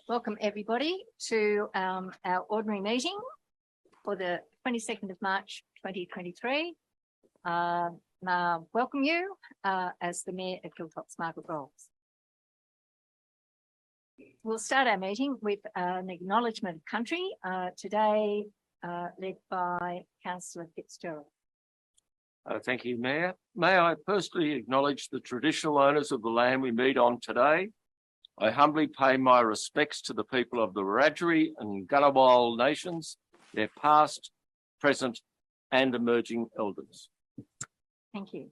Welcome everybody to our ordinary meeting for the 22nd of March 2023. Welcome you as the Mayor of Hilltops, Margaret Rolls. We'll start our meeting with an acknowledgement of country, today led by Councillor Fitzgerald. Thank you, Mayor. May I personally acknowledge the traditional owners of the land we meet on today. I humbly pay my respects to the people of the Wiradjuri and GULLY nations, their past, present and emerging elders. Thank you.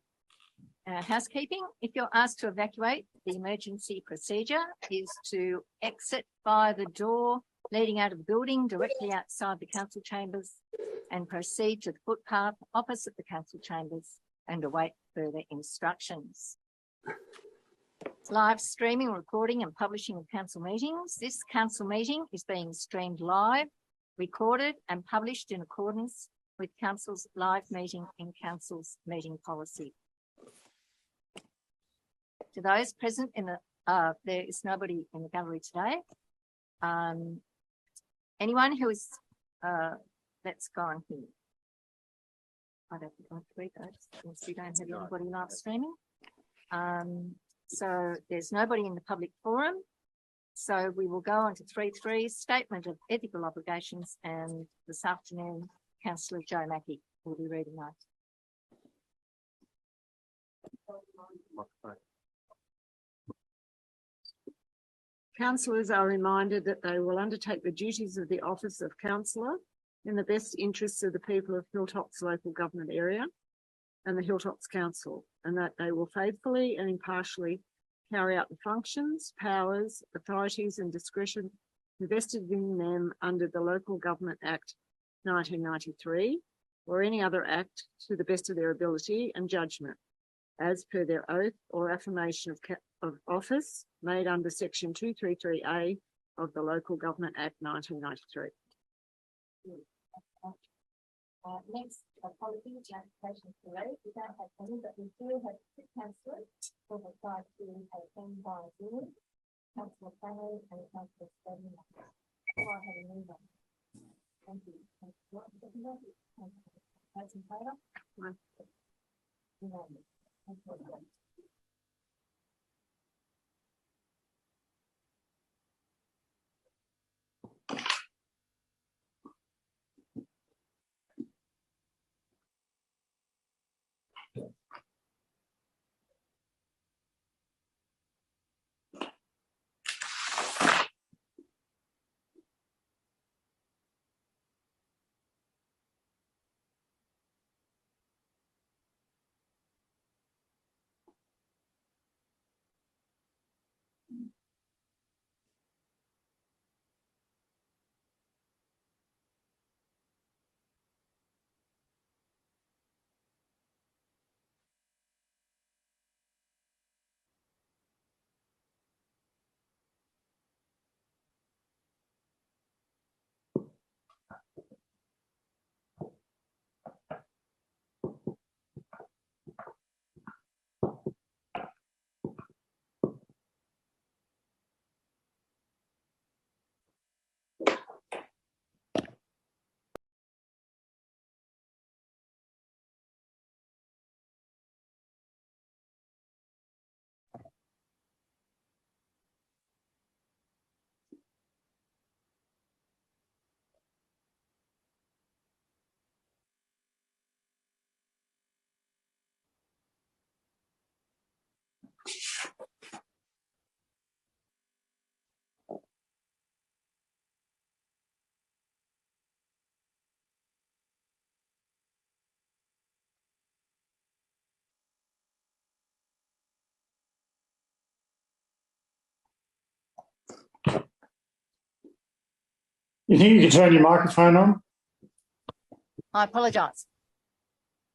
Housekeeping, if you're asked to evacuate, the emergency procedure is to exit via the door leading out of the building directly outside the council chambers and proceed to the footpath opposite the council chambers and await further instructions. Live streaming, recording and publishing of council meetings. This council meeting is being streamed live, recorded and published in accordance with council's live meeting and council's meeting policy. To those present in the, there is nobody in the gallery today. Anyone who is, let's go on here. I don't think I have to read those since we don't have anybody live streaming. So there's nobody in the public forum. So we will go on to 3.3, Statement of Ethical Obligations, and this afternoon, Councillor Joe Mackey will be reading that. Councillors are reminded that they will undertake the duties of the office of councillor in the best interests of the people of Hilltops local government area and the Hilltops Council, and that they will faithfully and impartially carry out the functions, powers, authorities and discretion invested in them under the Local Government Act 1993 or any other act to the best of their ability and judgment, as per their oath or affirmation of office made under Section 233A of the Local Government Act 1993. Next, apologies, the application is delayed. We don't have any, but we do have two councillors who have applied to attend by Zoom, Councillor Fanny and Councillor Stedman. Oh, I have a new one. Thank you. Those in favour? No. You think you can turn your microphone on? I apologise.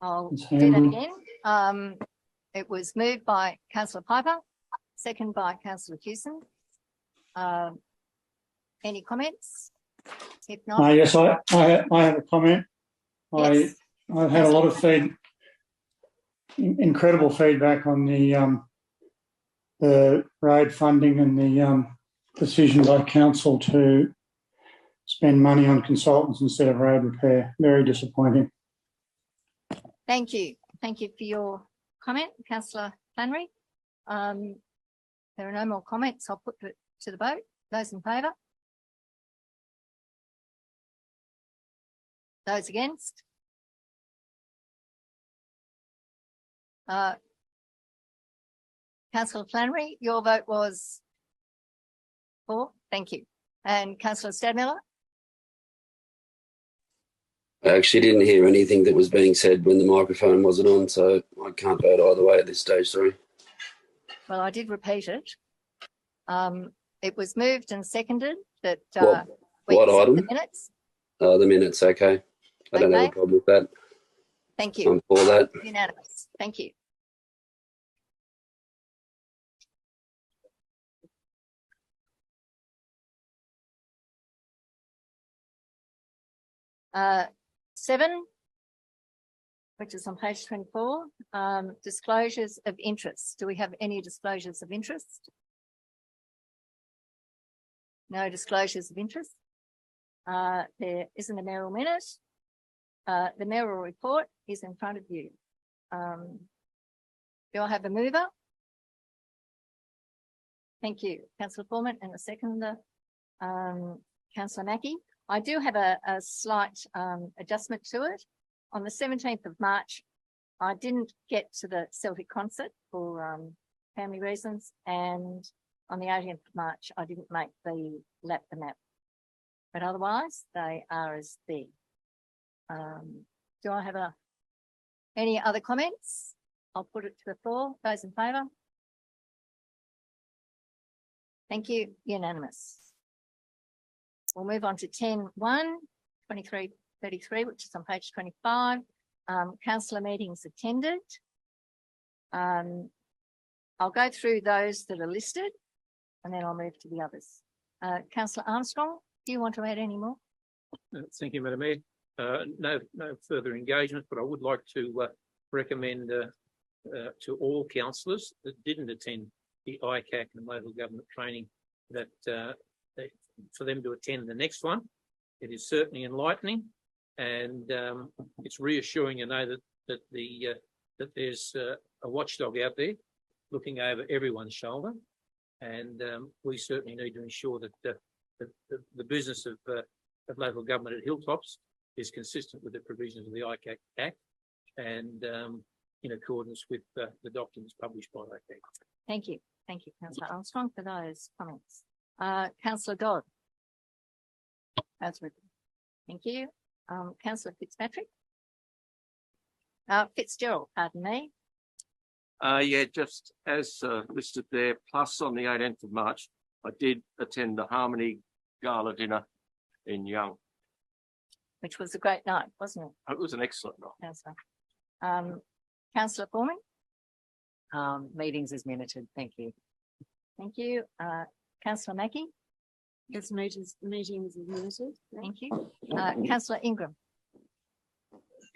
I'll do that again. It was moved by Councillor Piper, second by Councillor Hewson. Any comments? If not, yes, I have a comment. Yes. I've had a lot of incredible feedback on the road funding and the decision by council to spend money on consultants instead of road repair. Very disappointing. Thank you. Thank you for your comment, Councillor Flannery. There are no more comments. I'll put it to the vote. Those in favour? Those against? Councillor Flannery, your vote was for. Thank you. And Councillor Stadmiller? I actually didn't hear anything that was being said when the microphone wasn't on, so I can't vote either way at this stage, sorry. Well, I did repeat it. It was moved and seconded that what item? the minutes. The minutes, okay. I don't have a problem with that. Thank you. I'm for that. Unanimous. Thank you. Seven, which is on page 24, disclosures of interest. Do we have any disclosures of interest? No disclosures of interest. There isn't a mayoral minute. The mayoral report is in front of you. Do I have a mover? Thank you, Councillor Foreman, and a seconder, Councillor Mackie. I do have a slight adjustment to it. On the 17th of March, I didn't get to the Celtic concert for family reasons, and on the 18th of March, I didn't make the map. But otherwise, they are as there. Do I have any other comments? I'll put it to the floor. Those in favour? Thank you. Unanimous. We'll move on to 10.1, 2333, which is on page 25. Councillor meetings attended. I'll go through those that are listed and then I'll move to the others. Councillor Armstrong, do you want to add any more? Thank you, Madam Mayor. No further engagement, but I would like to recommend to all councillors that didn't attend the ICAC and local government training that for them to attend the next one. It is certainly enlightening, and it's reassuring to know that there's a watchdog out there looking over everyone's shoulder, and we certainly need to ensure that the business of local government at Hilltops is consistent with the provisions of the ICAC Act and in accordance with the documents published by ICAC. Thank you. Thank you, Councillor Armstrong, for those comments. Councillor Dodd. Thank you. Councillor Fitzpatrick. Fitzgerald, pardon me. Yeah, just as listed there, plus on the 18th of March, I did attend the Harmony Gala dinner in Young. Which was a great night, wasn't it? It was an excellent night. Councillor. Councillor Foreman. Meetings is minuted. Thank you. Thank you. Councillor Mackie. Yes, meetings is minuted. Thank you. Councillor Ingram.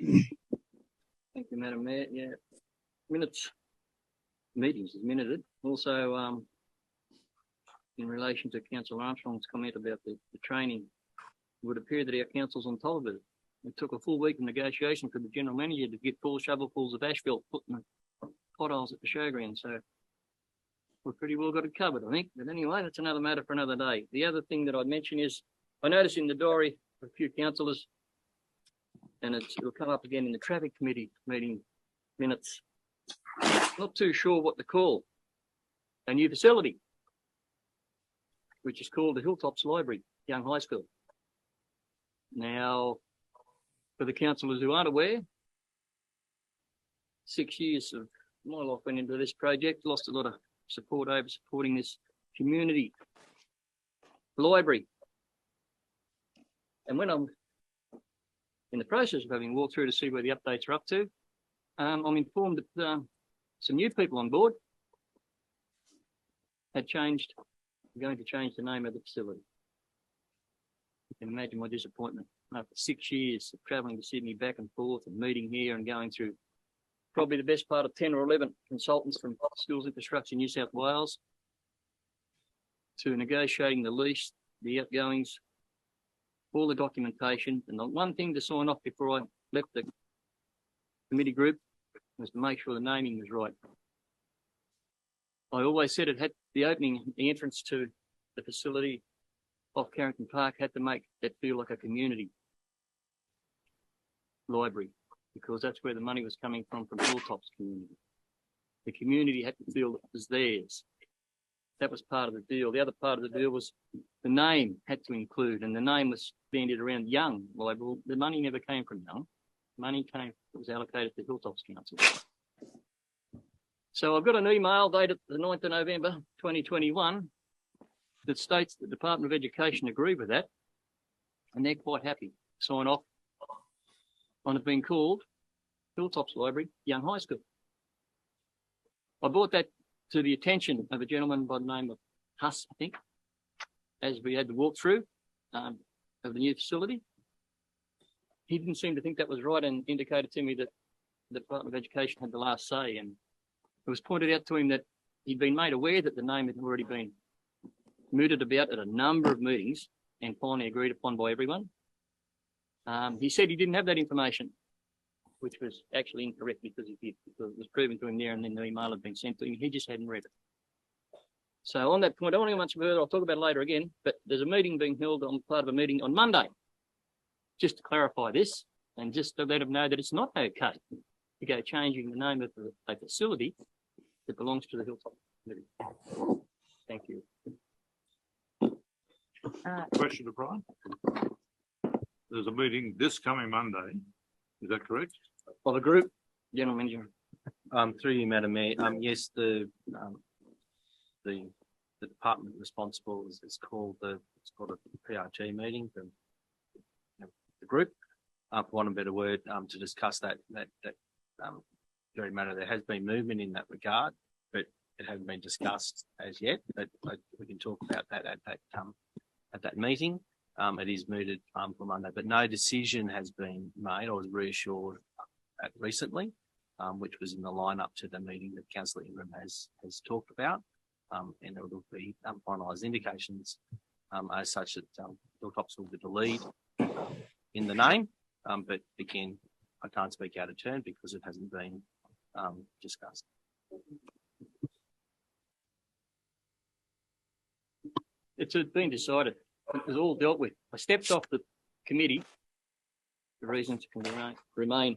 Thank you, Madam Mayor. Yeah, meetings is minuted. Also, in relation to Councillor Armstrong's comment about the training, it would appear that our council's on top of it. It took a full week of negotiation for the general manager to get 4 shovelfuls of asphalt put in the potholes at the showground. So we've pretty well got it covered, I think. But anyway, that's another matter for another day. The other thing that I'd mention is I noticed in the diary of a few councillors, and it'll come up again in the traffic committee meeting minutes. Not too sure what to call a new facility, which is called the Hilltops Library, Young High School. Now, for the councillors who aren't aware, 6 years of my life went into this project, lost a lot of support over supporting this community library. And when I'm in the process of having walked through to see where the updates are up to, I'm informed that some new people on board are going to change the name of the facility. You can imagine my disappointment after 6 years of travelling to Sydney back and forth and meeting here and going through probably the best part of 10 or 11 consultants from Schools Infrastructure New South Wales. to negotiating the lease, the outgoings, all the documentation, and the one thing to sign off before I left the committee group was to make sure the naming was right. I always said it had the opening, the entrance to the facility off Carrington Park had to make that feel like a community library, because that's where the money was coming from Hilltops community. The community had to feel it was theirs. That was part of the deal. The other part of the deal was the name had to include, and the name was bandied around Young Library. The money never came from Young. Money was allocated to Hilltops Council. So I've got an email dated the 9th of November 2021 that states the Department of Education agree with that, and they're quite happy to sign off on it being called Hilltops Library, Young High School. I brought that to the attention of a gentleman by the name of Huss, I think, as we had the walkthrough of the new facility. He didn't seem to think that was right and indicated to me that the Department of Education had the last say. And it was pointed out to him that he'd been made aware that the name had already been mooted about at a number of meetings and finally agreed upon by everyone. He said he didn't have that information, which was actually incorrect because it was proven to him there and then the email had been sent to him. He just hadn't read it. So on that point, I don't want to go much further. I'll talk about it later again, but there's a meeting being held on part of a meeting on Monday, just to clarify this and just to let them know that it's not okay to go changing the name of a facility that belongs to the Hilltop community. Thank you. Question to Brian. There's a meeting this coming Monday. Is that correct? Well, the group, General Manager. Through you, Madam Mayor. Yes, the department responsible is called a PRG meeting. The group, for want of a better word, to discuss that very matter. There has been movement in that regard, but it hasn't been discussed as yet. But we can talk about that at that meeting. It is mooted for Monday, but no decision has been made. I was reassured recently, which was in the lineup to the meeting that Councillor Ingram has talked about, and there will be finalised indications as such that Hilltops will be the lead in the name. But again, I can't speak out of turn because it hasn't been discussed. It's been decided. It was all dealt with. I stepped off the committee. The reasons can remain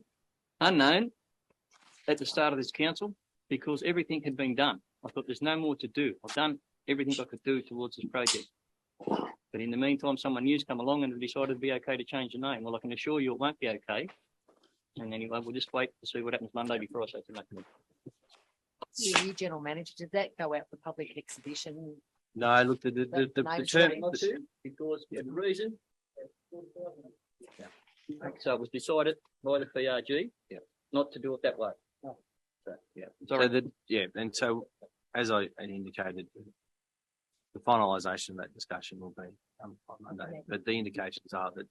unknown at the start of this council because everything had been done. I thought there's no more to do. I've done everything I could do towards this project. But in the meantime, someone new's come along and decided it'd be okay to change the name. Well, I can assure you it won't be okay. And anyway, we'll just wait to see what happens Monday before I say to nothing. The new general manager, did that go out for public exhibition? No, look, the term because for the reason. So it was decided by the PRG not to do it that way. And so as I indicated, the finalisation of that discussion will be on Monday. But the indications are that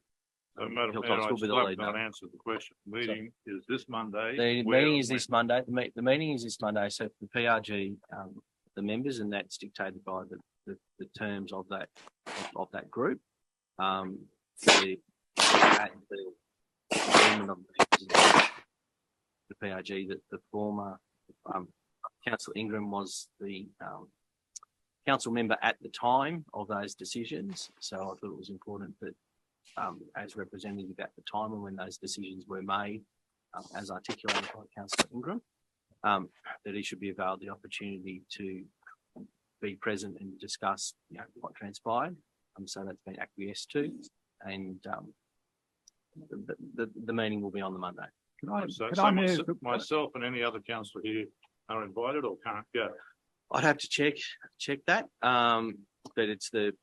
Madam Mayor, I still have not answered the question. The meeting is this Monday. The meeting is this Monday. The meeting is this Monday. So the PRG, the members, and that's dictated by the terms of that group. The agreement of the PRG that the former Councillor Ingram was the council member at the time of those decisions. So I thought it was important that as representative at the time and when those decisions were made, as articulated by Councillor Ingram, that he should be availed the opportunity to be present and discuss what transpired. So that's been acquiesced to, and the meeting will be on the Monday. Myself and any other councillor here are invited or can't go? I'd have to check that, but it's the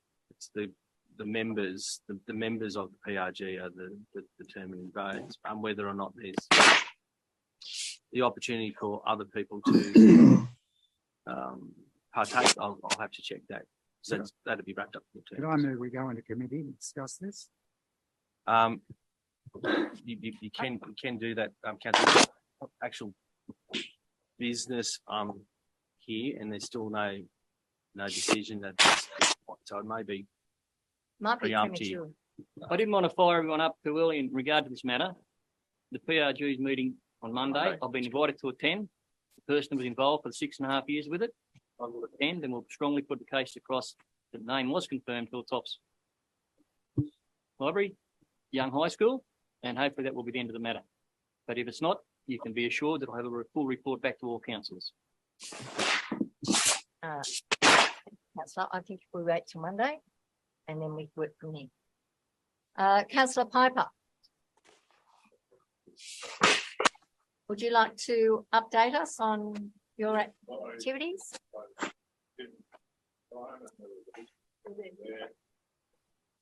members, the members of the PRG are the determining votes, whether or not there's the opportunity for other people to partake. I'll have to check that. So that'll be wrapped up. Could I move we go into committee and discuss this? You can do that, Councillor. Actual business here, and there's still no decision that So it may be Might be preemptive. premature. I didn't want to fire everyone up too early in regard to this matter. The PRG's meeting on Monday, I've been invited to attend. The person who was involved for 6.5 years with it, I will attend and will strongly put the case across. The name was confirmed, Hilltops Library, Young High School, and hopefully that will be the end of the matter. But if it's not, you can be assured that I'll have a full report back to all councillors. Councillor, I think we wait till Monday and then we work from there. Councillor Piper. Would you like to update us on your activities?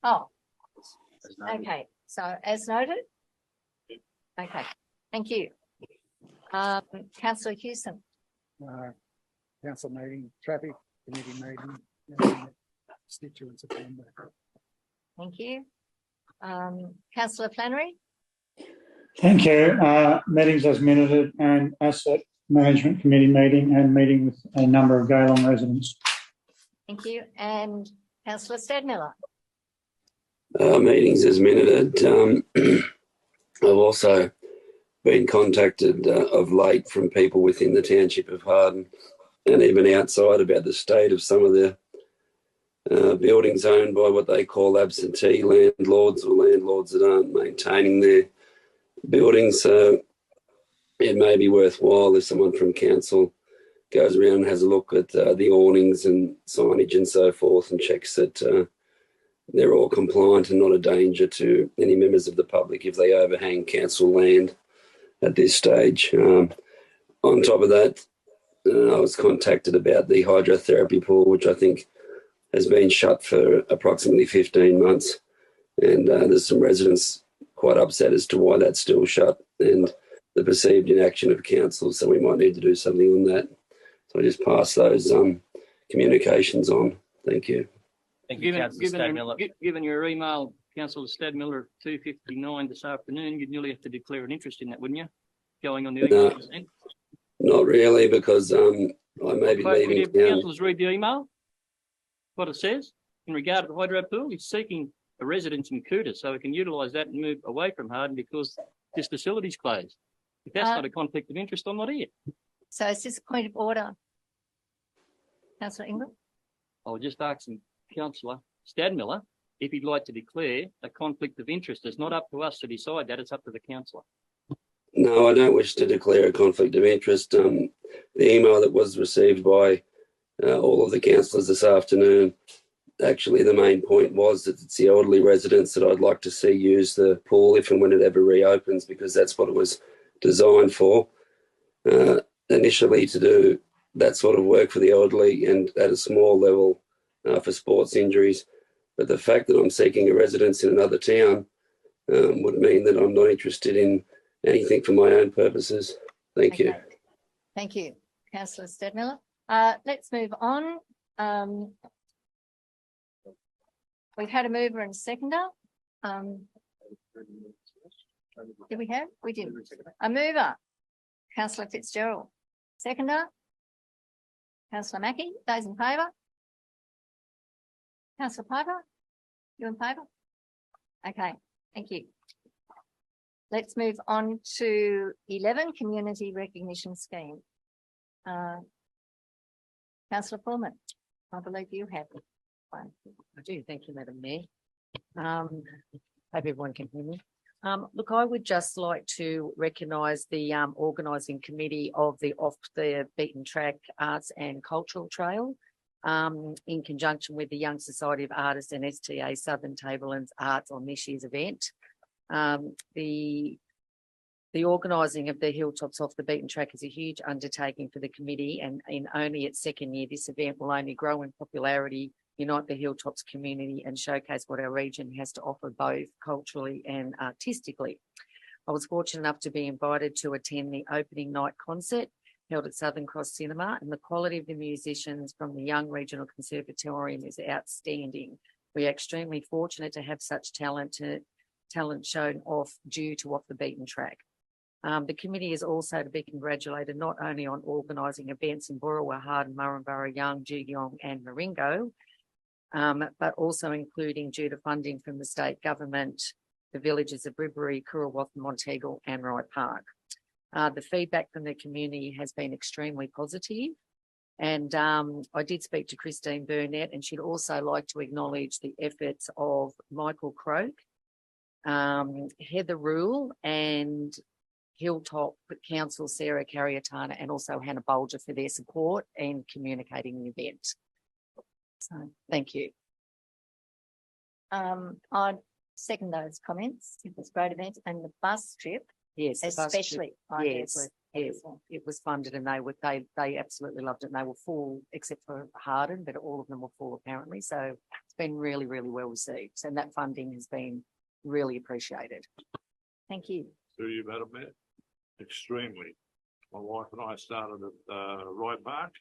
Oh, okay. So as noted. Okay, thank you. Councillor Hewson. Council meeting, traffic committee meeting, constituents attend. Thank you. Councillor Flannery. Thank you. Meetings as minuted and asset management committee meeting and meeting with a number of GALONG residents. Thank you. And Councillor Stadmiller. Meetings as minuted. I've also been contacted of late from people within the township of Harden and even outside about the state of some of the buildings owned by what they call absentee landlords or landlords that aren't maintaining their buildings. So it may be worthwhile if someone from council goes around and has a look at the awnings and signage and so forth and checks that they're all compliant and not a danger to any members of the public if they overhang council land at this stage. On top of that, I was contacted about the hydrotherapy pool, which I think has been shut for approximately 15 months. And there's some residents quite upset as to why that's still shut and the perceived inaction of council. So we might need to do something on that. So I just pass those communications on. Thank you. Thank you, Councillor Stadmiller. Given your email, Councillor Stadmiller, at 2:59 this afternoon, you'd nearly have to declare an interest in that, wouldn't you? Going on the email. Not really, because I may be leaving town. Councillors read the email. What it says in regard to the hydro pool, he's seeking a residence in Cooter so he can utilise that and move away from Harden because this facility's closed. If that's not a conflict of interest, I'm not here. So is this a point of order? Councillor Ingram? I was just asking Councillor Stadmiller if he'd like to declare a conflict of interest. It's not up to us to decide that, it's up to the councillor. No, I don't wish to declare a conflict of interest. The email that was received by all of the councillors this afternoon, actually the main point was that it's the elderly residents that I'd like to see use the pool if and when it ever reopens, because that's what it was designed for. Initially to do that sort of work for the elderly and at a small level for sports injuries. But the fact that I'm seeking a residence in another town would mean that I'm not interested in anything for my own purposes. Thank you. Thank you, Councillor Stadmiller. Let's move on. We've had a mover and a seconder. Did we have? We did. A mover, Councillor Fitzgerald. Seconder, Councillor Mackie. Those in favour? Councillor Piper, you in favour? Okay, thank you. Let's move on to 11, Community Recognition Scheme. Councillor Pullman, I believe you have one. I do, thank you, Madam Mayor. Hope everyone can hear me. Look, I would just like to recognise the organising committee of the Off the Beaten Track Arts and Cultural Trail in conjunction with the Young Society of Artists and STA Southern Tablelands Arts on this year's event. The organising of the Hilltops Off the Beaten Track is a huge undertaking for the committee, and in only its second year, this event will only grow in popularity, unite the Hilltops community and showcase what our region has to offer both culturally and artistically. I was fortunate enough to be invited to attend the opening night concert held at Southern Cross Cinema, and the quality of the musicians from the Young Regional Conservatorium is outstanding. We are extremely fortunate to have such talent shown off due to Off the Beaten Track. The committee is also to be congratulated not only on organising events in BOOROWA, Harden, Murrumburra, Young, Jugeong and Maringo, but also including due to funding from the state government, the villages of Ribury, Currawatha, Monteagle and Wright Park. The feedback from the community has been extremely positive. And I did speak to Christine Burnett, and she'd also like to acknowledge the efforts of Michael Croak, Heather Rule and Hilltop Council Sarah Cariatana, and also Hannah Bolger for their support and communicating the event. So thank you. I'd second those comments. It was a great event, and the bus trip, Yes, the bus trip. especially. I think Yes, was yes, excellent. it was funded, and they absolutely loved it. And they were full, except for Harden, but all of them were full apparently. So it's been really, really well received, and that funding has been really appreciated. Thank you. Through you, Madam Mayor. Extremely. My wife and I started at Wright Park,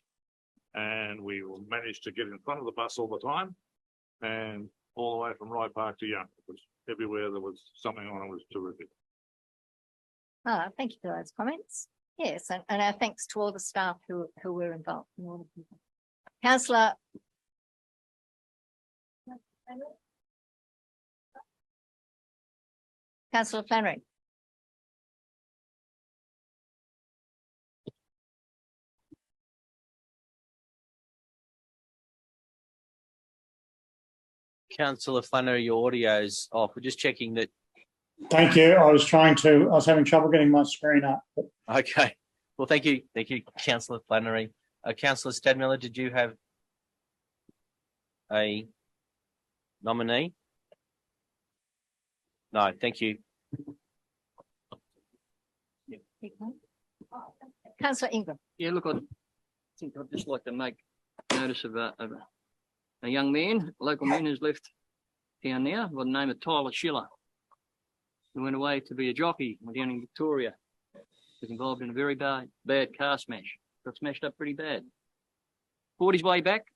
and we managed to get in front of the bus all the time, and all the way from Wright Park to Young. It was everywhere there was something on. It was terrific. Thank you for those comments. Yes, and our thanks to all the staff who were involved and all the people. Councillor. Councillor Flannery. Councillor Flannery, your audio's off. We're just checking that. Thank you. I was having trouble getting my screen up. Okay. Well, thank you. Thank you, Councillor Flannery. Councillor Stadmiller, did you have a nominee? No, thank you. Councillor Ingram. Yeah, look, I think I'd just like to make notice of a young man, a local man who's left town now by the name of Tyler Schiller. He went away to be a jockey down in Victoria. Was involved in a very bad car smash. Got smashed up pretty bad. Fought his way back,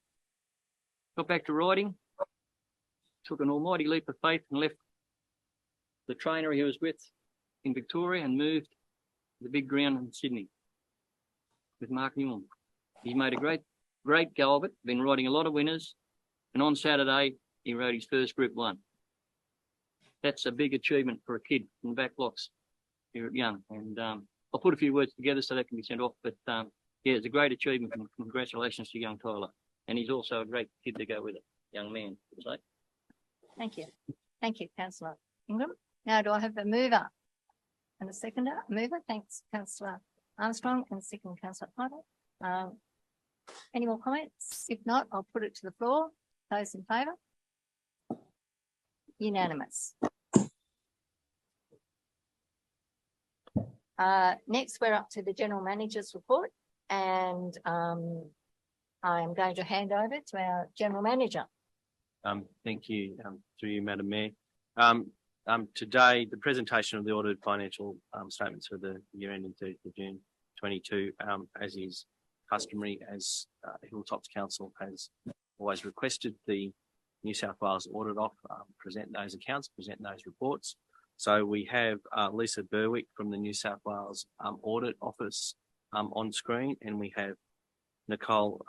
got back to riding, took an almighty leap of faith and left the trainer he was with in Victoria and moved to the big ground in Sydney with Mark Newman. He made a great go of it, been riding a lot of winners, and on Saturday he rode his first Group 1. That's a big achievement for a kid in the back blocks here at Young. And I'll put a few words together so that can be sent off. But yeah, it's a great achievement, and congratulations to young Tyler. And he's also a great kid to go with it, young man. So. Thank you. Thank you, Councillor Ingram. Now, do I have a mover and a seconder? Mover, thanks, Councillor Armstrong, and second, Councillor Idle. Any more comments? If not, I'll put it to the floor. Those in favour? Unanimous. Next, we're up to the General Manager's report, and I am going to hand over to our General Manager. Thank you, through you, Madam Mayor. Today, the presentation of the audited financial statements for the year ending 30th of June 22, as is customary, as Hilltops Council has always requested the New South Wales Audit Office present those accounts, present those reports. So we have Lisa Berwick from the New South Wales Audit Office on screen, and we have Nicole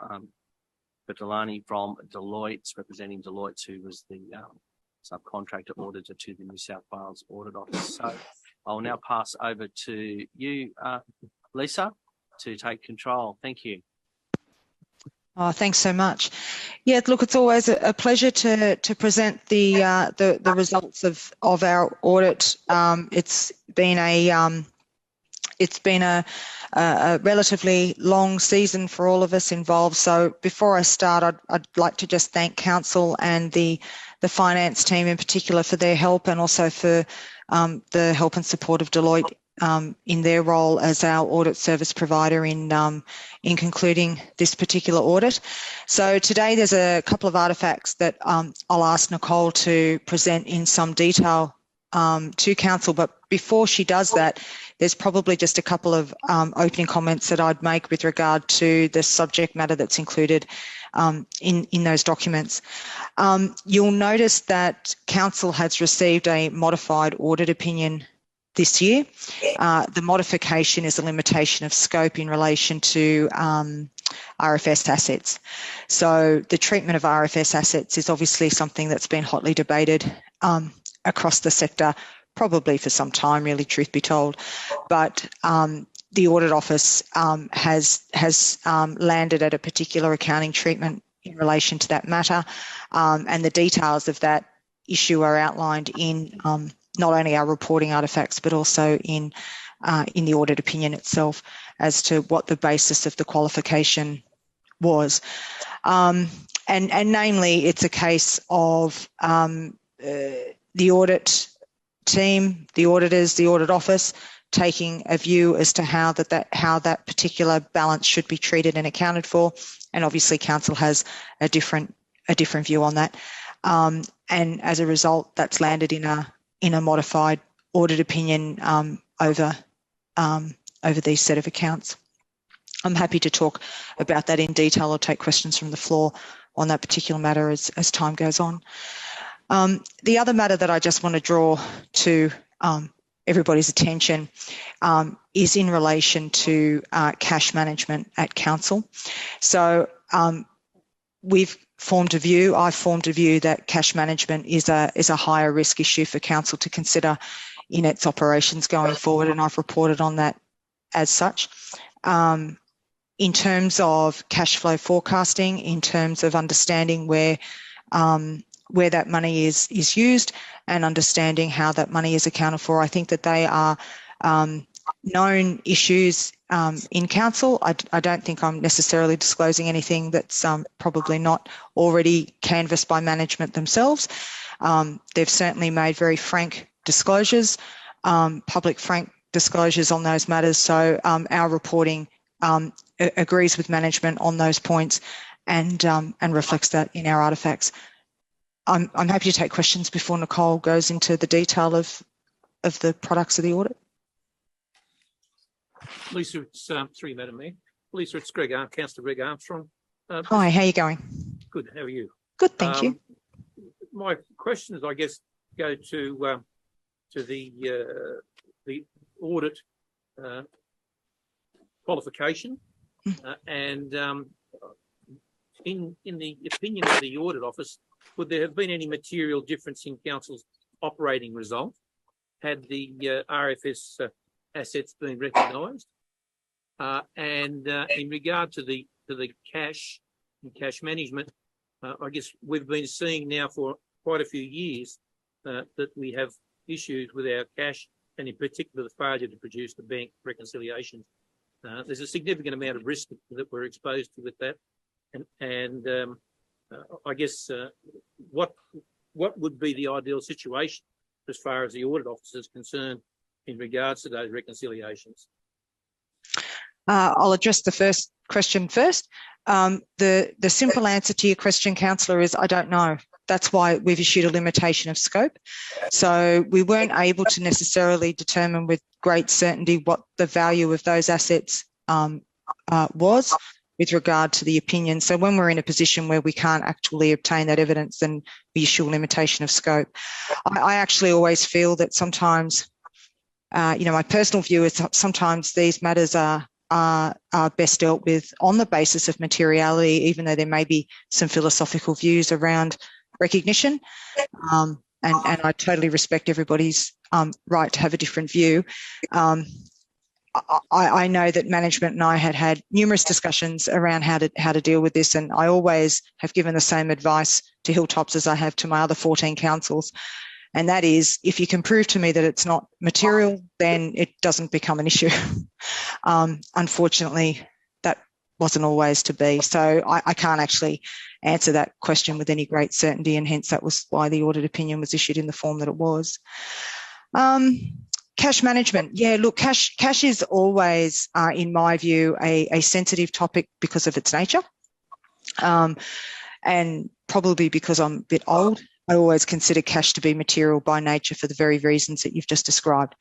Bertolani from Deloitte, representing Deloitte, who was the subcontractor auditor to the New South Wales Audit Office. So I'll now pass over to you, Lisa, to take control. Thank you. Oh, thanks so much. Yeah, look, it's always a pleasure to present the results of our audit. It's been a relatively long season for all of us involved. So before I start, I'd like to just thank Council and the finance team in particular for their help, and also for the help and support of Deloitte in their role as our audit service provider in concluding this particular audit. So today there's a couple of artefacts that I'll ask Nicole to present in some detail to Council, but before she does that, there's probably just a couple of opening comments that I'd make with regard to the subject matter that's included in those documents. You'll notice that Council has received a modified audit opinion this year. The modification is a limitation of scope in relation to RFS assets. So the treatment of RFS assets is obviously something that's been hotly debated across the sector, probably for some time, really, truth be told. But the Audit Office has landed at a particular accounting treatment in relation to that matter, and the details of that issue are outlined in not only our reporting artefacts but also in the audit opinion itself as to what the basis of the qualification was. And namely, it's a case of the audit team, the auditors, the Audit Office taking a view as to how that particular balance should be treated and accounted for, and obviously Council has a different view on that. And as a result, that's landed in a modified audit opinion over these set of accounts. I'm happy to talk about that in detail or take questions from the floor on that particular matter as time goes on. The other matter that I just want to draw to everybody's attention is in relation to cash management at Council. So we've formed a view, I've formed a view that cash management is a higher risk issue for Council to consider in its operations going forward, and I've reported on that as such. In terms of cash flow forecasting, in terms of understanding where that money is used and understanding how that money is accounted for, I think that they are known issues in Council. I don't think I'm necessarily disclosing anything that's probably not already canvassed by management themselves. They've certainly made very frank disclosures, public frank disclosures on those matters. So our reporting agrees with management on those points and reflects that in our artefacts. I'm happy to take questions before Nicole goes into the detail of the products of the audit. Lisa, it's through you, Madam Mayor. Lisa, it's Councillor Greg Armstrong. Hi, how are you going? Good, how are you? Good, thank you. My questions, I guess, go to the audit qualification, and in the opinion of the Audit Office, would there have been any material difference in Council's operating result had the RFS assets been recognised? And in regard to the cash and cash management, I guess we've been seeing now for quite a few years that we have issues with our cash, and in particular the failure to produce the bank reconciliations. There's a significant amount of risk that we're exposed to with that, and I guess what would be the ideal situation as far as the Audit Office is concerned in regards to those reconciliations? I'll address the first question first. The simple answer to your question, Councillor, is I don't know. That's why we've issued a limitation of scope. So we weren't able to necessarily determine with great certainty what the value of those assets was with regard to the opinion. So when we're in a position where we can't actually obtain that evidence, then we issue a limitation of scope. I actually always feel that sometimes, my personal view is sometimes these matters are best dealt with on the basis of materiality, even though there may be some philosophical views around recognition. And I totally respect everybody's right to have a different view. I know that management and I had numerous discussions around how to deal with this, and I always have given the same advice to Hilltops as I have to my other 14 councils. And that is, if you can prove to me that it's not material, then it doesn't become an issue. Unfortunately, that wasn't always to be. So I can't actually answer that question with any great certainty, and hence that was why the audit opinion was issued in the form that it was. Cash management. Yeah, look, cash is always, in my view, a sensitive topic because of its nature. And probably because I'm a bit old, I always consider cash to be material by nature for the very reasons that you've just described.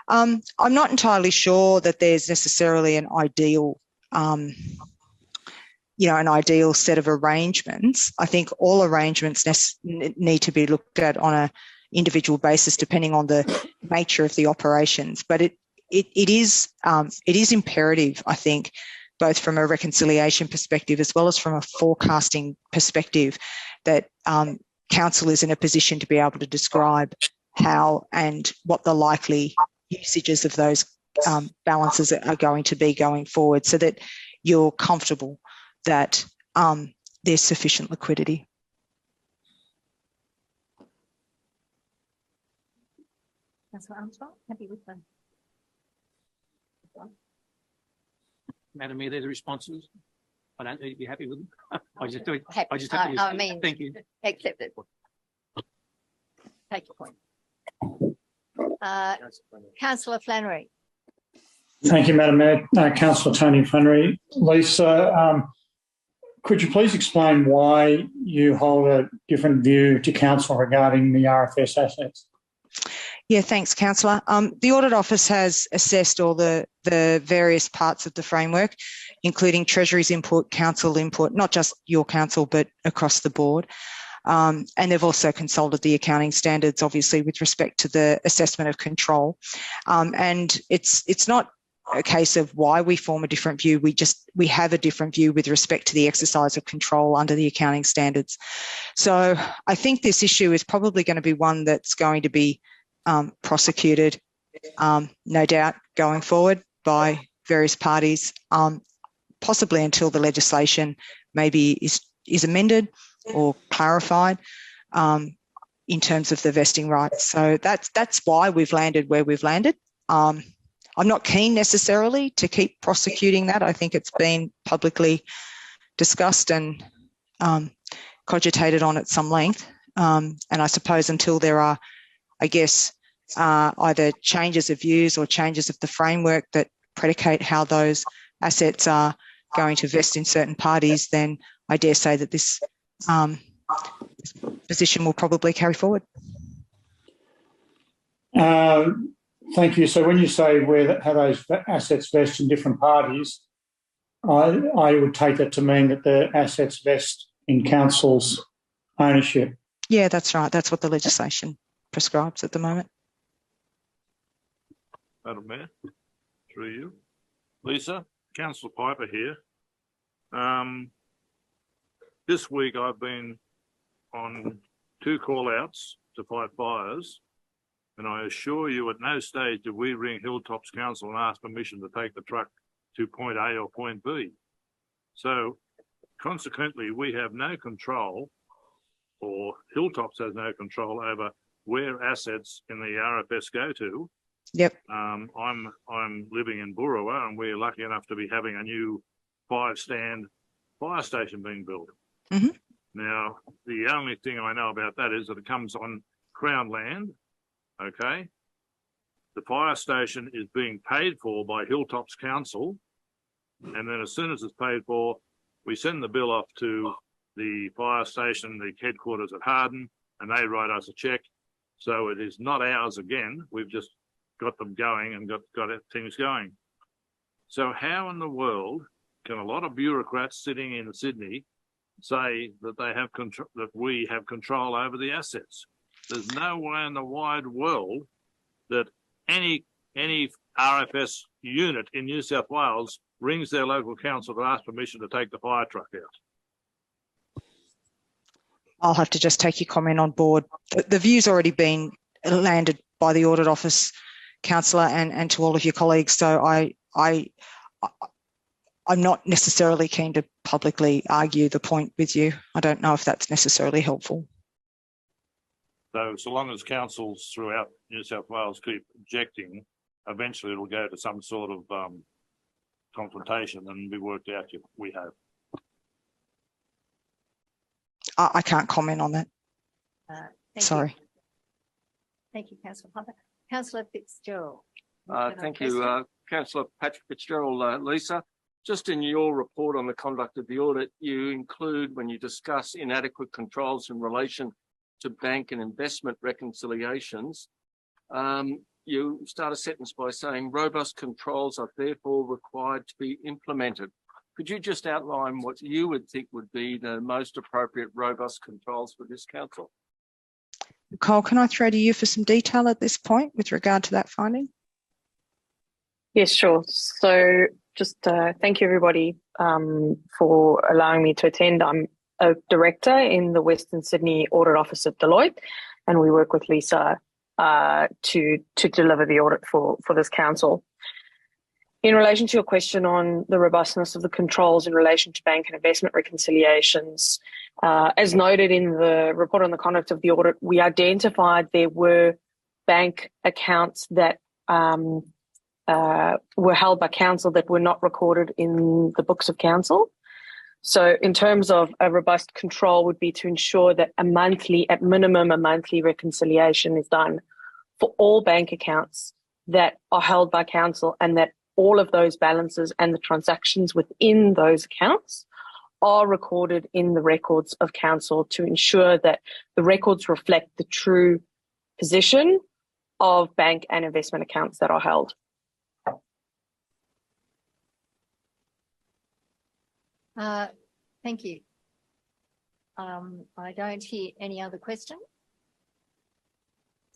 I'm not entirely sure that there's necessarily an ideal, an ideal set of arrangements. I think all arrangements need to be looked at on a individual basis depending on the nature of the operations. But it is imperative, I think, both from a reconciliation perspective as well as from a forecasting perspective, that council is in a position to be able to describe how and what the likely usages of those balances are going to be going forward, so that you're comfortable that there's sufficient liquidity. Councillor Armstrong, happy with them? Madam Mayor, there's the responses. I don't need to be happy with them. I just do it. Happy. I just have to. I mean, thank you. Accepted. Take your point. Councillor Flannery. Thank you, Madam Mayor. Councillor Tony Flannery. Lisa, could you please explain why you hold a different view to council regarding the RFS assets? Yeah, thanks, Councillor. The Audit Office has assessed all the various parts of the framework, including Treasury's input, council input, not just your council, but across the board. And they've also consulted the accounting standards, obviously, with respect to the assessment of control. And it's not a case of why we form a different view. We have a different view with respect to the exercise of control under the accounting standards. So I think this issue is probably going to be one that's going to be prosecuted, no doubt, going forward by various parties, possibly until the legislation maybe is amended or clarified in terms of the vesting rights. So that's why we've landed where we've landed. I'm not keen necessarily to keep prosecuting that. I think it's been publicly discussed and cogitated on at some length. And I suppose until there are, I guess, either changes of views or changes of the framework that predicate how those assets are going to vest in certain parties, then I dare say that this position will probably carry forward. Thank you. So when you say how those assets vest in different parties, I would take that to mean that the assets vest in council's ownership. Yeah, that's right. That's what the legislation prescribes at the moment. Madam Mayor, through you. Lisa, Councillor Piper here. This week I've been on 2 call-outs to fight fires, and I assure you at no stage did we ring Hilltops Council and ask permission to take the truck to point A or point B. So consequently, we have no control, or Hilltops has no control over where assets in the RFS go to. Yep. I'm living in BOOROWA, and we're lucky enough to be having a new 5-stand fire station being built. Mm-hmm. Now, the only thing I know about that is that it comes on Crown land. Okay. The fire station is being paid for by Hilltops Council, and then as soon as it's paid for, we send the bill off to the fire station, the headquarters at Harden, and they write us a check. So it is not ours again. We've just got them going and got things going. So how in the world can a lot of bureaucrats sitting in Sydney say that they have control, that we have control over the assets? There's no way in the wide world that any RFS unit in New South Wales rings their local council to ask permission to take the fire truck out. I'll have to just take your comment on board. The view's already been landed by the Audit Office, Councillor, and to all of your colleagues. So I'm not necessarily keen to publicly argue the point with you. I don't know if that's necessarily helpful. So long as councils throughout New South Wales keep objecting, eventually it'll go to some sort of confrontation and be worked out. We have. I can't comment on that. Sorry. Thank you, Councillor Piper. Councillor Fitzgerald. Thank you, Councillor Patrick Fitzgerald. Lisa, just in your report on the conduct of the audit, you include, when you discuss inadequate controls in relation to bank and investment reconciliations, you start a sentence by saying robust controls are therefore required to be implemented. Could you just outline what you would think would be the most appropriate robust controls for this council? Nicole, can I throw to you for some detail at this point with regard to that finding? Yes, sure. So thank you everybody for allowing me to attend. I'm a director in the Western Sydney Audit Office of Deloitte, and we work with Lisa to deliver the audit for this council. In relation to your question on the robustness of the controls in relation to bank and investment reconciliations, as noted in the report on the conduct of the audit, we identified there were bank accounts that were held by council that were not recorded in the books of council. So in terms of a robust control would be to ensure that at minimum, a monthly reconciliation is done for all bank accounts that are held by council, and that all of those balances and the transactions within those accounts are recorded in the records of council to ensure that the records reflect the true position of bank and investment accounts that are held. Thank you. I don't hear any other questions.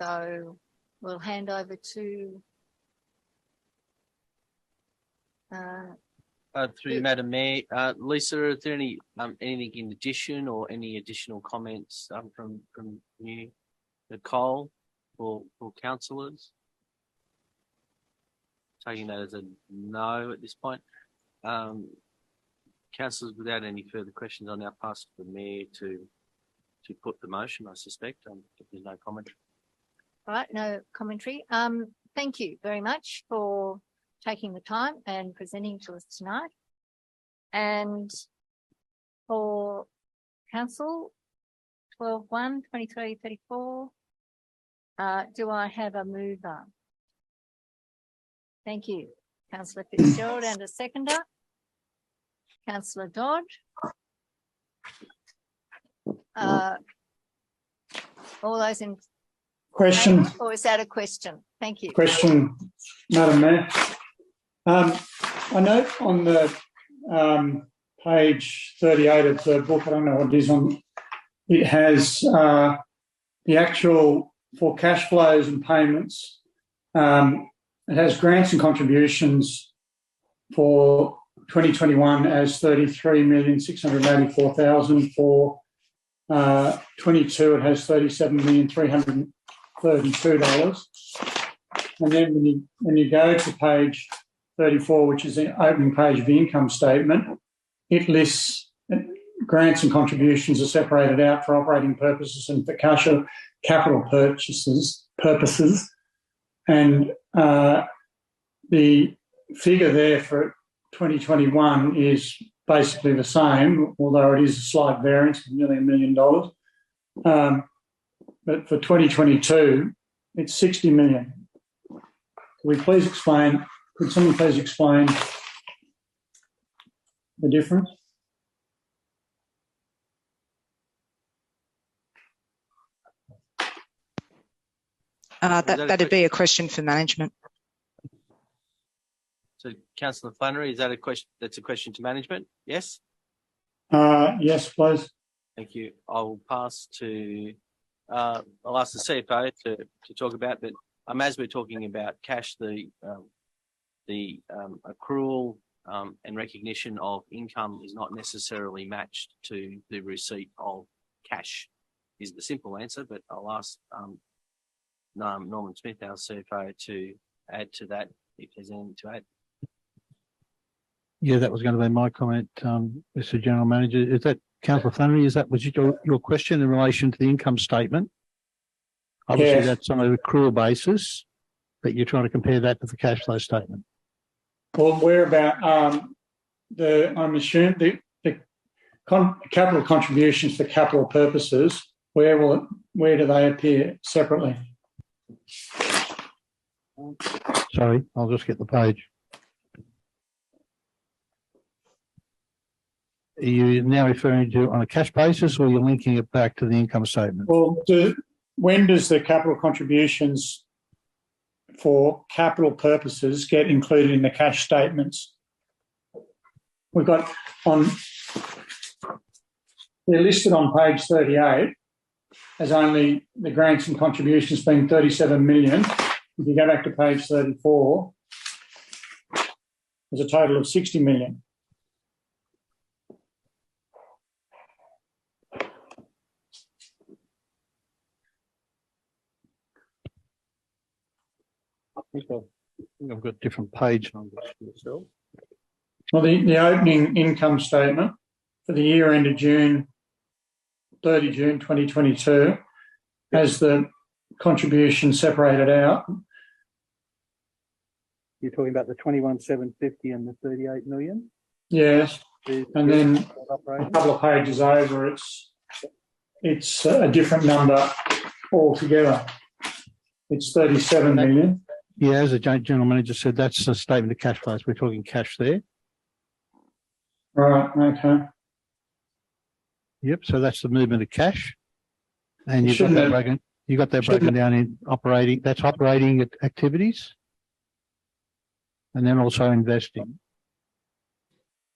So we'll hand over to through Madam Mayor, Lisa, is there any anything in addition or any additional comments from you, Nicole, for councillors? Taking that as a no at this point. Councillors, without any further questions, I'll now pass to the Mayor to put the motion, I suspect, if there's no commentary. All right, no commentary. Thank you very much for taking the time and presenting to us tonight. And for Council 12-1-23-34, do I have a mover? Thank you. Councillor Fitzgerald, and a seconder. Councillor Dodd. All those in question, or is that a question? Thank you. Question, Madam Mayor. I note on the page 38 of the book, I don't know what it is on, it has the actual for cash flows and payments. It has grants and contributions for 2021 as $33,684,000. For 22 it has $37,332. And then when you go to page 34, which is the opening page of the income statement, it lists grants and contributions are separated out for operating purposes and for capital purposes. And the figure there for 2021 is basically the same, although it is a slight variance of nearly $1 million. But for 2022, it's 60 million. Could someone please explain the difference? That'd be a question for management. So, Councillor Flannery, is that a question? That's a question to management? Yes. Yes, please. Thank you. I'll pass to. I'll ask the CFO to talk about, but as we're talking about cash, the accrual and recognition of income is not necessarily matched to the receipt of cash. Is the simple answer, but I'll ask Norman Smith, our CFO, to add to that if there's anything to add. Yeah, that was going to be my comment, Mr. General Manager. Is that Councillor Flannery? Was your question in relation to the income statement? Obviously, yes. That's on an accrual basis, but you're trying to compare that to the cash flow statement. Well, where about I'm assuming the capital contributions for capital purposes. Where do they appear separately? Sorry, I'll just get the page. Are you now referring to on a cash basis, or you're linking it back to the income statement? Well, when does the capital contributions for capital purposes get included in the cash statements? We've got they're listed on page 38 as only the grants and contributions being 37 million. If you go back to page 34, is a total of 60 million. I've got different page numbers myself. Well, the opening income statement for the year ended 30 June 2022 has the contribution separated out. You're talking about the 21,750 and the 38 million? Yes. And then a couple of pages over, it's a different number altogether. It's 37 million. Yeah, as the general manager said, that's a statement of cash flows. We're talking cash there. Right, okay. Yep, so that's the movement of cash. And you've got that broken down in operating, that's operating activities. And then also investing.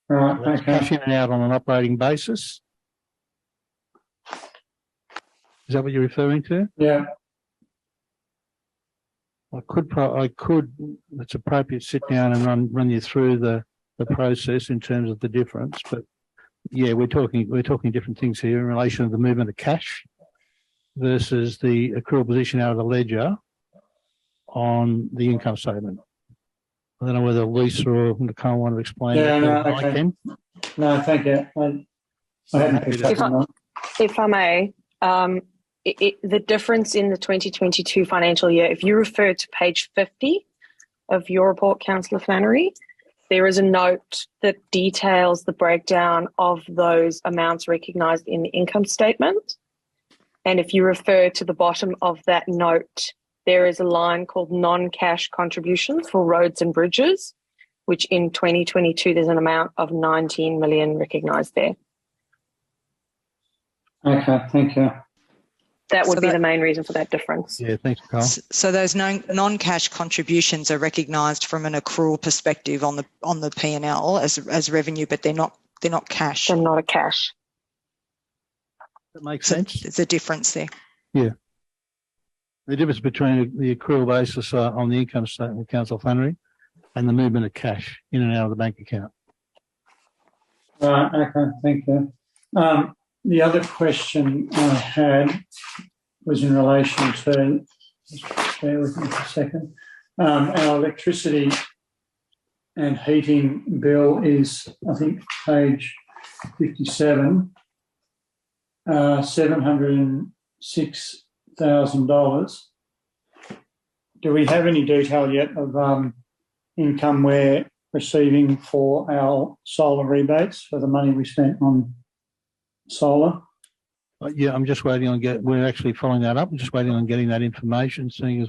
Right, so okay. Cash in and out on an operating basis. Is that what you're referring to? Yeah. I could, it's appropriate, sit down and run you through the process in terms of the difference, but yeah, we're talking different things here in relation to the movement of cash versus the accrual position out of the ledger on the income statement. I don't know whether Lisa or Nicole want to explain. Yeah, no, I okay. can. No, thank you. I hadn't picked up on that. If I may, the difference in the 2022 financial year, if you refer to page 50 of your report, Councillor Flannery, there is a note that details the breakdown of those amounts recognised in the income statement. And if you refer to the bottom of that note, there is a line called non-cash contributions for roads and bridges, which in 2022, there's an amount of 19 million recognised there. Okay, thank you. That would be the main reason for that difference. Yeah, thanks, Carl. So those non-cash contributions are recognised from an accrual perspective on the P&L as revenue, but they're not cash. They're not a cash. That makes sense. There's a difference there. Yeah. The difference between the accrual basis on the income statement of Council Flannery and the movement of cash in and out of the bank account. Right, okay, thank you. The other question I had was in relation to, just bear with me for a second, our electricity and heating bill is, I think, page 57, $706,000. Do we have any detail yet of income we're receiving for our solar rebates for the money we spent on solar? Yeah, I'm just waiting on we're actually following that up. I'm just waiting on getting that information, seeing as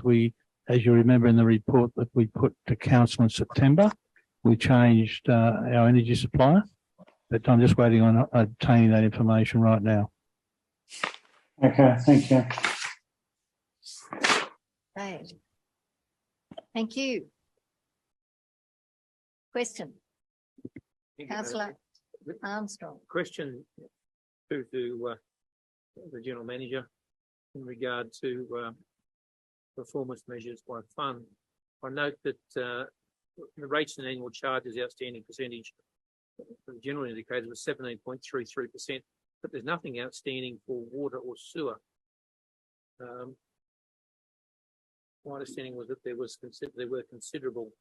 as you remember in the report that we put to council in September, we changed our energy supplier, but I'm just waiting on obtaining that information right now. Okay, thank you. Right. Thank you. Question. Councillor Armstrong. Question to the General Manager in regard to performance measures by fund. I note that the rates and annual charges outstanding percentage for the general indicator was 17.33%, but there's nothing outstanding for water or sewer. My understanding was that there were considerable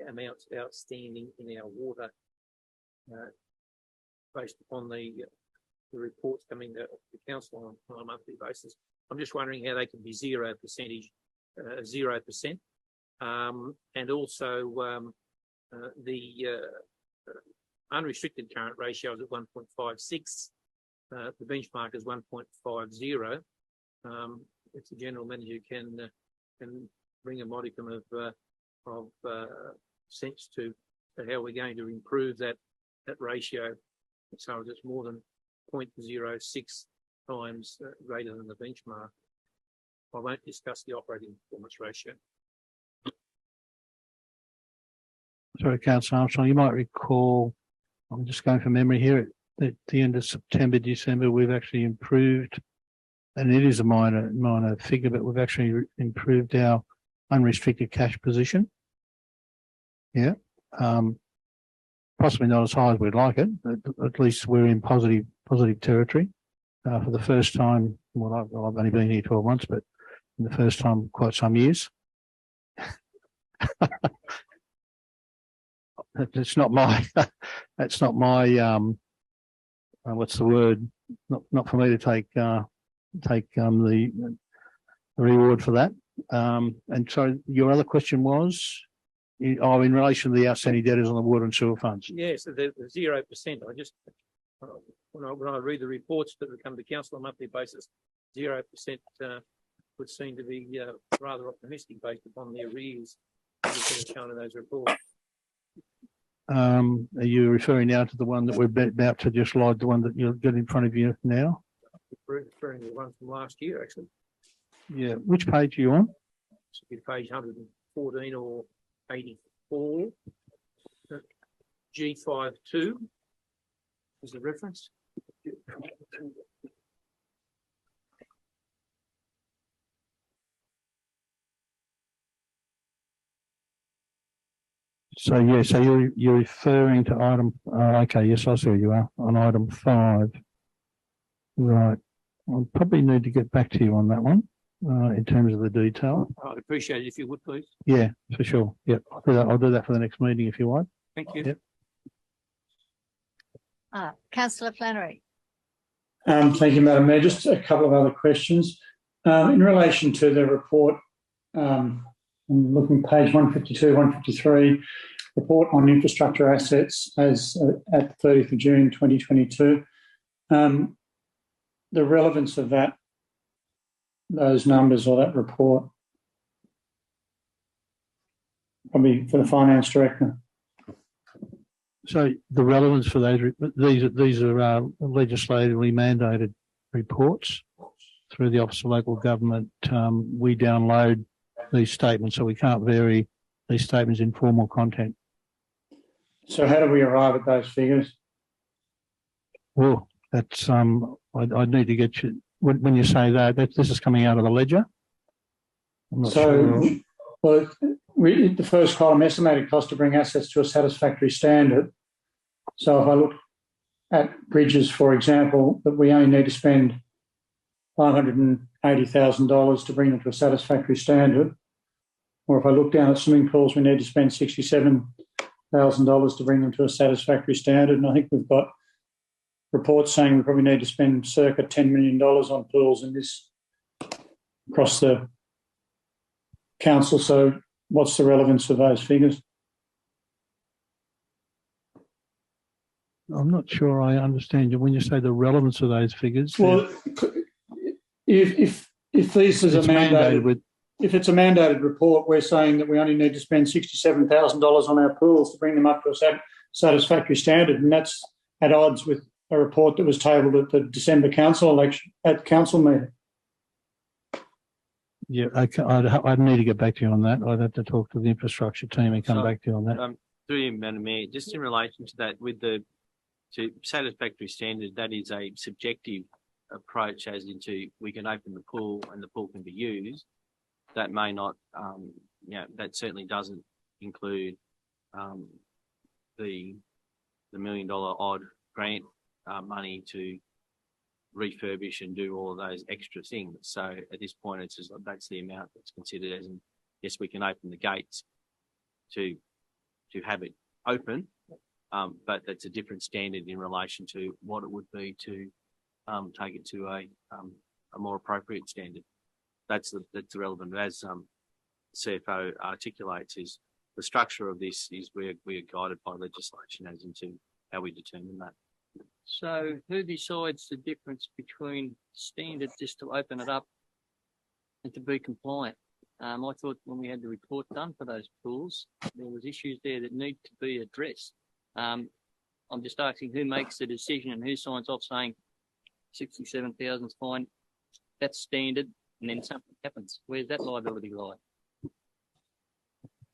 amounts outstanding in our water based upon the reports coming to the council on a monthly basis. I'm just wondering how they can be 0%, and also the unrestricted current ratio is at 1.56. The benchmark is 1.50. If the general manager can bring a modicum of sense to how we're going to improve that ratio, so it's more than 0.06 times greater than the benchmark. I won't discuss the operating performance ratio. Sorry, Councillor Armstrong, you might recall, I'm just going from memory here, at the end of September, December, we've actually improved, and it is a minor figure, but we've actually improved our unrestricted cash position. Yeah. possibly not as high as we'd like it. At least we're in positive territory for the first time. Well, I've only been here 12 months, but in the first time quite some years. That's not my. That's not my. What's the word? Not for me to take the reward for that. And so your other question was, in relation to the outstanding debtors on the water and sewer funds. Yes, the 0%. I just when I read the reports that come to council on a monthly basis, 0% would seem to be rather optimistic based upon the arrears that are shown in those reports. Are you referring now to the one that we're about to just lodge, the one that you've got in front of you now? Referring to the one from last year, actually. Yeah. Which page are you on? Should be page 114 or 84. G52 is the reference. So yeah, so you're referring to item. Okay, yes, I see where you are on item 5. Right. I'll probably need to get back to you on that one in terms of the detail. I'd appreciate it if you would, please. Yeah, for sure. Yep, I'll do that for the next meeting if you want. Thank you. Yep. Councillor Flannery. Thank you, Madam Mayor. Just a couple of other questions. In relation to the report, I'm looking page 152, 153, report on infrastructure assets as at 30th of June 2022. The relevance of those numbers or that report, probably for the Finance Director. So the relevance for those, these are legislatively mandated reports through the Office of Local Government. We download these statements, so we can't vary these statements in formal content. So how do we arrive at those figures? Well, that's I'd need to get you when you say that this is coming out of the ledger. I'm not sure. Well, the first column, estimated cost to bring assets to a satisfactory standard. So if I look at bridges, for example, that we only need to spend $580,000 to bring them to a satisfactory standard, or if I look down at swimming pools, we need to spend $67,000 to bring them to a satisfactory standard. And I think we've got reports saying we probably need to spend circa $10 million on pools in this across the council. So what's the relevance of those figures? I'm not sure I understand you when you say the relevance of those figures. Well, if this is if it's a mandated report, we're saying that we only need to spend $67,000 on our pools to bring them up to a satisfactory standard, and that's at odds with a report that was tabled at the December council election at the council meeting. Yeah, I'd need to get back to you on that. I'd have to talk to the infrastructure team and come back to you on that. Through you, Madam Mayor, just in relation to that, with the satisfactory standard, that is a subjective approach, as into we can open the pool and the pool can be used. That may not, that certainly doesn't include the $1 million odd grant money to refurbish and do all of those extra things. So at this point, it's just that's the amount that's considered as, and yes, we can open the gates to have it open, but that's a different standard in relation to what it would be to take it to a more appropriate standard. That's relevant. As CFO articulates, is the structure of this is we are guided by legislation as into how we determine that. So who decides the difference between standard just to open it up and to be compliant? I thought when we had the report done for those pools, there was issues there that need to be addressed. I'm just asking who makes the decision and who signs off saying 67,000 is fine, that's standard, and then something happens. Where's that liability lie?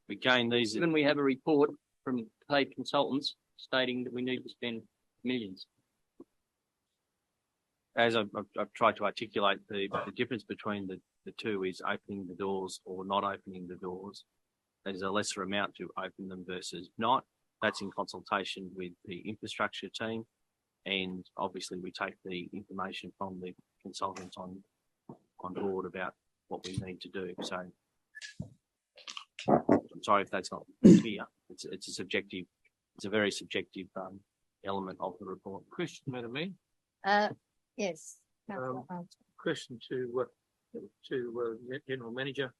Again, when we have a report from paid consultants stating that we need to spend millions. As I've tried to articulate, the difference between the two is opening the doors or not opening the doors. There's a lesser amount to open them versus not. that's in consultation with the infrastructure team, and obviously we take the information from the consultants on board about what we need to do. So I'm sorry if that's not clear. It's a subjective, it's a very subjective element of the report. Question, Madam Mayor. Yes. Question to General Manager.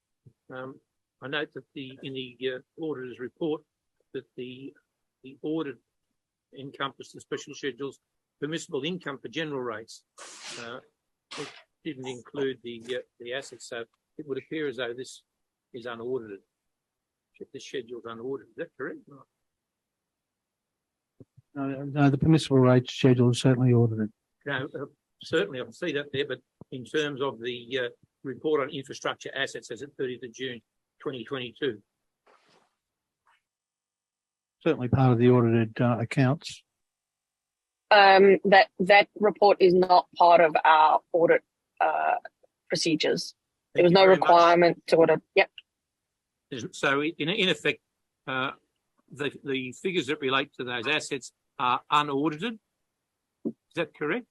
I note that in the auditor's report that the audit encompassed the special schedules permissible income for general rates. It didn't include the assets, so it would appear as though this is unaudited. This schedule is unaudited. Is that correct? No, the permissible rate schedule is certainly audited. No, certainly I can see that there, but in terms of the report on infrastructure assets as at 30th of June 2022. Certainly part of the audited accounts. That report is not part of our audit procedures. There was no requirement to audit. Yep. So in effect, the figures that relate to those assets are unaudited. Is that correct?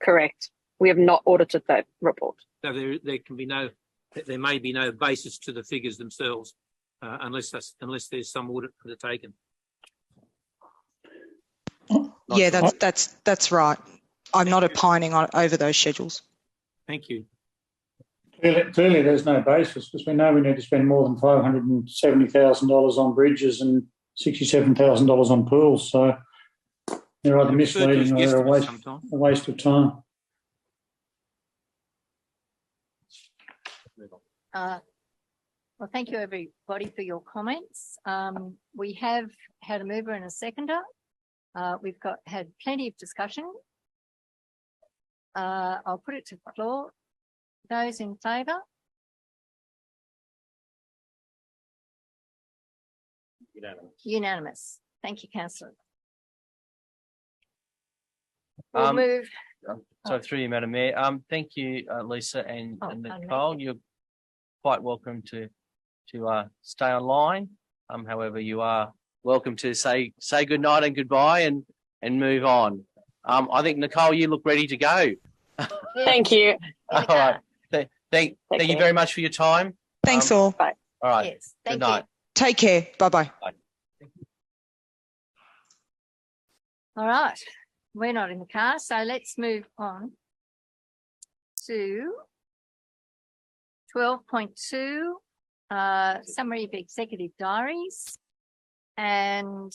Correct. We have not audited that report. So there may be no basis to the figures themselves, unless there's some audit undertaken. Yeah, that's right. I'm not opining over those schedules. Thank you. Clearly, there's no basis because we know we need to spend more than $570,000 on bridges and $67,000 on pools. So they're either misleading or they're a waste of time. Well, thank you everybody for your comments. We have had a mover and a seconder. We've had plenty of discussion. I'll put it to the floor. Those in favour? Unanimous. Thank you, Councillor. We'll move. So through you, Madam Mayor. Thank you, Lisa and Nicole. You're quite welcome to stay online. However, you are welcome to say good night and goodbye and move on. I think Nicole, you look ready to go. Thank you. All right. Thank you very much for your time. Thanks all. Bye. All right. Yes, thank good night. you. Take care. Bye-bye. Bye. All right. We're not in the car, so let's move on to 12.2, summary of executive diaries. And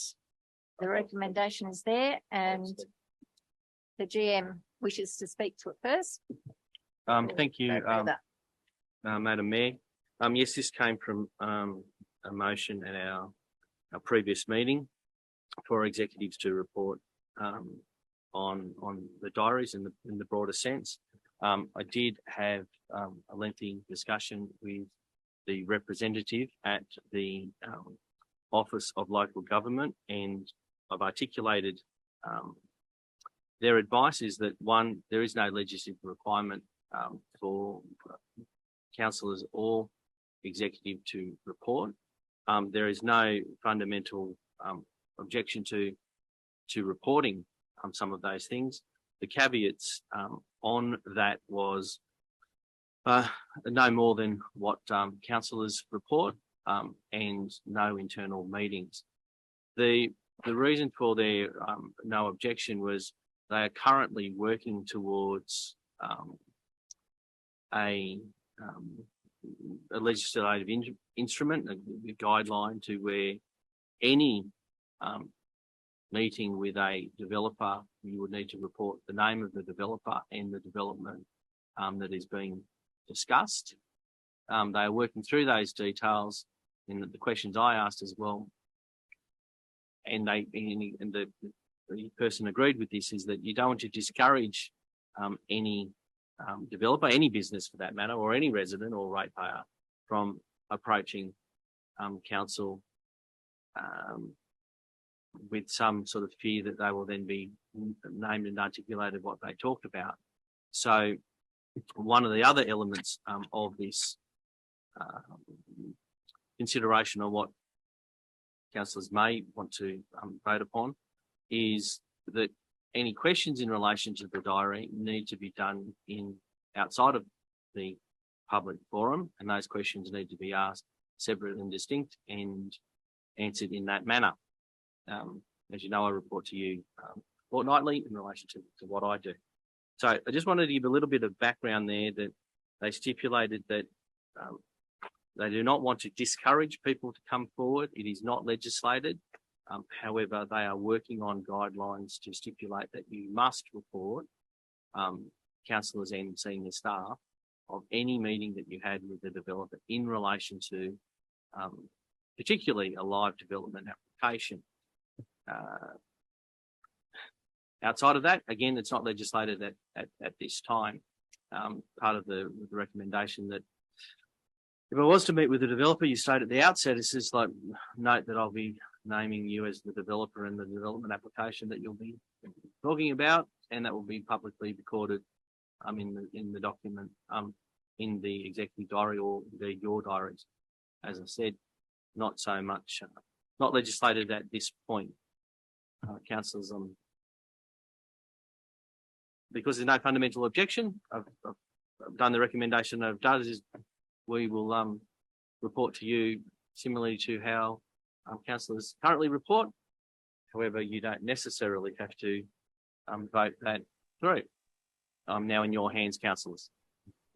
the recommendation is there, and the GM wishes to speak to it first. Thank you, Madam Mayor. Yes, this came from a motion at our previous meeting for executives to report on the diaries in the broader sense. I did have a lengthy discussion with the representative at the Office of Local Government, and I've articulated their advice is that, one, there is no legislative requirement for councillors or executive to report. There is no fundamental objection to reporting some of those things. The caveats on that was no more than what councillors report and no internal meetings. The reason for their no objection was they are currently working towards a legislative instrument, a guideline to where any meeting with a developer, you would need to report the name of the developer and the development that is being discussed. They are working through those details in the questions I asked as well. And the person agreed with this, is that you don't want to discourage any developer, any business for that matter, or any resident or ratepayer from approaching council with some sort of fear that they will then be named and articulated what they talked about. So one of the other elements of this consideration of what councillors may want to vote upon is that any questions in relation to the diary need to be done outside of the public forum, and those questions need to be asked separate and distinct and answered in that manner. As you know, I report to you fortnightly in relation to what I do. So I just wanted to give a little bit of background there that they stipulated that they do not want to discourage people to come forward. It is not legislated. However, they are working on guidelines to stipulate that you must report, councillors and senior staff, of any meeting that you had with the developer in relation to particularly a live development application. Outside of that, again, it's not legislated at this time. Part of the recommendation that if I was to meet with the developer, you state at the outset, it says like, note that I'll be naming you as the developer in the development application that you'll be talking about, and that will be publicly recorded in the document, in the executive diary or your diaries. As I said, not so much, not legislated at this point. Councillors, because there's no fundamental objection, I've done the recommendation I've done is we will report to you similarly to how councillors currently report. However, you don't necessarily have to vote that through. I'm now in your hands, councillors.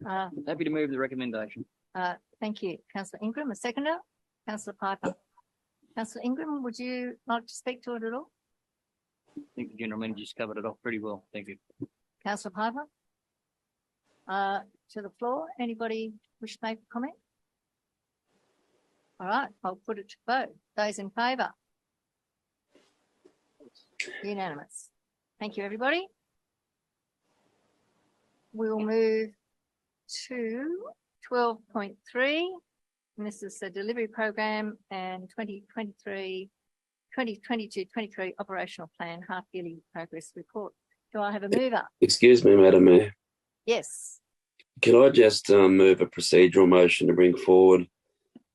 Happy to move the recommendation. Thank you, Councillor Ingram. A seconder, Councillor Piper. Councillor Ingram, would you like to speak to it at all? I think the General Manager's covered it off pretty well. Thank you. Councillor Piper. To the floor, anybody wish to make a comment? All right, I'll put it to vote. Those in favour? Unanimous. Thank you, everybody. We'll move to 12.3. And this is the delivery program and 2022-23 operational plan half-yearly progress report. Do I have a mover? Excuse me, Madam Mayor. Yes. Can I just move a procedural motion to bring forward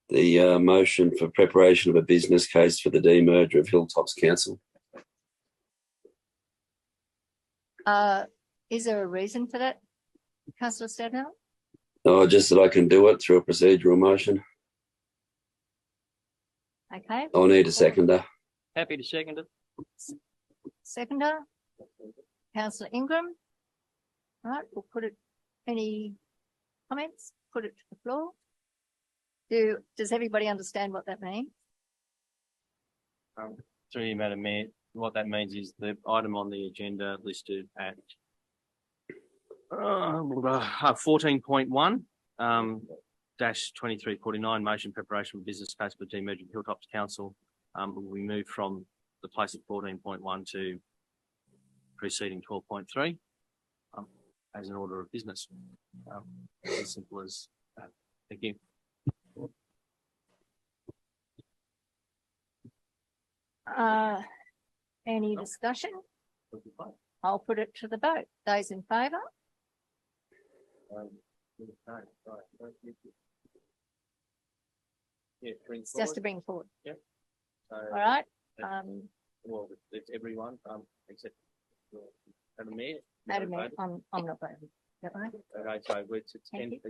the motion for preparation of a business case for the demerger of Hilltops Council? Is there a reason for that, Councillor Stadnell? No, just that I can do it through a procedural motion. Okay. I'll need a seconder. Happy to second it. Seconder, Councillor Ingram. All right, we'll put it. Any comments? Put it to the floor. Does everybody understand what that means? Through you, Madam Mayor, what that means is the item on the agenda listed at 14.1 -2349 motion preparation for business case for demerging Hilltops Council. We moved from the place of 14.1 to preceding 12.3 as an order of business. As simple as that. Thank you. Any discussion? I'll put it to the vote. Those in favour? It's just to bring forward. Yeah. All right. Well, it's everyone except Madam Mayor. Madam Mayor, I'm not voting. Is that right? Okay, so it's 10.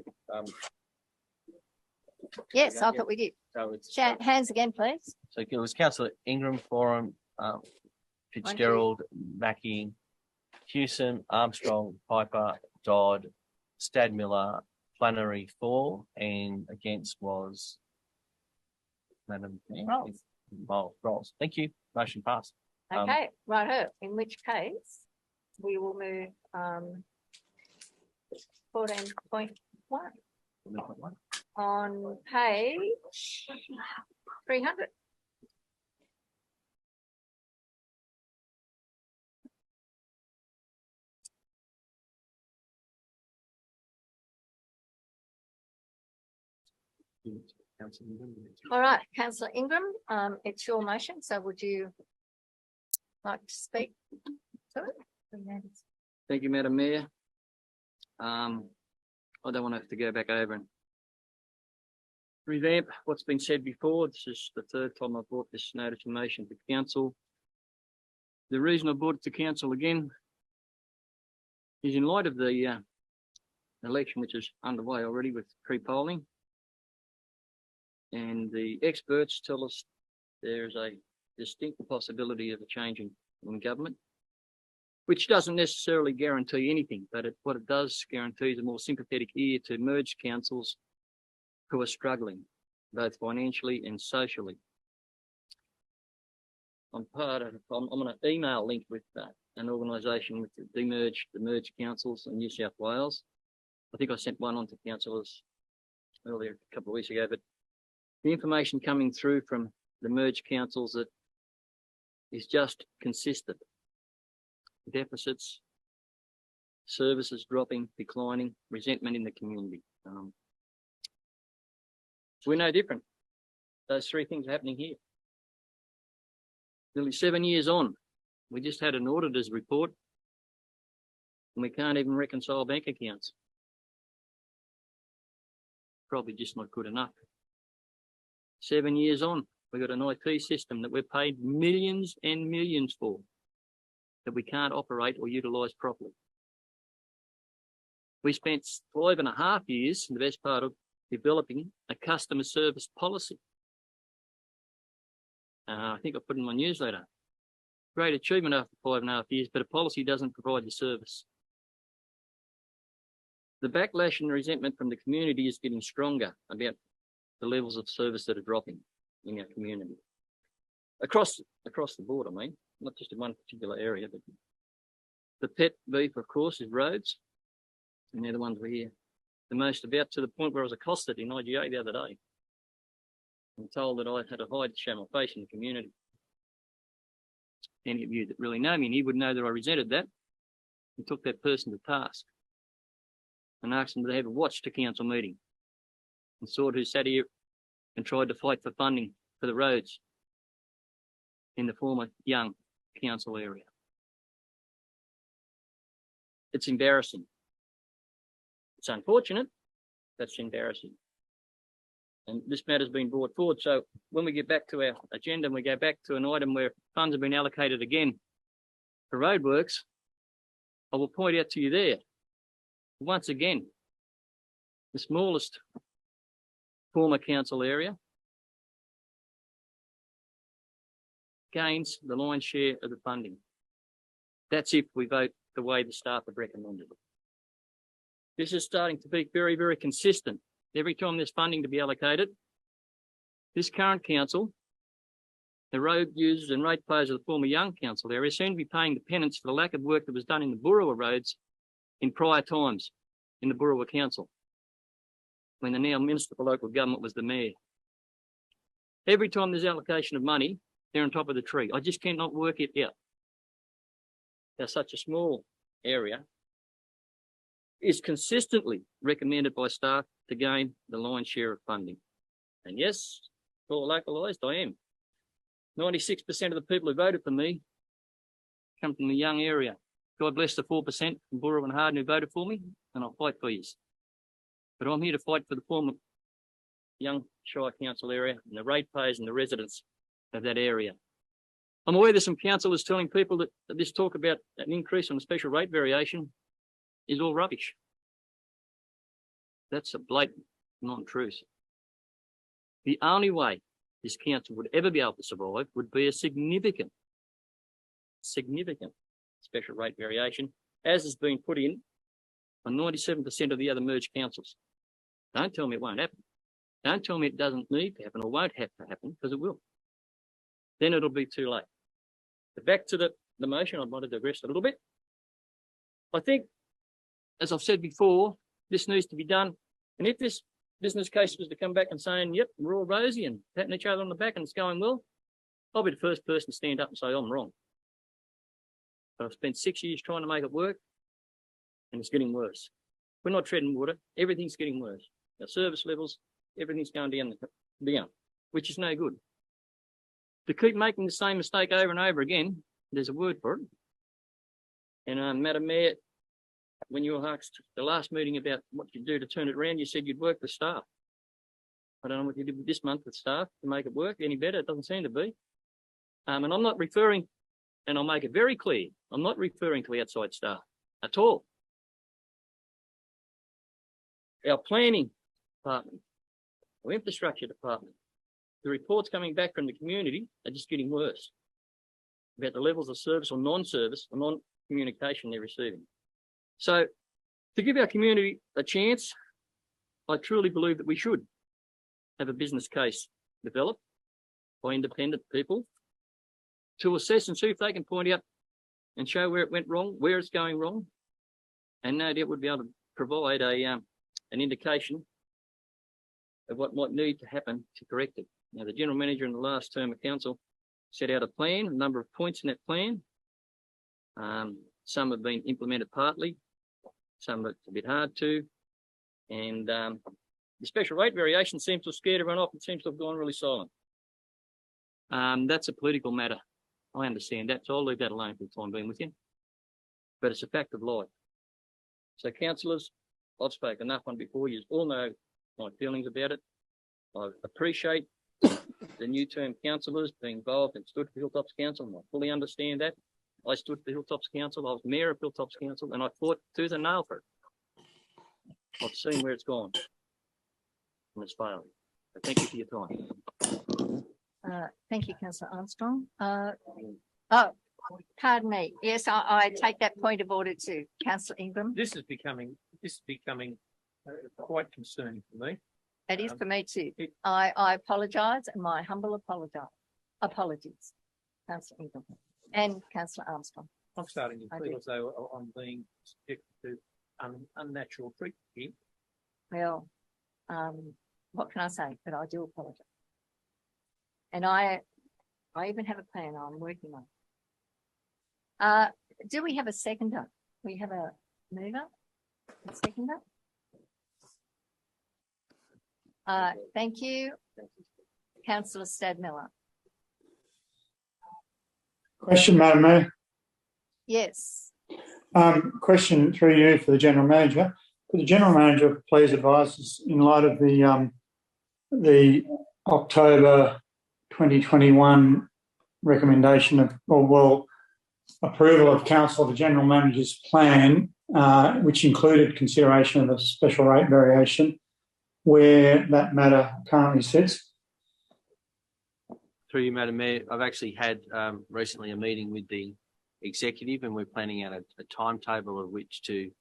Yes, I thought we did. So it's Hands again, please. So it was Councillor Ingram, Forum, Fitzgerald, Mackey, Hewson, Armstrong, Piper, Dodd, Stadmiller, Flannery 4, and against was Madam Rolls. Thank you. Motion passed. Okay, righto. In which case we will move 14.1 on page 300. All right, Councillor Ingram, it's your motion. So would you like to speak to it? Thank you, Madam Mayor. I don't want to have to go back over and revamp what's been said before. This is the third time I've brought this notice of motion to council. The reason I brought it to council again is in light of the election, which is underway already with pre-polling. And the experts tell us there's a distinct possibility of a change in government, which doesn't necessarily guarantee anything, but what it does guarantee is a more sympathetic ear to merged councils who are struggling, both financially and socially. I'm on an email link with an organisation with the merged councils in New South Wales. I think I sent one on to councillors earlier a couple of weeks ago, but the information coming through from the merged councils that is just consistent. Deficits, services dropping, declining, resentment in the community. We're no different. Those three things are happening here. Nearly 7 years on, we just had an auditor's report and we can't even reconcile bank accounts. Probably just not good enough. 7 years on, we've got an IT system that we've paid millions and millions for that we can't operate or utilise properly. We spent 5.5 years, in the best part of developing a customer service policy. I think I put in my newsletter. Great achievement after 5.5 years, but a policy doesn't provide the service. The backlash and resentment from the community is getting stronger about the levels of service that are dropping in our community. Across the board, I mean, not just in one particular area, but the pet beef, of course, is roads. And they're the ones we hear the most about, to the point where I was accosted in IGA the other day. I'm told that I had to hide to show my face in the community. Any of you that really know me, and you would know that I resented that and took that person to task and asked them to have a watch to council meeting and saw who sat here and tried to fight for funding for the roads in the former Young council area. It's embarrassing. It's unfortunate, that's embarrassing. And this matter's been brought forward. So when we get back to our agenda and we go back to an item where funds have been allocated again for roadworks, I will point out to you there, once again, the smallest former council area gains the lion's share of the funding. That's if we vote the way the staff have recommended. This is starting to be very, very consistent. Every time there's funding to be allocated, this current council, the road users and ratepayers of the former Young council area, seem to be paying the penance for the lack of work that was done in the BOOROWA roads in prior times in the BOOROWA council, when the now Minister for Local Government was the mayor. Every time there's allocation of money, they're on top of the tree. I just cannot work it out. There's such a small area is consistently recommended by staff to gain the lion's share of funding. And yes, for localised, I am. 96% of the people who voted for me come from the Young area. God bless the 4% from Boorowa and Harden who voted for me, and I'll fight for you. But I'm here to fight for the former Young Shire Council area and the ratepayers and the residents of that area. I'm aware there's some councillors telling people that this talk about an increase on the special rate variation is all rubbish. That's a blatant non-truth. The only way this council would ever be able to survive would be a significant special rate variation, as has been put in on 97% of the other merged councils. Don't tell me it won't happen. Don't tell me it doesn't need to happen or won't have to happen, because it will. Then it'll be too late. But back to the motion, I might have digressed a little bit. I think, as I've said before, this needs to be done. And if this business case was to come back and saying, yep, we're all rosy and patting each other on the back and it's going well, I'll be the first person to stand up and say I'm wrong. But I've spent 6 years trying to make it work and it's getting worse. We're not treading water. Everything's getting worse. Our service levels, everything's going down, which is no good. To keep making the same mistake over and over again, there's a word for it. And Madam Mayor, when you were asked the last meeting about what you'd do to turn it around, you said you'd work with staff. I don't know what you did with this month with staff to make it work any better. It doesn't seem to be. And I'm not referring, and I'll make it very clear, I'm not referring to outside staff at all. Our planning department, our infrastructure department, the reports coming back from the community are just getting worse about the levels of service or non-service or non-communication they're receiving. So to give our community a chance, I truly believe that we should have a business case developed by independent people to assess and see if they can point out and show where it went wrong, where it's going wrong, and no doubt would be able to provide an indication of what might need to happen to correct it. Now, the general manager in the last term of council set out a plan, a number of points in that plan. Some have been implemented partly, some it's a bit hard to, and the special rate variation seems to have scared everyone off and seems to have gone really silent. That's a political matter. I understand that, so I'll leave that alone for the time being with you. But it's a fact of life. So, councillors, I've spoken enough on before. You all know my feelings about it. I appreciate the new term councillors being involved and stood for Hilltops Council, and I fully understand that. I stood for Hilltops Council. I was mayor of Hilltops Council, and I fought tooth and nail for it. I've seen where it's gone, and it's failed. So thank you for your time. Thank you, Councillor Armstrong. Pardon me. Yes, I take that point of order to Councillor Ingram. This is becoming quite concerning for me. It is for me too. I apologise, and my humble apologies, Councillor Ingram and Councillor Armstrong. I'm starting to feel as though I'm being subjected to unnatural treatment here. Well, what can I say? But I do apologise. And I even have a plan I'm working on. Do we have a seconder? We have a mover, a seconder. Thank you, Councillor Stadmiller. Question, Madam Mayor. Yes. Question through you for the General Manager. Could the General Manager please advise us, in light of the October 2021 recommendation of, approval of Council of the General Manager's plan, which included consideration of the special rate variation, where that matter currently sits? Through you, Madam Mayor, I've actually had recently a meeting with the executive, and we're planning out a timetable of which to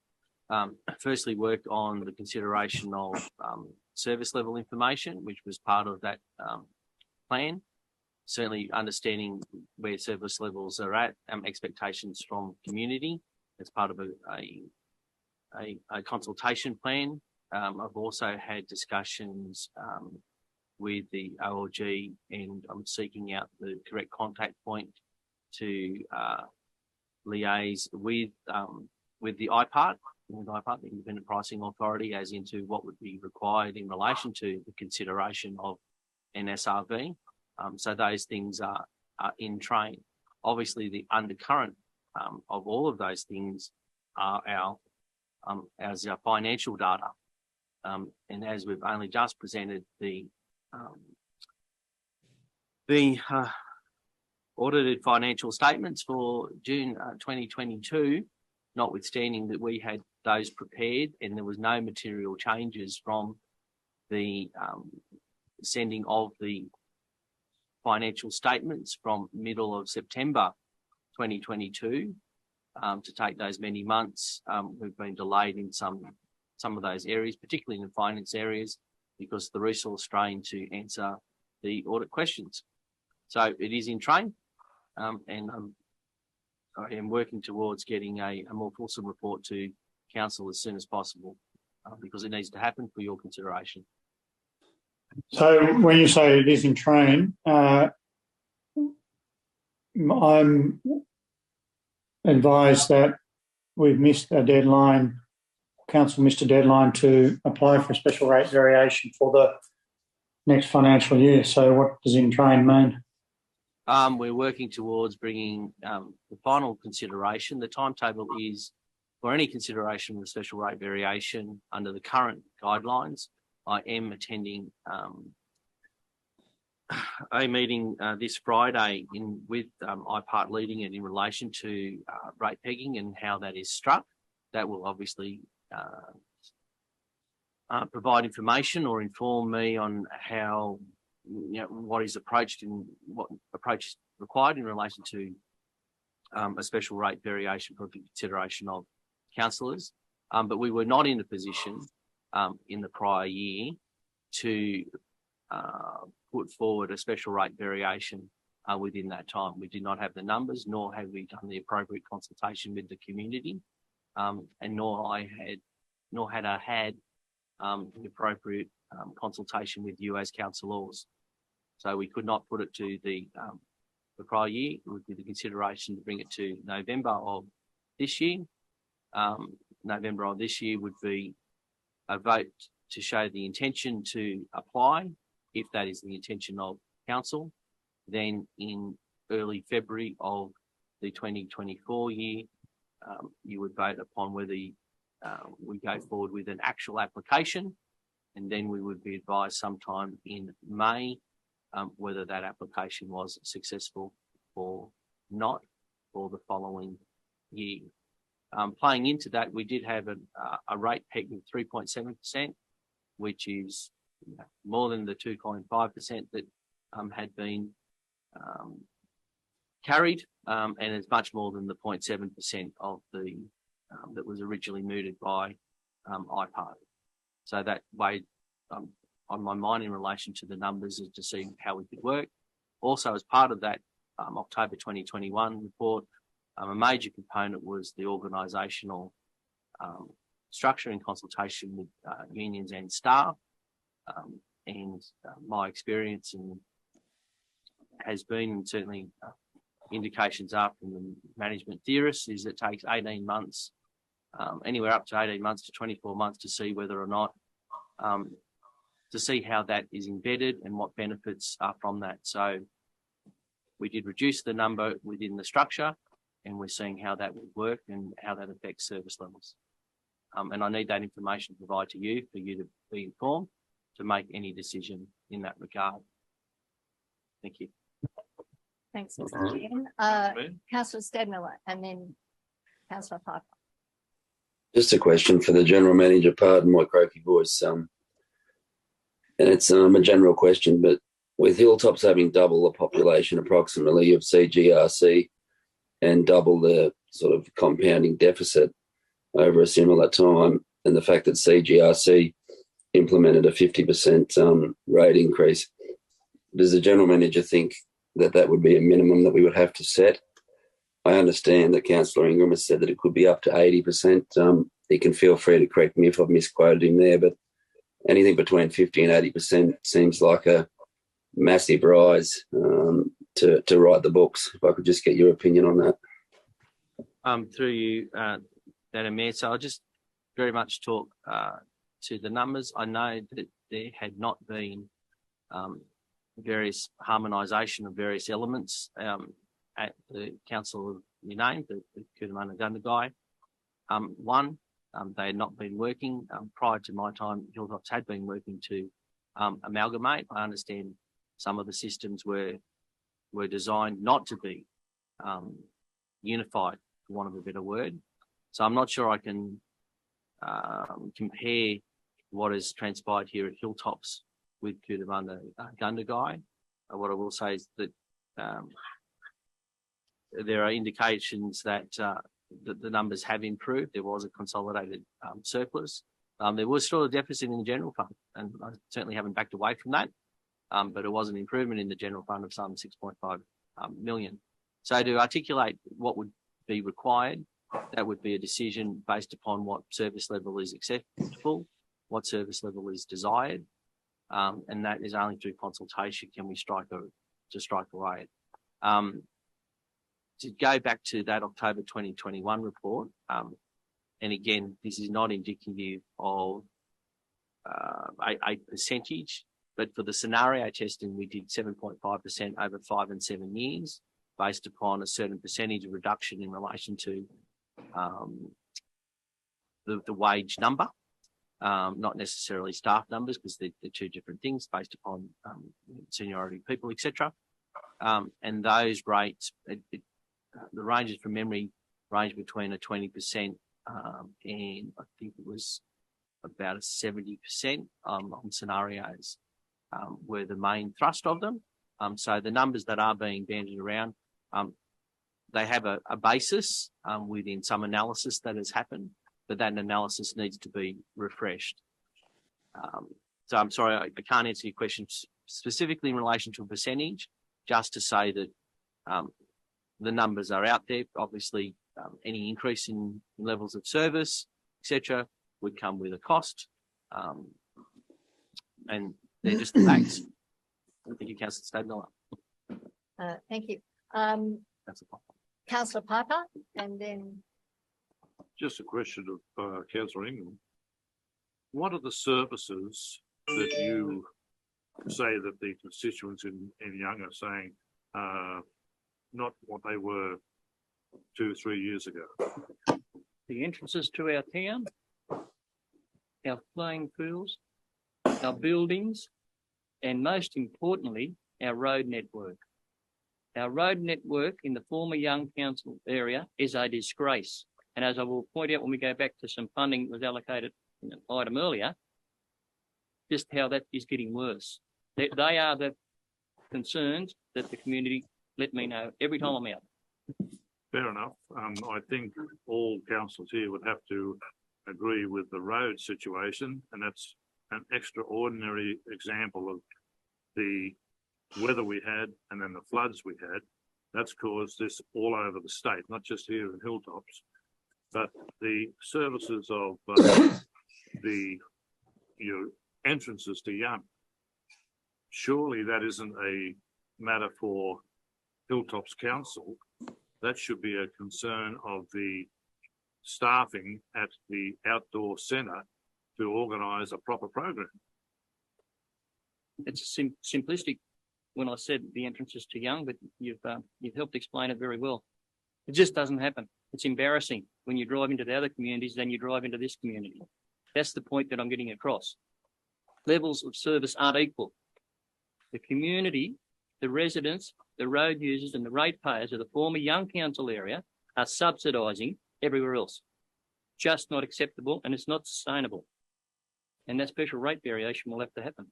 firstly work on the consideration of service level information, which was part of that plan. Certainly understanding where service levels are at, expectations from community as part of a consultation plan. I've also had discussions with the OLG, and I'm seeking out the correct contact point to liaise with the IPART, the Independent Pricing Authority, as into what would be required in relation to the consideration of NSRV. So those things are in train. Obviously, the undercurrent of all of those things are our financial data. And as we've only just presented the audited financial statements for June 2022, notwithstanding that we had those prepared and there was no material changes from the sending of the financial statements from middle of September 2022 to take those many months. We've been delayed in some of those areas, particularly in the finance areas, because of the resource strain to answer the audit questions. So it is in train, and I am working towards getting a more fulsome report to Council as soon as possible, because it needs to happen for your consideration. So when you say it is in train, I'm advised that we've missed a deadline, Council missed a deadline to apply for a special rate variation for the next financial year. So what does in train mean? We're working towards bringing the final consideration. The timetable is for any consideration of the special rate variation under the current guidelines I am attending a meeting this Friday with IPART leading it in relation to rate pegging and how that is struck. That will obviously provide information or inform me on how, what is approached and what approach is required in relation to a special rate variation for the consideration of councillors. But we were not in a position in the prior year to put forward a special rate variation within that time. We did not have the numbers, nor have we done the appropriate consultation with the community, and nor had I had the appropriate consultation with you as councillors. So we could not put it to the prior year. It would be the consideration to bring it to November of this year. November of this year would be a vote to show the intention to apply, if that is the intention of council. Then in early February of the 2024 year, you would vote upon whether we go forward with an actual application, and then we would be advised sometime in May whether that application was successful or not for the following year. Playing into that, we did have a rate peg of 3.7%, which is more than the 2.5% that had been carried, and it's much more than the 0.7% of the that was originally mooted by IPART. So that weighed on my mind in relation to the numbers, is to see how we could work. Also, as part of that October 2021 report, a major component was the organisational structure in consultation with unions and staff. And my experience has been, and certainly indications are from the management theorists, is it takes 18 months, anywhere up to 18 months to 24 months to see whether or not, to see how that is embedded and what benefits are from that. So we did reduce the number within the structure, and we're seeing how that would work and how that affects service levels. And I need that information provided to you for you to be informed to make any decision in that regard. Thank you. Thanks, Mr. Chairman. Councillor Stedmiller and then Councillor Piper. Just a question for the General Manager, pardon my croaky voice, and it's a general question, but with Hilltops having double the population approximately of CGRC and double the sort of compounding deficit over a similar time, and the fact that CGRC implemented a 50% rate increase, does the General Manager think that that would be a minimum that we would have to set? I understand that Councillor Ingram has said that it could be up to 80%. He can feel free to correct me if I've misquoted him there, but anything between 50 and 80% seems like a massive rise to write the books. If I could just get your opinion on that. Through you, Madam Mayor, so I'll just very much talk to the numbers. I know that there had not been various harmonisation of various elements at the council you named, the Cootamundra Gundagai. One, they had not been working. Prior to my time, Hilltops had been working to amalgamate. I understand some of the systems were designed not to be unified, for want of a better word. So I'm not sure I can compare what has transpired here at Hilltops with Cootamundra Gundagai. What I will say is that there are indications that the numbers have improved. There was a consolidated surplus. There was still a deficit in the general fund, and I certainly haven't backed away from that. But it was an improvement in the general fund of some 6.5 million. So to articulate what would be required, that would be a decision based upon what service level is acceptable, what service level is desired, and that is only through consultation can we strike a rate. To go back to that October 2021 report, and again, this is not indicative of a percentage, but for the scenario testing, we did 7.5% over 5 and 7 years based upon a certain percentage of reduction in relation to the wage number. not necessarily staff numbers, because they're two different things based upon seniority of people, etc. And those rates, the ranges from memory range between a 20% and I think it was about a 70% on scenarios were the main thrust of them. So the numbers that are being bandied around, they have a basis within some analysis that has happened, but that analysis needs to be refreshed. So I'm sorry, I can't answer your question specifically in relation to a percentage, just to say that the numbers are out there. Obviously, any increase in levels of service, etc., would come with a cost, and they're just the facts. Thank you, Councillor Stadmiller. Thank you. Councillor Piper, and then Just a question of Councillor Ingram. What are the services that you say that the constituents in Young are saying not what they were 2 or 3 years ago? The entrances to our town, our playing fields, our buildings, and most importantly, our road network. Our road network in the former Young Council area is a disgrace. And as I will point out when we go back to some funding that was allocated in an item earlier, just how that is getting worse. They are the concerns that the community let me know every time I'm out. Fair enough. I think all councillors here would have to agree with the road situation, and that's an extraordinary example of the weather we had and then the floods we had. That's caused this all over the state, not just here in Hilltops, but the services of your entrances to Young. Surely that isn't a matter for Hilltops Council. That should be a concern of the staffing at the outdoor centre to organise a proper program. It's simplistic when I said the entrances to Young, but you've helped explain it very well. It just doesn't happen. It's embarrassing when you drive into the other communities, then you drive into this community. That's the point that I'm getting across. Levels of service aren't equal. The community, the residents, the road users and the ratepayers of the former Young Council area are subsidising everywhere else. Just not acceptable, and it's not sustainable. And that special rate variation will have to happen.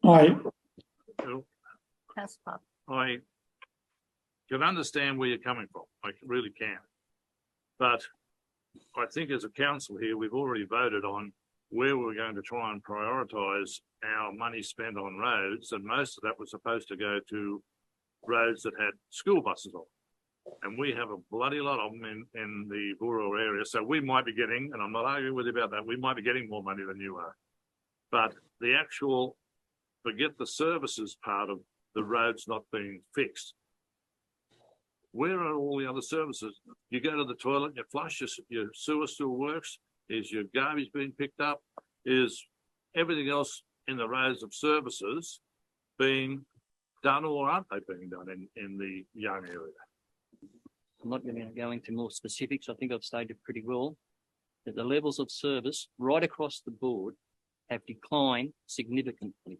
I can understand where you're coming from. I really can. But I think as a council here, we've already voted on where we're going to try and prioritise our money spent on roads, and most of that was supposed to go to roads that had school buses on. And we have a bloody lot of them in the Boorowa area. So we might be getting, and I'm not arguing with you about that, we might be getting more money than you are. But the actual, forget the services part of the roads not being fixed. Where are all the other services? You go to the toilet, you flush, your sewer still works. Is your garbage being picked up? Is everything else in the rows of services being done, or aren't they being done in the Young area? I'm not going to go into more specifics. I think I've stated pretty well that the levels of service right across the board have declined significantly.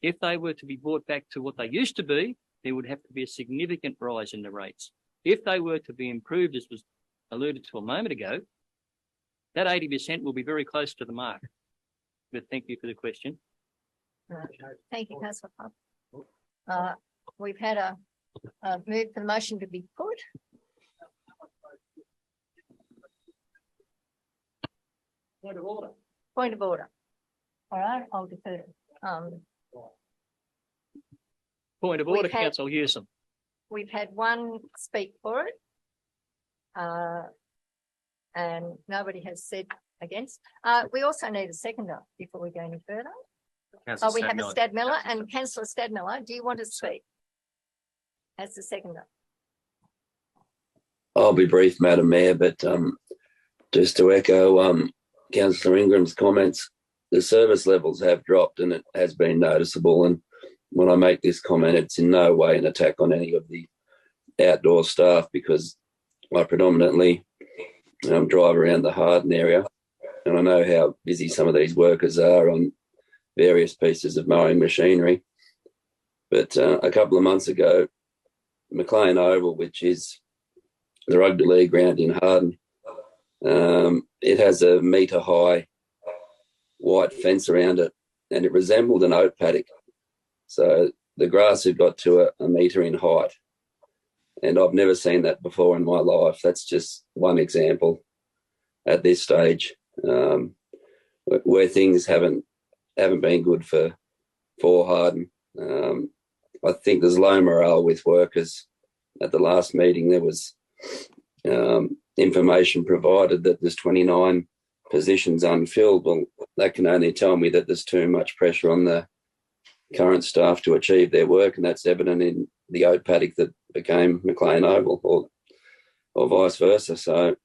If they were to be brought back to what they used to be, there would have to be a significant rise in the rates. If they were to be improved, as was alluded to a moment ago, that 80% will be very close to the mark. But thank you for the question. Thank you, Councillor Pop. We've had a move for the motion to be put. Point of order. Point of order. All right, I'll defer. Point of order, Councillor Hewson. We've had one speak for it, and nobody has said against. We also need a seconder before we go any further. We have a Stadmiller, and Councillor Stadmiller, do you want to speak as the seconder? I'll be brief, Madam Mayor, but just to echo Councillor Ingram's comments, the service levels have dropped and it has been noticeable. And when I make this comment, it's in no way an attack on any of the outdoor staff, because I predominantly drive around the Harden area, and I know how busy some of these workers are on various pieces of mowing machinery. But a couple of months ago, McLean Oval, which is the rugby league ground in Harden, it has a metre high white fence around it, and it resembled an oat paddock. So the grass had got to a metre in height. And I've never seen that before in my life. That's just one example at this stage, where things haven't been good for Harden. I think there's low morale with workers. At the last meeting, there was information provided that there's 29 positions unfilled. Well, that can only tell me that there's too much pressure on the current staff to achieve their work, and that's evident in the oat paddock that became McLean Oval, or vice versa. So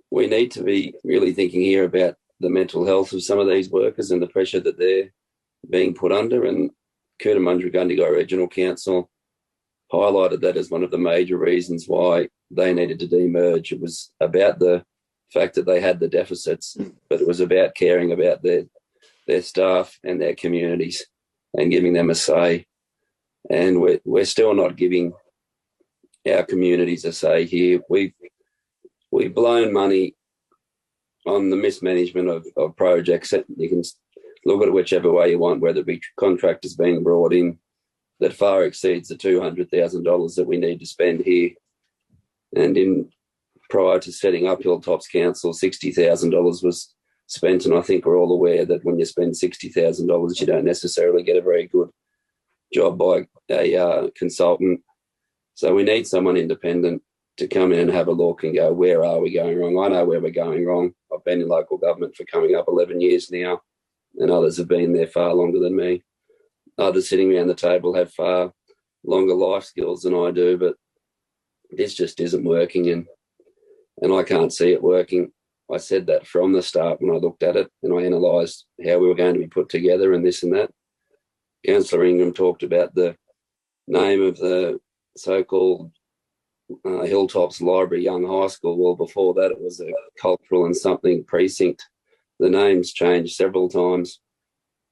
we need to be really thinking here about the mental health of some of these workers and the pressure that they're being put under. And Cootamundra Gundagai Regional Council highlighted that as one of the major reasons why they needed to demerge. It was about the fact that they had the deficits, but it was about caring about their staff and their communities and giving them a say. And we're still not giving our communities a say here. We've blown money on the mismanagement of projects. You can look at it whichever way you want, whether it be contractors being brought in that far exceeds the $200,000 that we need to spend here. And prior to setting up Hilltops Council, $60,000 was spent, and I think we're all aware that when you spend $60,000, you don't necessarily get a very good job by a consultant. So we need someone independent to come in and have a look and go, where are we going wrong? I know where we're going wrong. I've been in local government for coming up 11 years now, and others have been there far longer than me. Others sitting around the table have far longer life skills than I do, but this just isn't working, and I can't see it working. I said that from the start when I looked at it and I analysed how we were going to be put together and this and that. Councillor Ingram talked about the name of the so-called Hilltops Library Young High School. Well, before that it was a cultural and something precinct. The name's changed several times.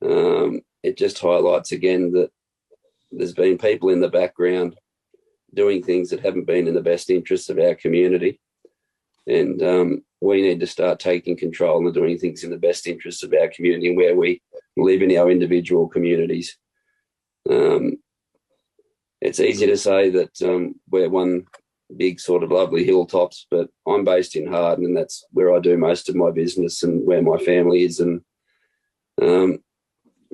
It just highlights again that there's been people in the background doing things that haven't been in the best interests of our community. And we need to start taking control and doing things in the best interests of our community and where we live in our individual communities. It's easy to say that we're one big sort of lovely Hilltops, but I'm based in Harden, and that's where I do most of my business and where my family is. And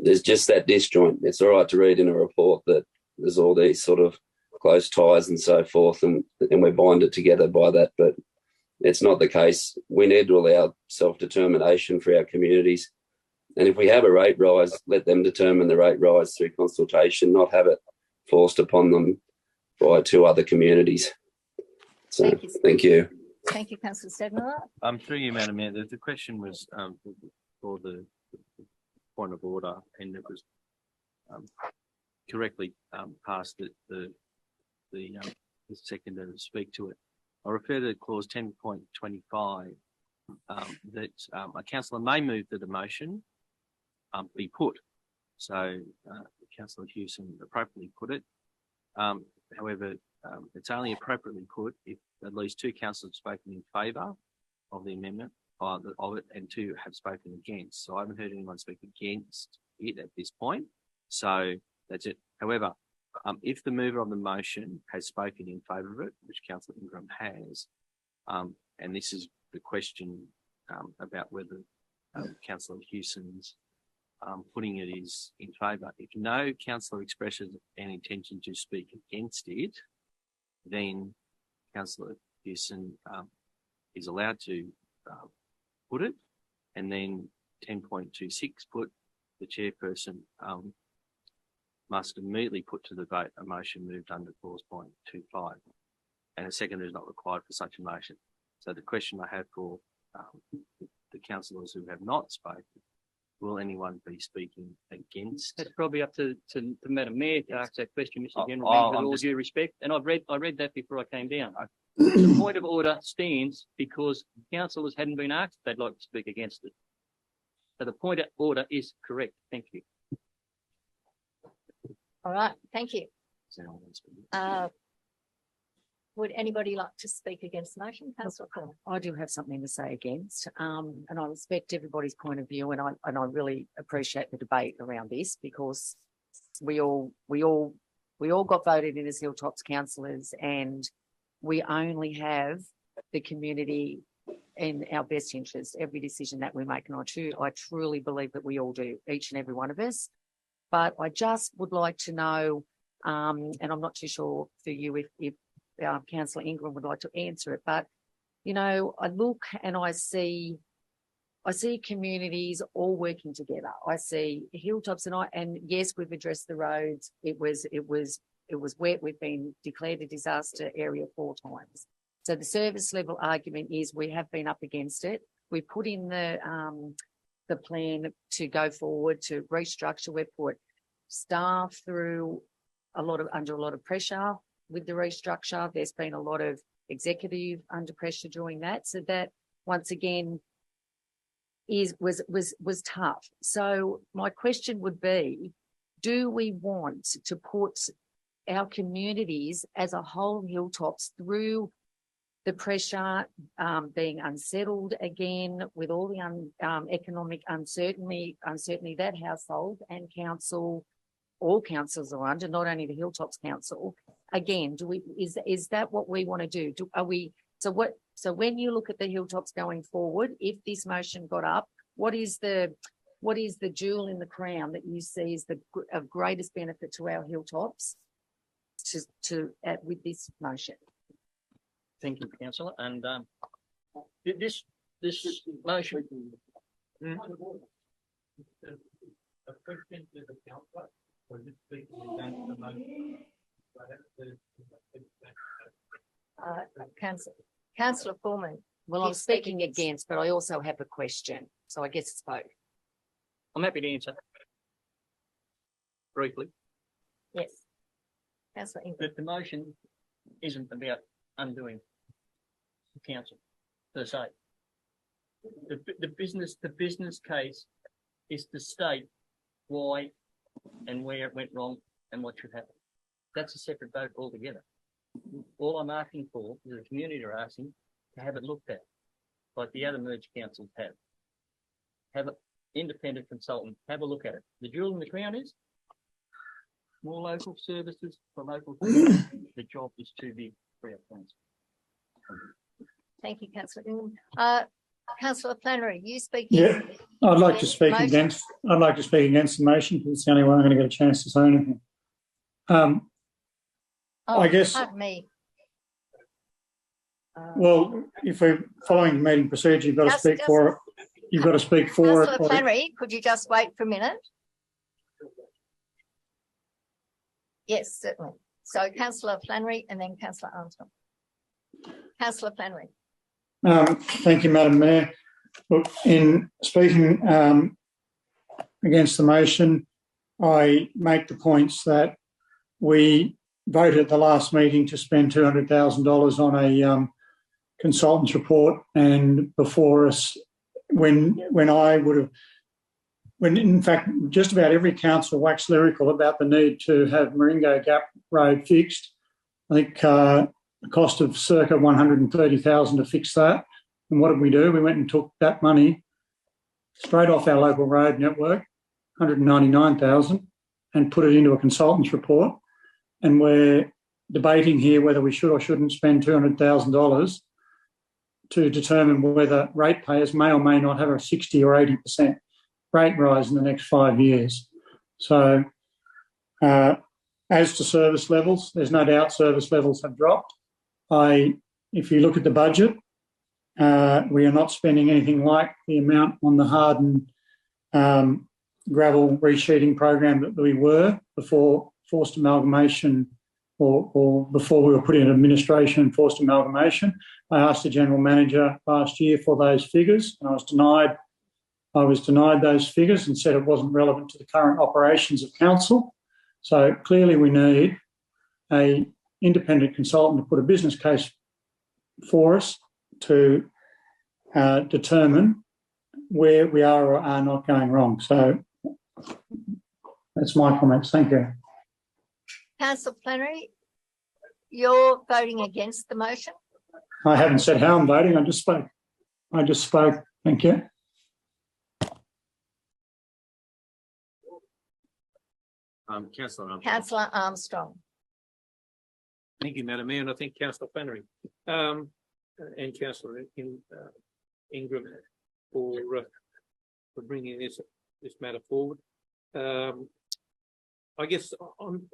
there's just that disjoint. It's all right to read in a report that there's all these sort of close ties and so forth, and we're bonded together by that, but it's not the case. We need to allow self-determination for our communities. And if we have a rate rise, let them determine the rate rise through consultation, not have it forced upon them by two other communities. So, thank you. Thank you, Councillor Sedler. Through you, Madam Mayor, the question was for the point of order, and it was correctly passed that the seconder to speak to it. I refer to clause 10.25 that a councillor may move that a motion be put. So Councillor Hewson appropriately put it. However, it's only appropriately put if at least two councillors have spoken in favour of the amendment of it, and two have spoken against. So I haven't heard anyone speak against it at this point. So that's it. However, if the mover of the motion has spoken in favour of it, which Councillor Ingram has, and this is the question about whether Councillor Hewson's putting it is in favour. If no councillor expresses an intention to speak against it, then Councillor Hewson is allowed to put it, and then 10.26 put the chairperson must immediately put to the vote a motion moved under clause 0.25, and a seconder is not required for such a motion. So the question I have for the councillors who have not spoken, will anyone be speaking against? That's probably up to Madam Mayor to ask that question, Mr. General Manager, with all due respect. And I read that before I came down. The point of order stands because councillors hadn't been asked if they'd like to speak against it. So the point of order is correct. Thank you. All right, thank you. Would anybody like to speak against the motion? Councillor Corner. I do have something to say against, and I respect everybody's point of view, and I really appreciate the debate around this, because we all got voted in as Hilltops councillors, and we only have the community in our best interest, every decision that we make. And I truly believe that we all do, each and every one of us. But I just would like to know, and I'm not too sure for you if Councillor Ingram would like to answer it, but, you know, I look and I see communities all working together. I see Hilltops, and yes, we've addressed the roads. It was wet. We've been declared a disaster area 4 times. So the service level argument is we have been up against it. We put in the plan to go forward to restructure. We've put staff through under a lot of pressure with the restructure. There's been a lot executive under pressure doing that. So that once again was tough. So my question would be, do we want to put our communities as a whole, Hilltops, through the pressure, being unsettled again with all the economic uncertainty that household and council, all councils are under, not only the Hilltops Council. Again, is that what we want to do? So when you look at the Hilltops going forward, if this motion got up, what is the jewel in the crown that you see is of greatest benefit to our Hilltops with this motion? Thank you, Councillor. And this motion. A question to the councillor, or just speaking against the motion? Councillor Foreman. Well, I'm speaking against, but I also have a question. So I guess it's both. I'm happy to answer briefly. Yes. Councillor Ingram. The motion isn't about undoing the council per se. The business case is to state why and where it went wrong and what should happen. That's a separate vote altogether. All I'm asking for is the community are asking to have it looked at, like the other merged councils have. Have an independent consultant have a look at it. The jewel in the crown is more local services for local people. The job is too big for our council. Thank you, Councillor Ingram. Councillor Flannery, you speaking? Yeah, I'd like to speak against the motion, because it's the only way I'm going to get a chance to say anything. I guess. Pardon me. Well, if we're following the meeting procedure, you've got to speak for it. You've got to speak for it. Councillor Flannery, could you just wait for a minute? Yes, certainly. So Councillor Flannery and then Councillor Armstrong. Councillor Flannery. Thank you, Madam Mayor. Look, in speaking against the motion, I make the points that we voted at the last meeting to spend $200,000 on a consultant's report, and before us, when in fact just about every council waxed lyrical about the need to have Maringo Gap Road fixed. I think the cost of circa $130,000 to fix that. And what did we do? We went and took that money straight off our local road network, $199,000, and put it into a consultant's report. And we're debating here whether we should or shouldn't spend $200,000 to determine whether ratepayers may or may not have a 60 or 80% rate rise in the next 5 years. So as to service levels, there's no doubt service levels have dropped. If you look at the budget, we are not spending anything like the amount on the hardened gravel resheeting program that we were before forced amalgamation or before we were put in administration and forced amalgamation. I asked the General Manager last year for those figures, and I was denied those figures and said it wasn't relevant to the current operations of council. So clearly we need an independent consultant to put a business case for us to determine where we are or are not going wrong. So that's my comments. Thank you. Councillor Flannery, you're voting against the motion? I haven't said how I'm voting. I just spoke. Thank you. Councillor Armstrong. Thank you, Madam Mayor, and I thank Councillor Flannery and Councillor Ingram for bringing this matter forward. I guess I'm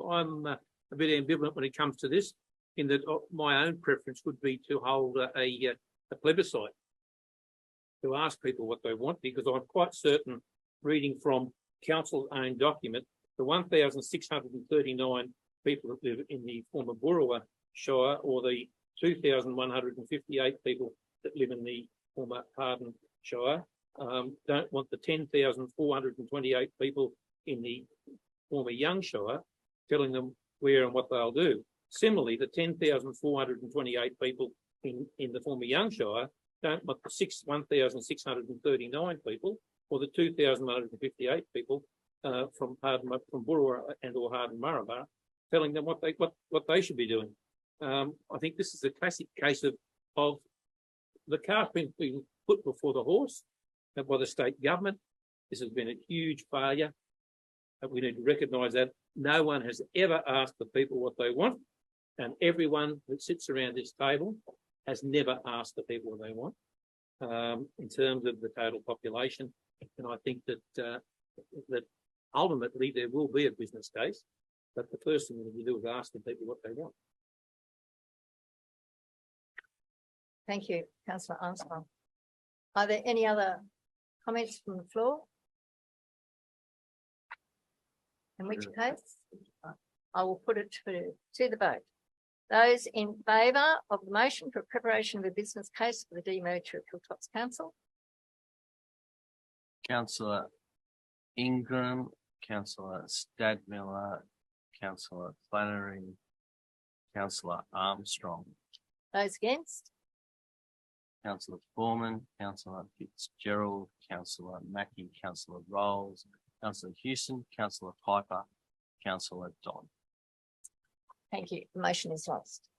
a bit ambivalent when it comes to this, in that my own preference would be to hold a plebiscite to ask people what they want, because I'm quite certain, reading from Council's own document, the 1,639 people that live in the former BOOROWA Shire, or the 2,158 people that live in the former Harden Shire, don't want the 10,428 people in the former Young Shire telling them where and what they'll do. Similarly, the 10,428 people in the former Young Shire don't want the 1,639 people, or the 2,158 people from BOOROWA and or Harden Maribor telling them what they should be doing. I think this is a classic case of the cart being put before the horse by the state government. This has been a huge failure. We need to recognise that no one has ever asked the people what they want, and everyone that sits around this table has never asked the people what they want in terms of the total population. And I think that ultimately there will be a business case, but the first thing we do is ask the people what they want. Thank you, Councillor Armstrong. Are there any other comments from the floor? In which case, I will put it to the vote. Those in favour of the motion for preparation of a business case for the demerger of Hilltops Council? Councillor Ingram, Councillor Stadmiller, Councillor Flannery, Councillor Armstrong. Those against? Councillor Foreman, Councillor Fitzgerald, Councillor Mackie, Councillor Rolls, Councillor Hewson, Councillor Piper, Councillor Dodd. Thank you. The motion is lost.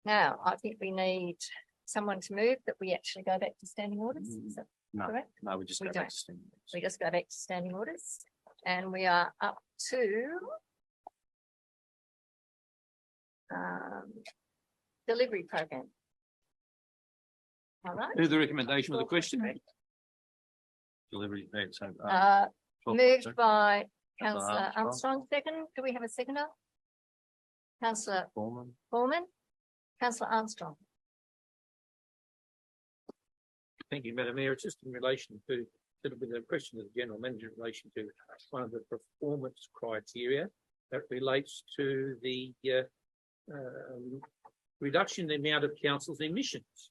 Now, I think we need someone to move that we actually go back to standing orders. Is that correct? No, we just go back to standing orders. We just go back to standing orders, and we are up to delivery program. All right. Who's the recommendation of the question? Delivery. So, moved by Councillor Armstrong. Second. Do we have a seconder? Councillor Foreman. Councillor Armstrong. Thank you, Madam Mayor. It's just in relation to a little bit of a question of the General Manager in relation to one of the performance criteria that relates to the reduction in the amount of council's emissions.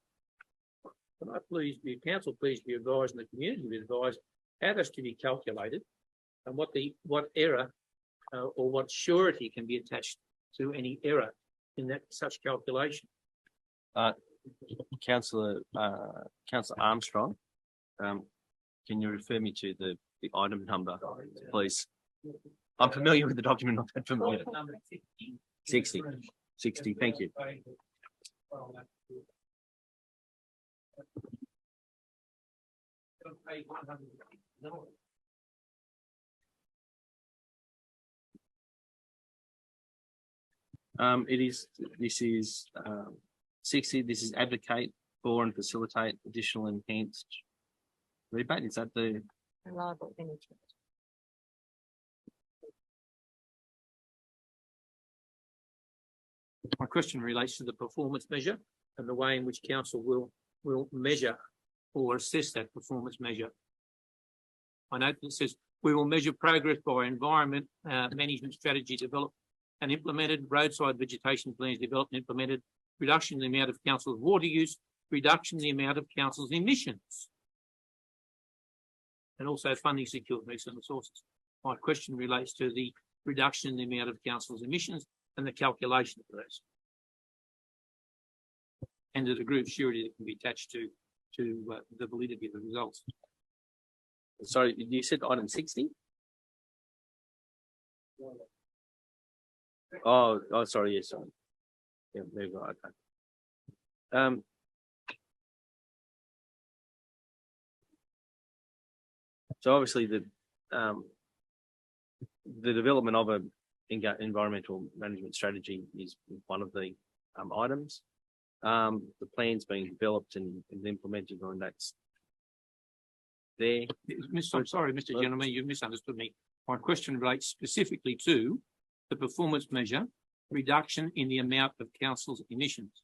Can I please be, council please be advised and the community be advised how that's to be calculated and what error or what surety can be attached to any error in that such calculation. Councillor Armstrong, can you refer me to the item number, please? I'm familiar with the document, not that familiar. 60. Thank you. This is 60. This is advocate for and facilitate additional enhanced rebate. Is that the reliable management? My question relates to the performance measure and the way in which council will measure or assess that performance measure. I note that it says we will measure progress by environment management strategy developed and implemented, roadside vegetation plans developed and implemented, reduction in the amount of council's water use, reduction in the amount of council's emissions, and also funding secured from external sources. My question relates to the reduction in the amount of council's emissions and the calculation of those. and the degree of surety that can be attached to the validity of the results. Sorry, you said item 60? Oh, sorry, yes, sorry. Yeah, there you go, okay. So obviously the development of an environmental management strategy is one of the items. The plan's being developed and implemented on that's there. I'm sorry, Mr. Gentleman, you misunderstood me. My question relates specifically to the performance measure, reduction in the amount of council's emissions.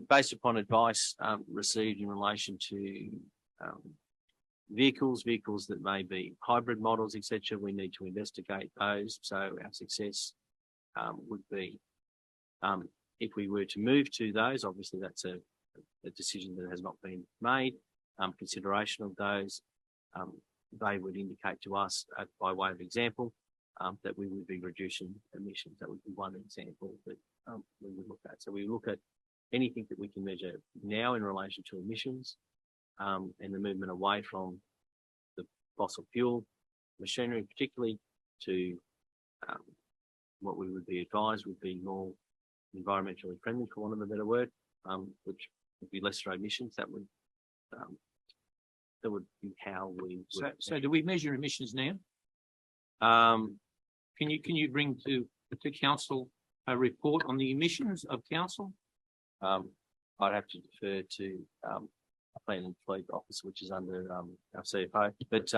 Based upon advice received in relation to vehicles that may be hybrid models, etc., we need to investigate those. So our success would be if we were to move to those. Obviously, that's a decision that has not been made. Consideration of those, they would indicate to us, by way of example, that we would be reducing emissions. That would be one example that we would look at. So we look at anything that we can measure now in relation to emissions and the movement away from the fossil fuel machinery, particularly to what we would be advised would be more environmentally friendly, for want of a better word, which would be lesser emissions. That would be how we would. So do we measure emissions now? Can you bring to council a report on the emissions of council? I'd have to defer to Plan and Fleet Office, which is under our CFO, but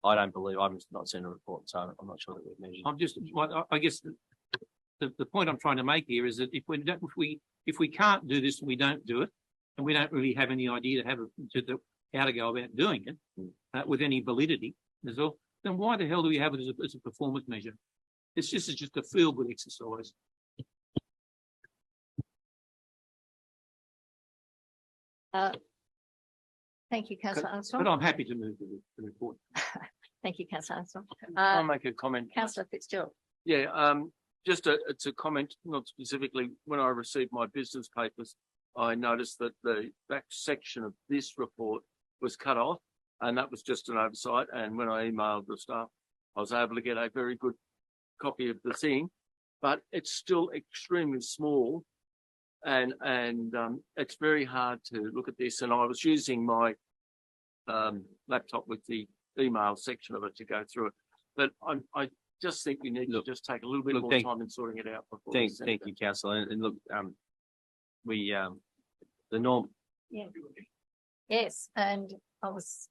I don't believe, I've not seen a report, so I'm not sure that we've measured. I guess the point I'm trying to make here is that if we can't do this and we don't do it, and we don't really have any idea how to go about doing it with any validity, then why the hell do we have it as a performance measure? It's just a feel-good exercise. Thank you, Councillor Armstrong. But I'm happy to move the report. Thank you, Councillor Armstrong. I'll make a comment. Councillor Fitzgerald. Yeah, it's a comment, not specifically. When I received my business papers, I noticed that the back section of this report was cut off, and that was just an oversight. And when I emailed the staff, I was able to get a very good copy of the thing, but it's still extremely small. And it's very hard to look at this. And I was using my laptop with the email section of it to go through it. But I just think we need to just take a little bit more time in sorting it out. Thank you, Councillor. And look, the norm. Yeah. Yes, and I was.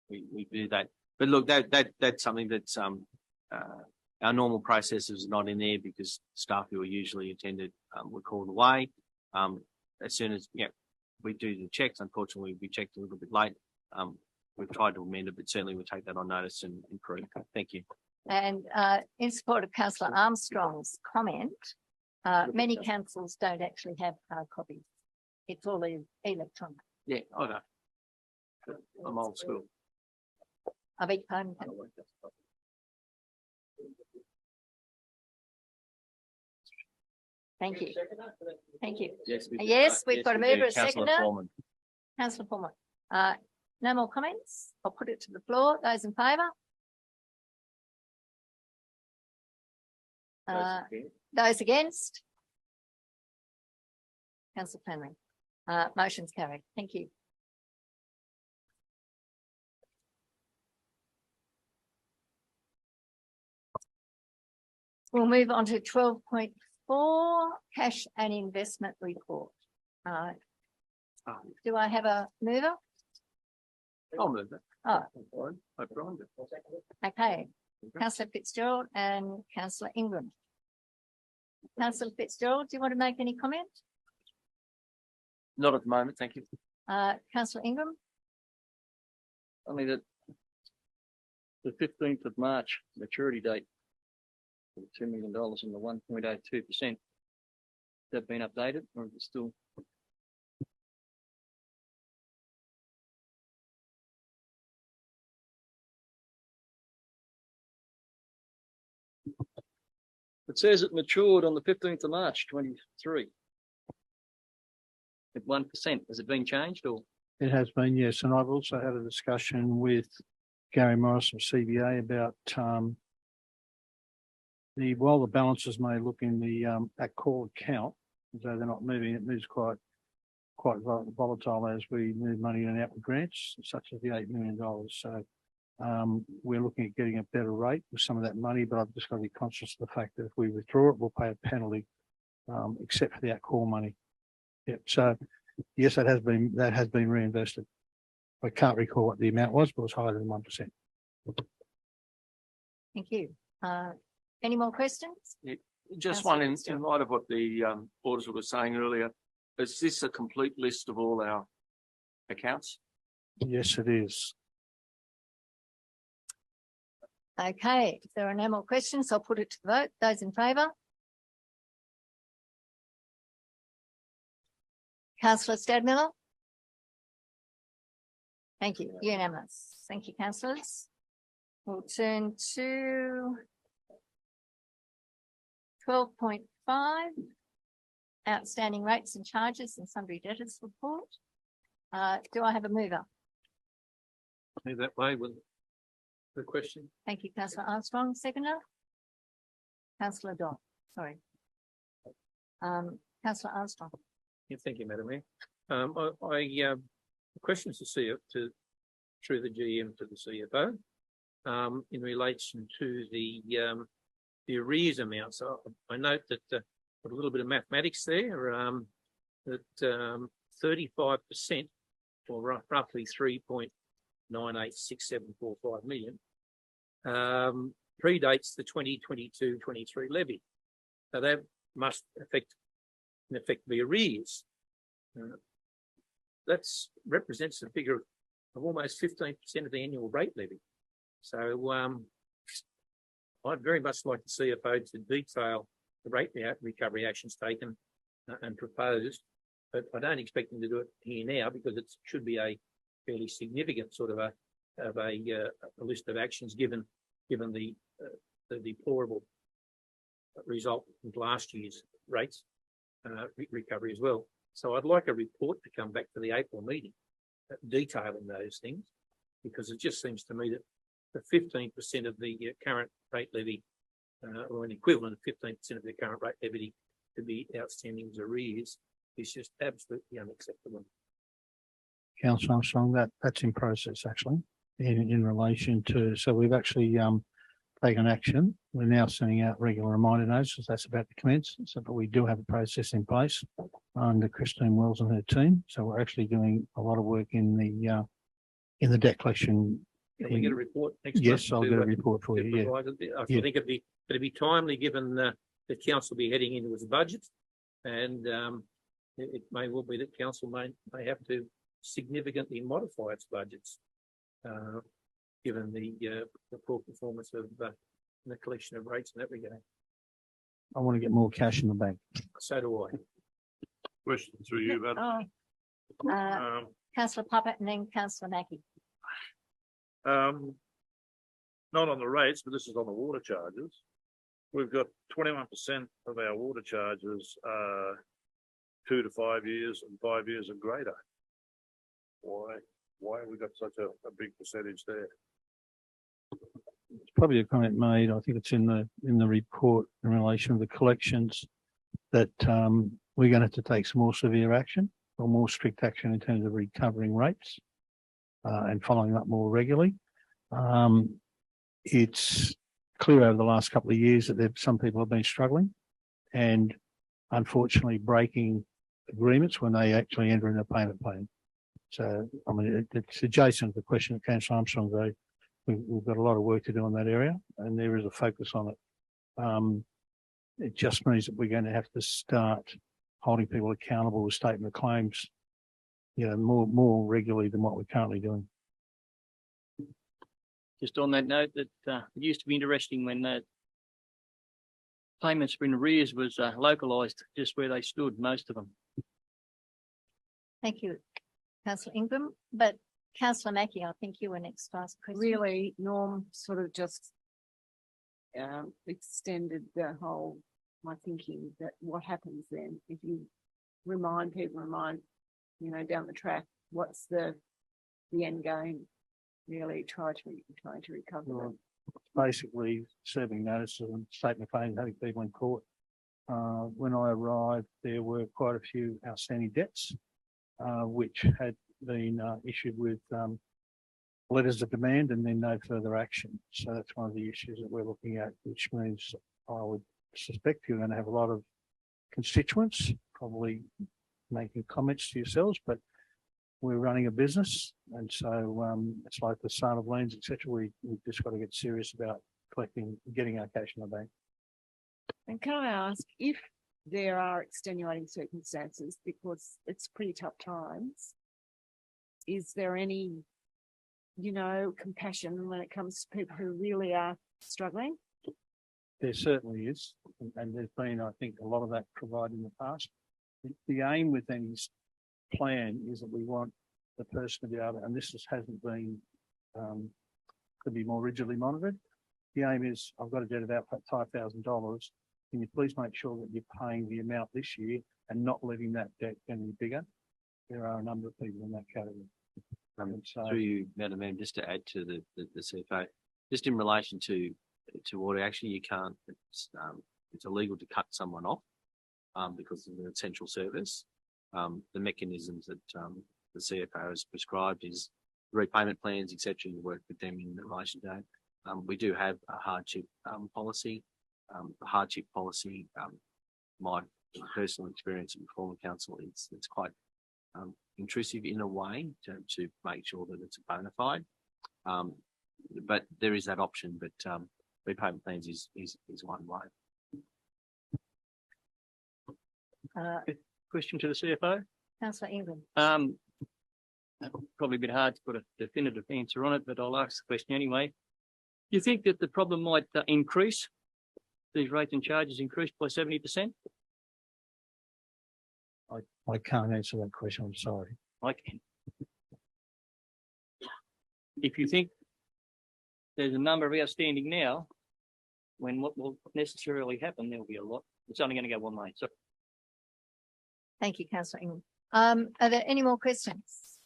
We do that, but look, that's something that's our normal process is not in there because staff who are usually attended were called away. As soon as we do the checks, unfortunately we checked a little bit late. We've tried to amend it, but certainly we'll take that on notice and improve. Thank you. And in support of Councillor Armstrong's comment, many councils don't actually have hard copies. It's all electronic. Yeah, I know. I'm old school. I beg your pardon. Thank you. Thank you. Yes, we've got a mover, a seconder. Councillor Foreman. No more comments. I'll put it to the floor. Those in favour? Those against? Councillor Flannery. Motion's carried. Thank you. We'll move on to 12.4, cash and investment report. Do I have a mover? I'll move that. Oh. Okay. Councillor Fitzgerald and Councillor Ingram. Councillor Fitzgerald, do you want to make any comment? Not at the moment, thank you. Councillor Ingram? Only that the 15th of March maturity date for the $2 million and the 1.02%. That been updated or is it still? It says it matured on the 15th of March, 23. At 1%. Has it been changed or? It has been, yes. And I've also had a discussion with Gary Morris from CBA about while the balances may look in the at call account, as though they're not moving, it moves quite volatile as we move money in and out with grants, such as the $8 million. So we're looking at getting a better rate with some of that money, but I've just got to be conscious of the fact that if we withdraw it, we'll pay a penalty, except for the at call money. Yep. So yes, that has been reinvested. I can't recall what the amount was, but it was higher than 1%. Thank you. Any more questions? Yeah, just one in light of what the auditor was saying earlier. Is this a complete list of all our accounts? Yes, it is. Okay, if there are no more questions, I'll put it to the vote. Those in favour? Councillor Stadmiller? Thank you. Unanimous. Thank you, councillors. We'll turn to 12.5, outstanding rates and charges and sundry debtors report. Do I have a mover? Move that way with the question. Thank you, Councillor Armstrong. Seconder? Councillor Dodd. Sorry. Councillor Armstrong. Yeah, thank you, Madam Mayor. Questions through the GM to the CFO in relation to the arrears amounts. I note that got a little bit of mathematics there. That 35%, or roughly 3.986745 million, predates the 2022-23 levy. So that must in effect the arrears. That represents a figure of almost 15% of the annual rate levy. So I'd very much like the CFO to detail the rate recovery actions taken and proposed, but I don't expect them to do it here now because it should be a fairly significant sort of a list of actions given the deplorable result of last year's rates recovery as well. So I'd like a report to come back to the April meeting detailing those things, because it just seems to me that the 15% of the current rate levy, or an equivalent of 15% of the current rate levy to be outstanding as arrears, is just absolutely unacceptable. Councillor Armstrong, that's in process actually, in relation to, so we've actually taken action. We're now sending out regular reminder notices. That's about to commence. So, but we do have a process in place under Christine Wells and her team. So we're actually doing a lot of work in the debt collection. Can we get a report next Yes, I'll get a report for you. Yeah. I think it'd be timely given that council will be heading into its budget, and it may well be that council may have to significantly modify its budgets, given the poor performance of the collection of rates in that regard. I want to get more cash in the bank. So do I. Question through you, Madam. Councillor Puppet and then Councillor Mackie. Not on the rates, but this is on the water charges. We've got 21% of our water charges 2 to 5 years and 5 years and greater. Why have we got such a big percentage there? It's probably a comment made. I think it's in the report in relation to the collections that we're going to have to take some more severe action or more strict action in terms of recovering rates and following up more regularly. It's clear over the last couple of years that some people have been struggling and unfortunately breaking agreements when they actually enter in a payment plan. So, I mean, it's adjacent to the question that Councillor Armstrong raised. We've got a lot of work to do in that area, and there is a focus on it. It just means that we're going to have to start holding people accountable with statement of claims, more regularly than what we're currently doing. Just on that note, that it used to be interesting when payments for arrears was localised just where they stood, most of them. Thank you, Councillor Ingram. But Councillor Mackie, I think you were next to ask a question. Really, Norm, sort of just extended the whole, my thinking that what happens then if you remind people, down the track, what's the end game? Really trying to recover them. Basically serving notices and statement of claims, having people in court. When I arrived, there were quite a few outstanding debts, which had been issued with letters of demand and then no further action. So that's one of the issues that we're looking at, which means I would suspect you're going to have a lot of constituents probably making comments to yourselves, but we're running a business, and so it's like the sale of lands, etc. We've just got to get serious about getting our cash in the bank. And can I ask if there are extenuating circumstances, because it's pretty tough times, is there any, compassion when it comes to people who really are struggling? There certainly is, and there's been, I think, a lot of that provided in the past. The aim with any plan is that we want the person to be able to, and this hasn't been, could be more rigidly monitored. The aim is, I've got a debt of about $5,000. Can you please make sure that you're paying the amount this year and not letting that debt get any bigger? There are a number of people in that category. Through you, Madam Mayor, just to add to the CFO, just in relation to order, actually you can't, it's illegal to cut someone off because of an essential service. The mechanisms that the CFO has prescribed is repayment plans, etc. You work with them in relation to that. We do have a hardship policy. The hardship policy, my personal experience in former council, it's quite intrusive in a way to make sure that it's a bona fide. But there is that option, but repayment plans is one way. Question to the CFO. Councillor England. Probably a bit hard to put a definitive answer on it, but I'll ask the question anyway. Do you think that the problem might increase? These rates and charges increased by 70%? I can't answer that question, I'm sorry. I can. If you think there's a number of outstanding now, when what will necessarily happen, there'll be a lot. It's only going to go one way. So. Thank you, Councillor England. Are there any more questions?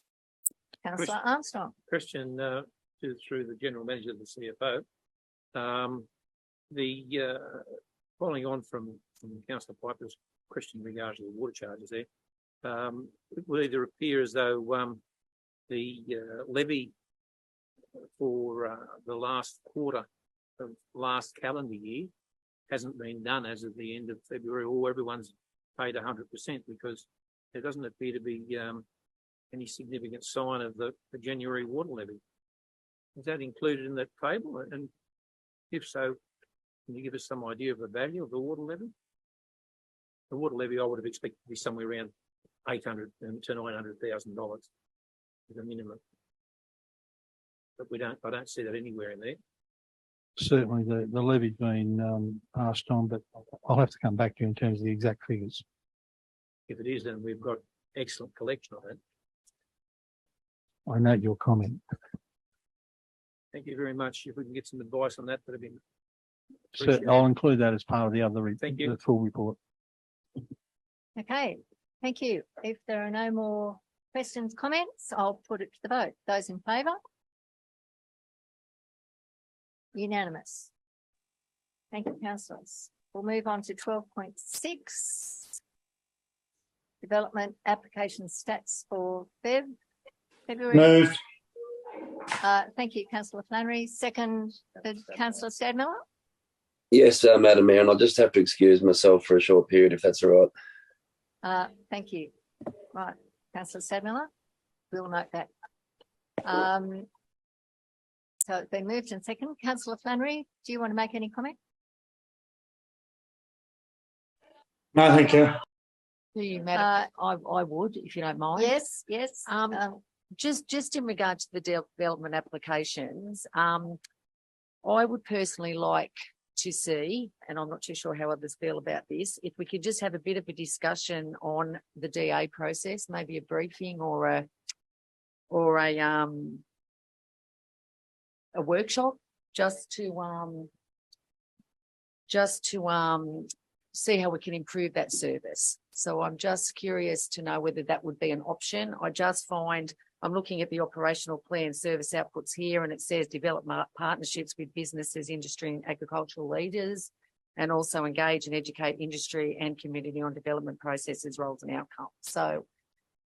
Councillor Armstrong. Question through the General Manager of the CFO. Following on from Councillor Piper's question in regards to the water charges there, it will either appear as though the levy for the last quarter of last calendar year hasn't been done as of the end of February, or everyone's paid 100%, because there doesn't appear to be any significant sign of the January water levy. Is that included in that table? And if so, can you give us some idea of the value of the water levy? The water levy I would have expected to be somewhere around $800,000 to $900,000 as a minimum. But I don't see that anywhere in there. Certainly the levy's been passed on, but I'll have to come back to you in terms of the exact figures. If it is, then we've got excellent collection of it. I note your comment. Thank you very much. If we can get some advice on that, that'd be Certainly, I'll include that as part of the other the full report. Okay, thank you. If there are no more questions, comments, I'll put it to the vote. Those in favour? Unanimous. Thank you, councillors. We'll move on to 12.6. Development application stats for February. Moved. Thank you, Councillor Flannery. Second, Councillor Stadmiller. Yes, Madam Mayor, and I'll just have to excuse myself for a short period if that's all right. Thank you. Right, Councillor Stadmiller, we'll note that. So it's been moved and second. Councillor Flannery, do you want to make any comment? No, thank you. Do you, Madam? I would, if you don't mind. Yes, yes. Just in regard to the development applications, I would personally like to see, and I'm not too sure how others feel about this, if we could just have a bit of a discussion on the DA process, maybe a briefing or a workshop, just to just to see how we can improve that service. So I'm just curious to know whether that would be an option. I just find I'm looking at the operational plan service outputs here, and it says develop partnerships with businesses, industry and agricultural leaders, and also engage and educate industry and community on development processes, roles and outcomes. So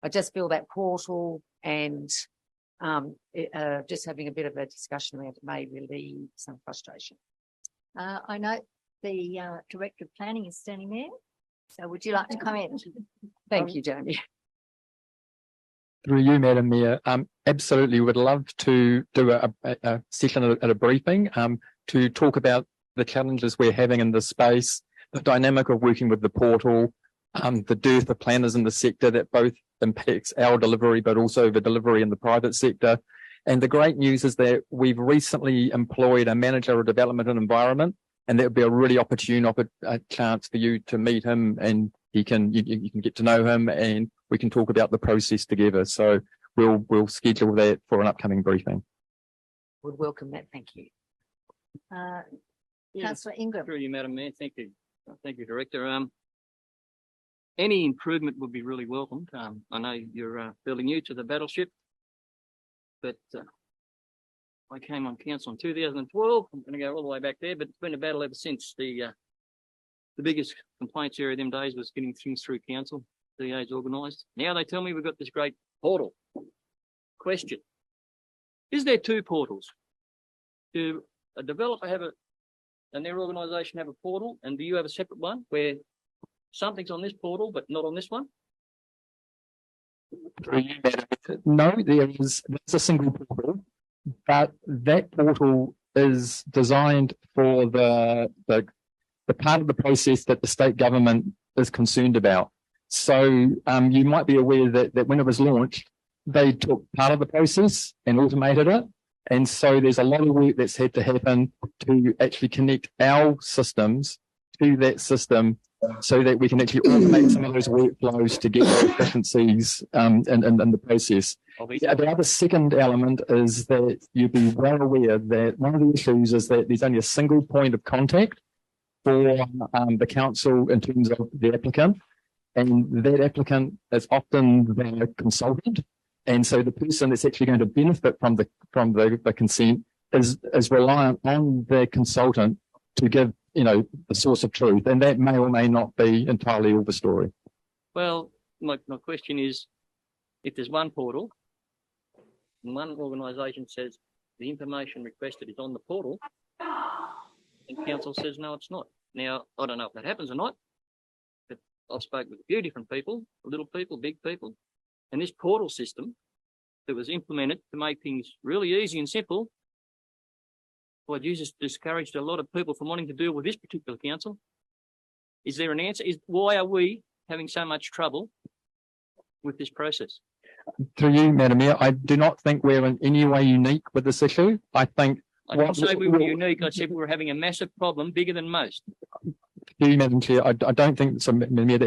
I just feel that portal and just having a bit of a discussion around it may relieve some frustration. I know the Director of Planning is standing there. So would you like to comment? Thank you, Jamie. Through you, Madam Mayor, absolutely would love to do a session at a briefing to talk about the challenges we're having in this space, the dynamic of working with the portal, the dearth of planners in the sector that both impacts our delivery, but also the delivery in the private sector. And the great news is that we've recently employed a manager of development and environment, and that would be a really opportune chance for you to meet him, and you can get to know him, and we can talk about the process together. So we'll schedule that for an upcoming briefing. Would welcome that. Thank you. Councillor Ingram. Through you, Madam Mayor. Thank you. Thank you, Director. Any improvement would be really welcomed. I know you're fairly new to the battleship, but I came on council in 2012. I'm going to go all the way back there, but it's been a battle ever since. The biggest complaints area them days was getting things through council. DA's organised. Now they tell me we've got this great portal. Question: is there two portals? Do a developer have and their organisation have a portal, and do you have a separate one where something's on this portal but not on this one? No, there's a single portal, but that portal is designed for the part of the process that the state government is concerned about. So you might be aware that when it was launched, they took part of the process and automated it. And so there's a lot of work that's had to happen to actually connect our systems to that system so that we can actually automate some of those workflows to get efficiencies in the process. The other second element is that you'd be well aware that one of the issues is that there's only a single point of contact for the council in terms of the applicant, and that applicant is often the consultant. And so the person that's actually going to benefit from the consent is reliant on the consultant to give, the source of truth. And that may or may not be entirely all the story. Well, my question is, if there's one portal and one organisation says the information requested is on the portal, and council says no, it's not. Now, I don't know if that happens or not, but I've spoken with a few different people, little people, big people. And this portal system that was implemented to make things really easy and simple, well, Jesus discouraged a lot of people from wanting to deal with this particular council. Is there an answer? Why are we having so much trouble with this process? Through you, Madam Mayor, I do not think we're in any way unique with this issue. I think I didn't say we were unique. I said we were having a massive problem, bigger than most. You, Madam Chair, I don't think so, Madam Mayor,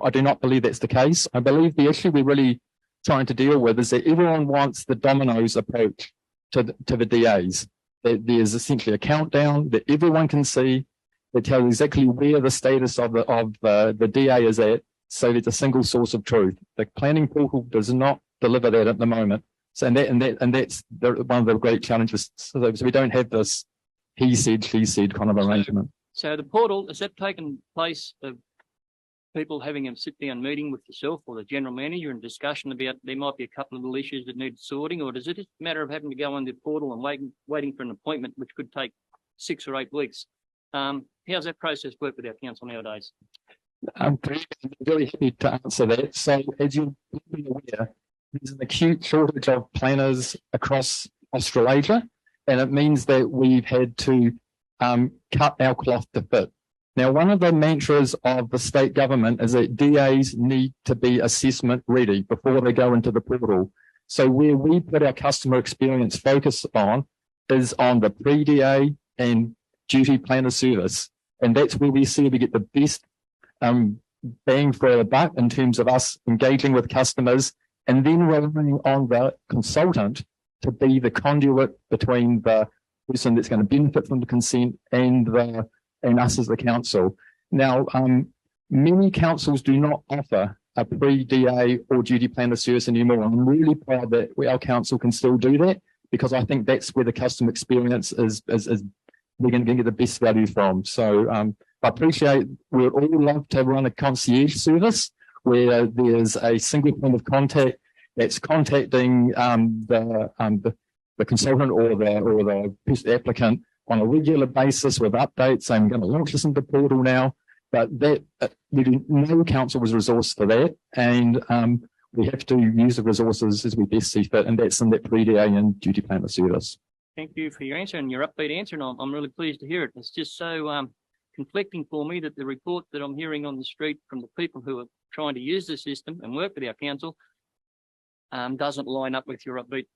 I do not believe that's the case. I believe the issue we're really trying to deal with is that everyone wants the dominoes approach to the DAs. There's essentially a countdown that everyone can see that tells exactly where the status of the DA is at, so there's a single source of truth. The planning portal does not deliver that at the moment. So and that's one of the great challenges. So we don't have this he said, she said kind of arrangement. So the portal, has that taken place of people having a sit-down meeting with yourself or the general manager and discussion about there might be a couple of little issues that need sorting, or does it just matter of having to go on the portal and waiting for an appointment, which could take 6 or 8 weeks? How's that process work with our council nowadays? I'm very happy to answer that. So as you're aware, there's an acute shortage of planners across Australasia, and it means that we've had to cut our cloth to fit. Now, one of the mantras of the state government is that DAs need to be assessment ready before they go into the portal. So where we put our customer experience focus on is on the pre-DA and duty planner service. And that's where we see we get the best bang for the buck in terms of us engaging with customers, and then relying on the consultant to be the conduit between the person that's going to benefit from the consent and the and us as the council. Now, many councils do not offer a pre-DA or duty plan of service anymore. I'm really proud that our council can still do that, because I think that's where the customer experience is we're going to get the best value from. So I appreciate, we'd all love to run a concierge service where there's a single point of contact that's contacting the consultant or the applicant on a regular basis with updates saying, I'm going to launch this into the portal now. But that no council was resourced for that, and we have to use the resources as we best see fit, and that's in that pre-DA and duty plan of service. Thank you for your answer and your upbeat answer, and I'm really pleased to hear it. It's just so conflicting for me that the report that I'm hearing on the street from the people who are trying to use the system and work with our council doesn't line up with your upbeat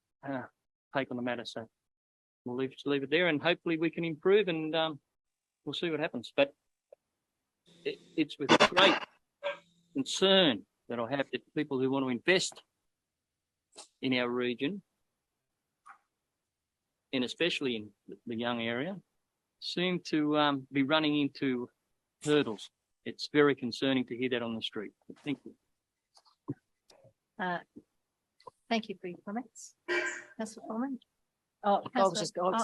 take on the matter. So we'll leave it there, and hopefully we can improve, and we'll see what happens. But it's with great concern that I have that people who want to invest in our region, and especially in the young area, seem to be running into hurdles. It's very concerning to hear that on the street. Thank you. Thank you for your comments. Councillor Foreman? Oh, I was just going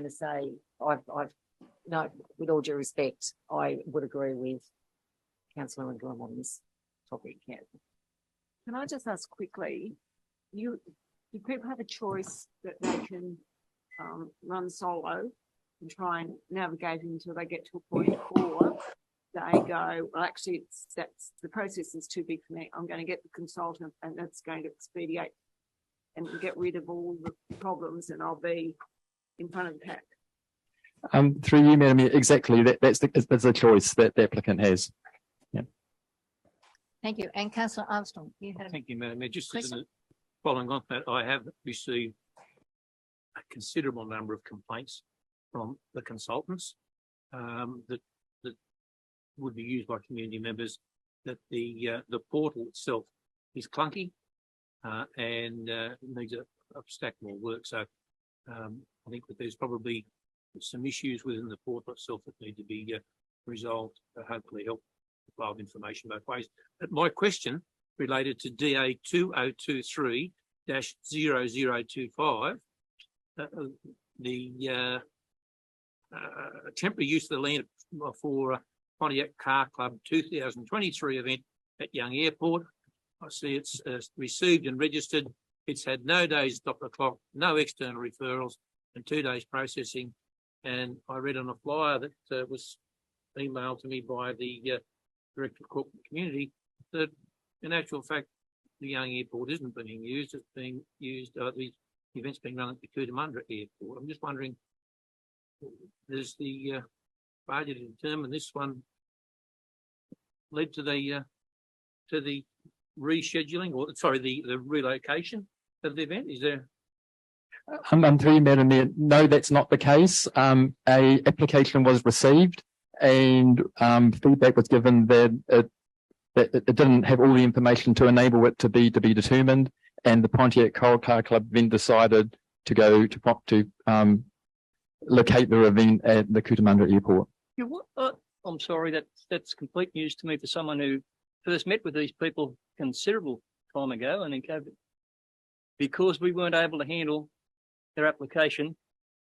to say, no, with all due respect, I would agree with Councillor Ingram on this topic. Yeah. Can I just ask quickly, do people have a choice that they can run solo and try and navigate until they get to a point, or they go, well, actually, the process is too big for me. I'm going to get the consultant, and that's going to expedite and get rid of all the problems, and I'll be in front of the pack. Through you, Madam Mayor, exactly. That's the choice that the applicant has. Yeah. Thank you. And Councillor Armstrong, you have. Thank you, Madam Mayor. Just following on that, I have received a considerable number of complaints from the consultants that would be used by community members, that the portal itself is clunky and needs a stack more work. So I think that there's probably some issues within the portal itself that need to be resolved to hopefully help the flow of information both ways. But my question related to DA 2023-0025, the temporary use of the land for Pontiac Car Club 2023 event at Young Airport. I see it's received and registered. It's had no days stop the clock, no external referrals, and 2 days processing. And I read on a flyer that was emailed to me by the Director of Corporate Community that in actual fact, the Young Airport isn't being used. It's being used, the event's being run at the Cootamundra Airport. I'm just wondering, does the failure to determine this one led to the rescheduling, or sorry, the relocation of the event? Is there? I'm through, Madam Mayor. No, that's not the case. A application was received, and feedback was given that it didn't have all the information to enable it to be determined, and the Pontiac Car Club then decided to go to locate the event at the Cootamundra Airport. Yeah, I'm sorry, that's complete news to me for someone who first met with these people considerable time ago, and in COVID, because we weren't able to handle their application,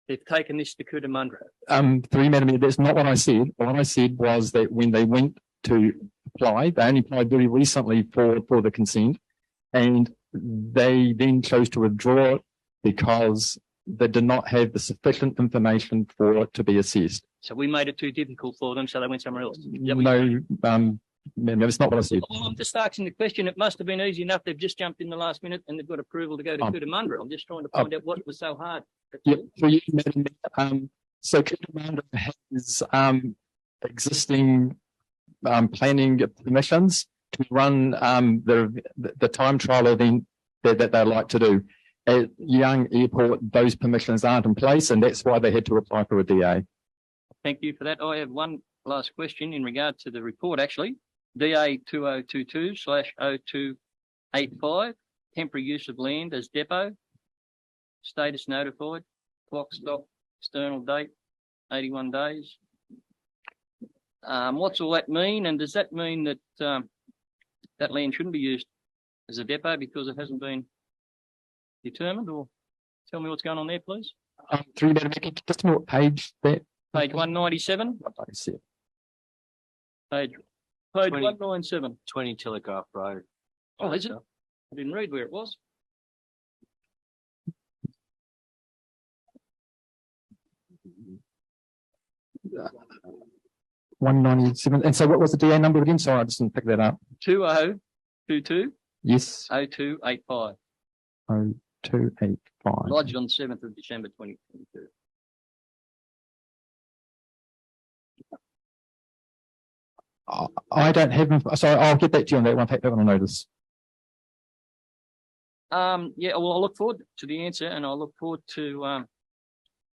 they've taken this to Cootamundra. Through Madam Mayor, that's not what I said. What I said was that when they went to apply, they only applied very recently for the consent, and they then chose to withdraw it because they did not have the sufficient information for it to be assessed. So we made it too difficult for them, so they went somewhere else. No, that's not what I said. Well, I'm just asking the question. It must have been easy enough. They've just jumped in the last minute and they've got approval to go to Cootamundra. I'm just trying to find out what was so hard. Yeah, for you, Madam Mayor. So Cootamundra has existing planning permissions to run the time trial event that they like to do. At Young Airport, those permissions aren't in place, and that's why they had to apply for a DA. Thank you for that. I have one last question in regard to the report, actually. DA 2022/0285, temporary use of land as depot, status notified, clock stop, external date, 81 days. What's all that mean? And does that mean that that land shouldn't be used as a depot because it hasn't been determined? Or tell me what's going on there, please. Through Madam Mayor, just tell me what page that. Page 197. Page 197. 20 Telegraph Road. Oh, is it? I didn't read where it was. Uh, 197. And so what was the DA number again? Sorry, I just didn't pick that up. 2022. Yes. 0285. 0285. Lodged on 7th of December 2022. I don't have, sorry, I'll get back to you on that one. Take that one on notice. Yeah, well, I'll look forward to the answer, and I'll look forward to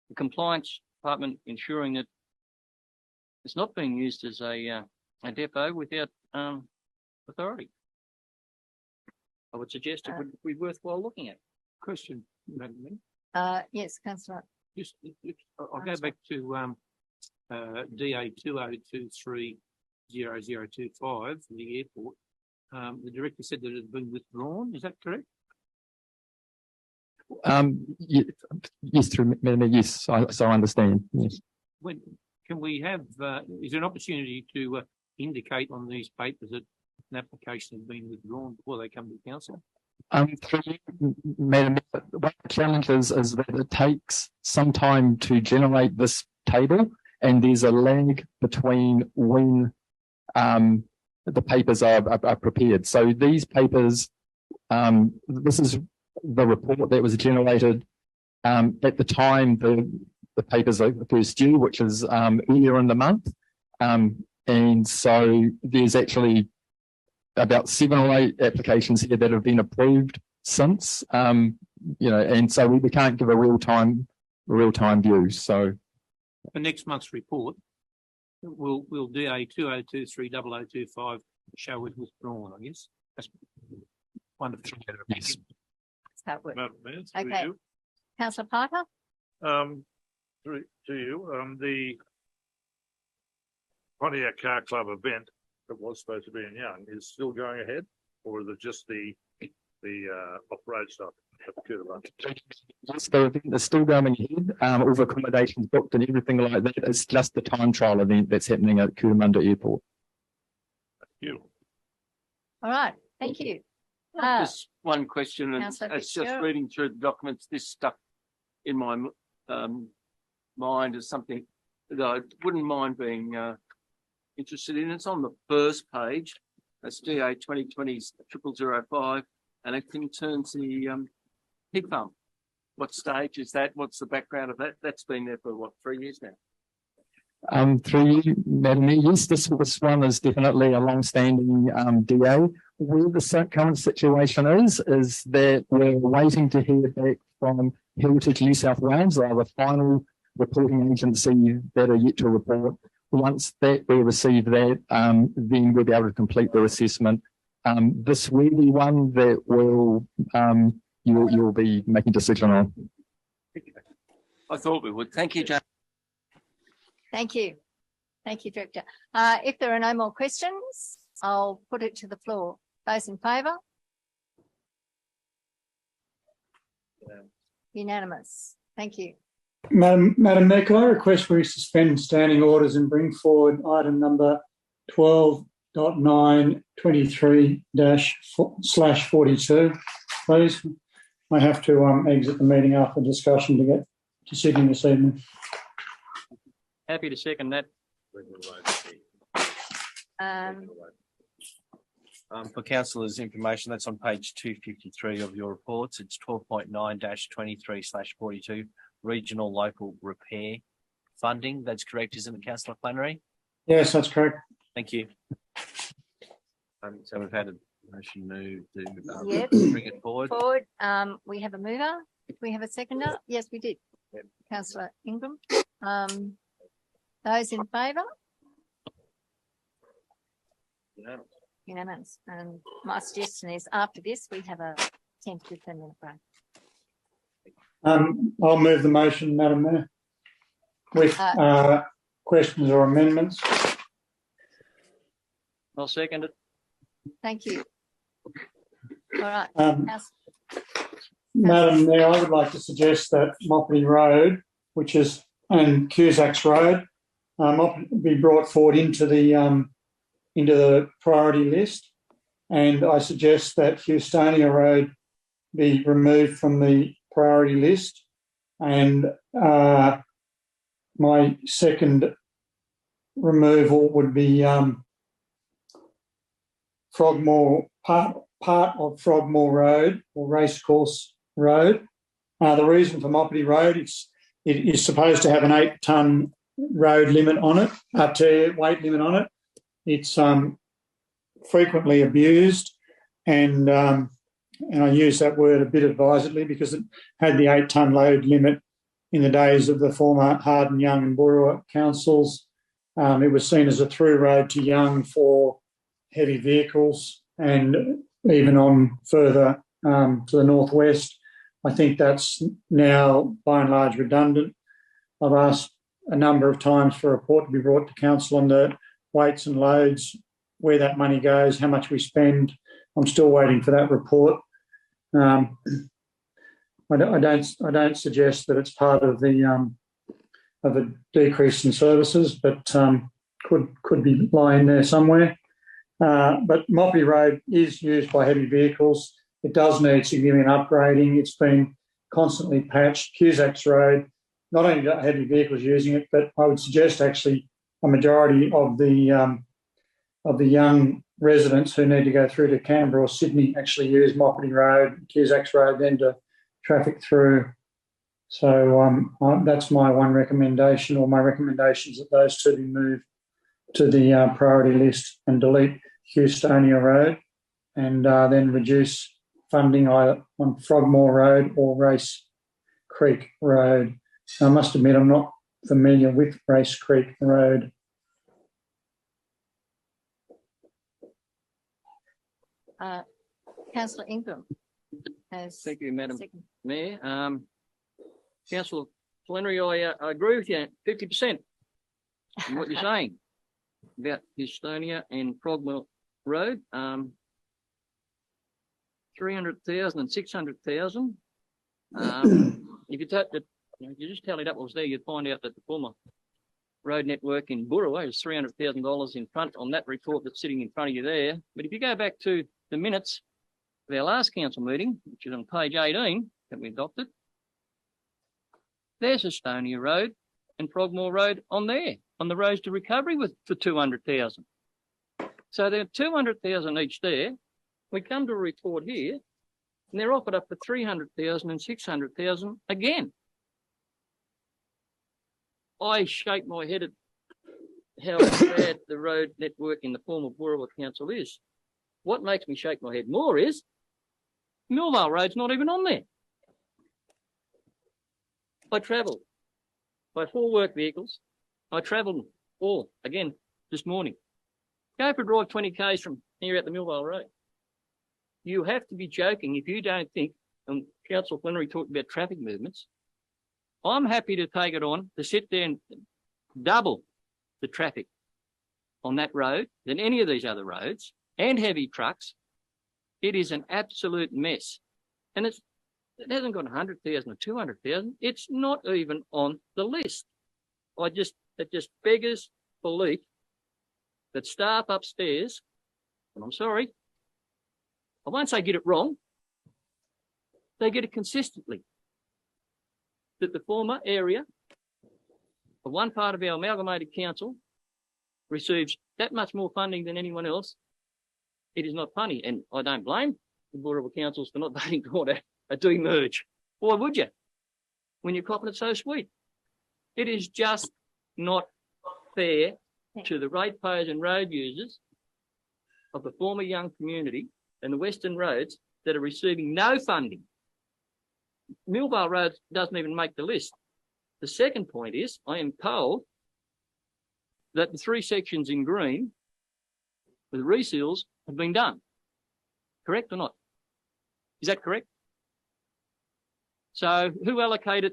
the compliance department ensuring that it's not being used as a depot without authority. I would suggest it would be worthwhile looking at. Question, Madam Mayor. Yes, Councillor. Just, I'll go back to DA 2023 0025 for the airport. The director said that it had been withdrawn. Is that correct? Yes, through Madam Mayor, yes, so I understand. Yes. When can we have? Is there an opportunity to indicate on these papers that an application has been withdrawn before they come to council? Through Madam Mayor, one of the challenges is that it takes some time to generate this table, and there's a lag between when the papers are prepared. So these papers, this is the report that was generated at the time the papers are first due, which is earlier in the month. And so there's actually about 7 or 8 applications here that have been approved since, and so we can't give a real time view. So for next month's report, will DA 2023 0025 show it withdrawn, I guess? That's wonderful. Yes. That works. Okay. Okay. Councillor Parker? To you, the Pontiac Car Club event that was supposed to be in Young is still going ahead, or is it just the off-road stuff at the Cootamundra? Yes, the event is still going ahead. All the accommodations booked and everything like that. It's just the time trial event that's happening at Cootamundra Airport. Thank you. All right. Thank you. Just one question, and it's just reading through the documents. This stuff in my mind is something that I wouldn't mind being interested in. It's on the first page. That's DA 2020-0005, and it concerns the pig farm. What stage is that? What's the background of that? That's been there for what, 3 years now? Through you, Madam Mayor, yes, this one is definitely a long-standing DA. Where the current situation is that we're waiting to hear back from Heritage New South Wales, they are the final reporting agency that are yet to report. Once that we receive that, then we'll be able to complete the assessment. This will be one that will you'll be making a decision on. I thought we would. Thank you, James. Thank you. Thank you, Director. If there are no more questions, I'll put it to the floor. Those in favour? Unanimous. Thank you. Madam Mayor, could I request we suspend standing orders and bring forward item number 12.923-/42, please? I have to exit the meeting after discussion to get to Sydney this evening. Happy to second that. For councillors' information, that's on page 253 of your reports. It's 12.9-23/42, regional local repair funding. That's correct, isn't it, Councillor Flannery? Yes, that's correct. Thank you. So we've had a motion moved to Yep. bring it forward. We have a mover. Do we have a seconder? Yes, we did. Yep. Councillor Ingram. Those in favour? Unanimous. And my suggestion is after this, we have a 10 to 15 minute break. I'll move the motion, Madam Mayor, with questions or amendments. I'll second it. Thank you. All right. Madam Mayor, I would like to suggest that Moppity Road, and Cusacks Road, be brought forward into the priority list. And I suggest that Houstonia Road be removed from the priority list. And my second removal would be Frogmore, part of Frogmore Road or Racecourse Road. The reason for Moppity Road, it is supposed to have an 8-tonne road limit on it, weight limit on it. It's frequently abused, and I use that word a bit advisedly because it had the 8-tonne load limit in the days of the former Hardin, Young and BOOROWA councils. It was seen as a through road to Young for heavy vehicles, and even on further to the northwest. I think that's now by and large redundant. I've asked a number of times for a report to be brought to council on the weights and loads, where that money goes, how much we spend. I'm still waiting for that report. I don't suggest that it's part of a decrease in services, but could be lying there somewhere. But Moppity Road is used by heavy vehicles. It does need significant upgrading. It's been constantly patched. Cusacks Road, not only do heavy vehicles using it, but I would suggest actually a majority of the young residents who need to go through to Canberra or Sydney actually use Moppity Road, Cusacks Road, then to traffic through. So that's my one recommendation, or my recommendation is that those two be moved to the priority list and delete Houstonia Road, and then reduce funding either on Frogmore Road or Race Creek Road. I must admit I'm not familiar with Race Creek Road. Councillor Ingram has. Thank you, Madam Mayor. Councillor Plenary, I agree with you 50% in what you're saying about Houstonia and Frogmore Road. 300,000 and 600,000. If you just tallied up what was there, you'd find out that the former road network in BOOROWA is $300,000 in front on that report that's sitting in front of you there. But if you go back to the minutes of our last council meeting, which is on page 18 that we adopted, there's Houstonia Road and Frogmore Road on there, on the roads to recovery for 200,000. So they're 200,000 each there. We come to a report here, and they're offered up for 300,000 and 600,000 again. I shake my head at how bad the road network in the former BOOROWA Council is. What makes me shake my head more is Millvale Road's not even on there. I travel by 4 work vehicles. I travelled all again this morning. Go for a drive 20 k's from here at the Millvale Road. You have to be joking if you don't think, and Councillor Plenary talked about traffic movements. I'm happy to take it on to sit there and double the traffic on that road than any of these other roads, and heavy trucks. It is an absolute mess. And it hasn't got 100,000 or 200,000. It's not even on the list. It just beggars belief that staff upstairs, and I'm sorry, I won't say get it wrong, they get it consistently. That the former area of one part of our amalgamated council receives that much more funding than anyone else. It is not funny, and I don't blame the BOOROWA councils for not voting toward a demerge. Why would you? When you're copping it so sweet. It is just not fair to the ratepayers and road users of the former Young community and the Western roads that are receiving no funding. Millvale Road doesn't even make the list. The second point is, I am told that the 3 sections in green with reseals have been done. Correct or not? Is that correct? So who allocated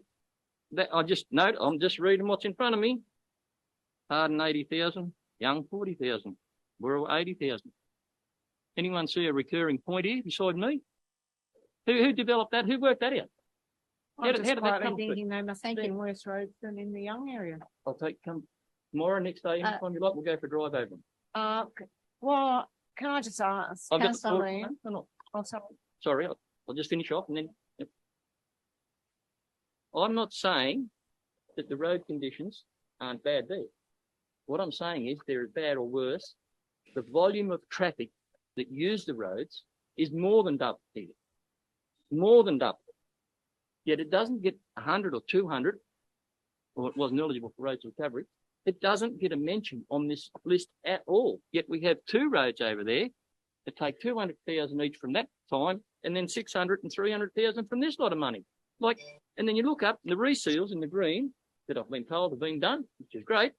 that? I'm just reading what's in front of me. Hardin 80,000, Young 40,000. Boorowa 80,000. Anyone see a recurring point here beside me? Who developed that? Who worked that out? I'm How just did that quietly come to? thinking they must have been worse roads than in the Young area. I'll come tomorrow, next day, anytime you like, we'll go for a drive over them. Well, can I just ask, Councillor Ian? Oh, sorry, I'll just finish off and then. Yep. I'm not saying that the road conditions aren't bad there. What I'm saying is they're bad or worse. The volume of traffic that use the roads is more than double here. More than double. Yet it doesn't get 100 or 200, or it wasn't eligible for roads recovery. It doesn't get a mention on this list at all. Yet we have two roads over there that take 200,000 each from that time, and then 600 and 300,000 from this lot of money. Like, and then you look up the reseals in the green that I've been told have been done, which is great.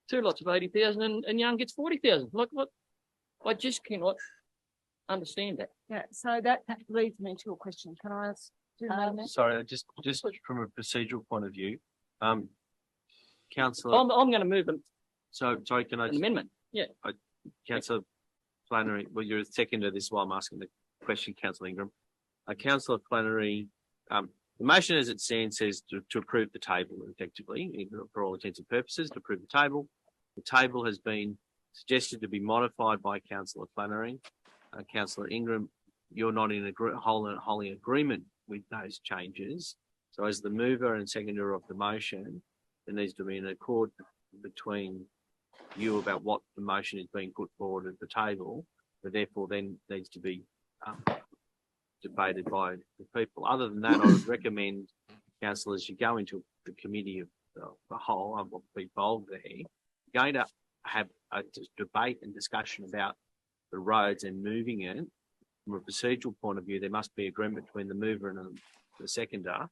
Two lots of 80,000 and Young gets 40,000. Like what? I just cannot understand that. Yeah, so that leads me to a question. Can I ask? Sorry, just from a procedural point of view, Councillor. I'm going to move them. So sorry, can I? An amendment. Yeah. Councillor Flannery, well, you're a seconder. This is why I'm asking the question, Councillor Ingram. Councillor Flannery, the motion as it stands says to approve the table effectively, for all intents and purposes, to approve the table. The table has been suggested to be modified by Councillor Flannery. Councillor Ingram, you're not in wholly agreement with those changes. So as the mover and seconder of the motion, there needs to be an accord between you about what the motion is being put forward at the table, but therefore then needs to be debated by the people. Other than that, I would recommend, councillors, you go into the committee of the whole, I will be bold there, going to have a debate and discussion about the roads and moving it. From a procedural point of view, there must be agreement between the mover and the seconder.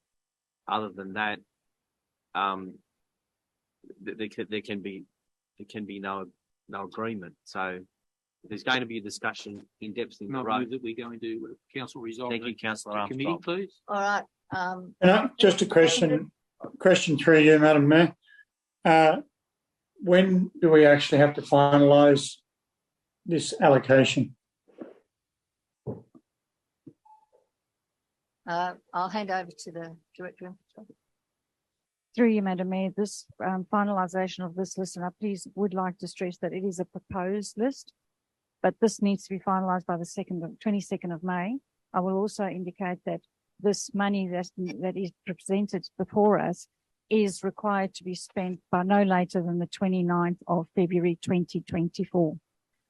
Other than that, there can be no agreement. So there's going to be a discussion in depth in the road. That we're going to council resolve. Thank you, Councillor Committee, Armstrong. please. All right. Just a question through you, Madam Mayor. When do we actually have to finalise this allocation? I'll hand over to the Director of Infrastructure. Through you, Madam Mayor, this finalisation of this list, and I please would like to stress that it is a proposed list, but this needs to be finalised by the 22nd of May. I will also indicate that this money that is presented before us is required to be spent by no later than the 29th of February 2024.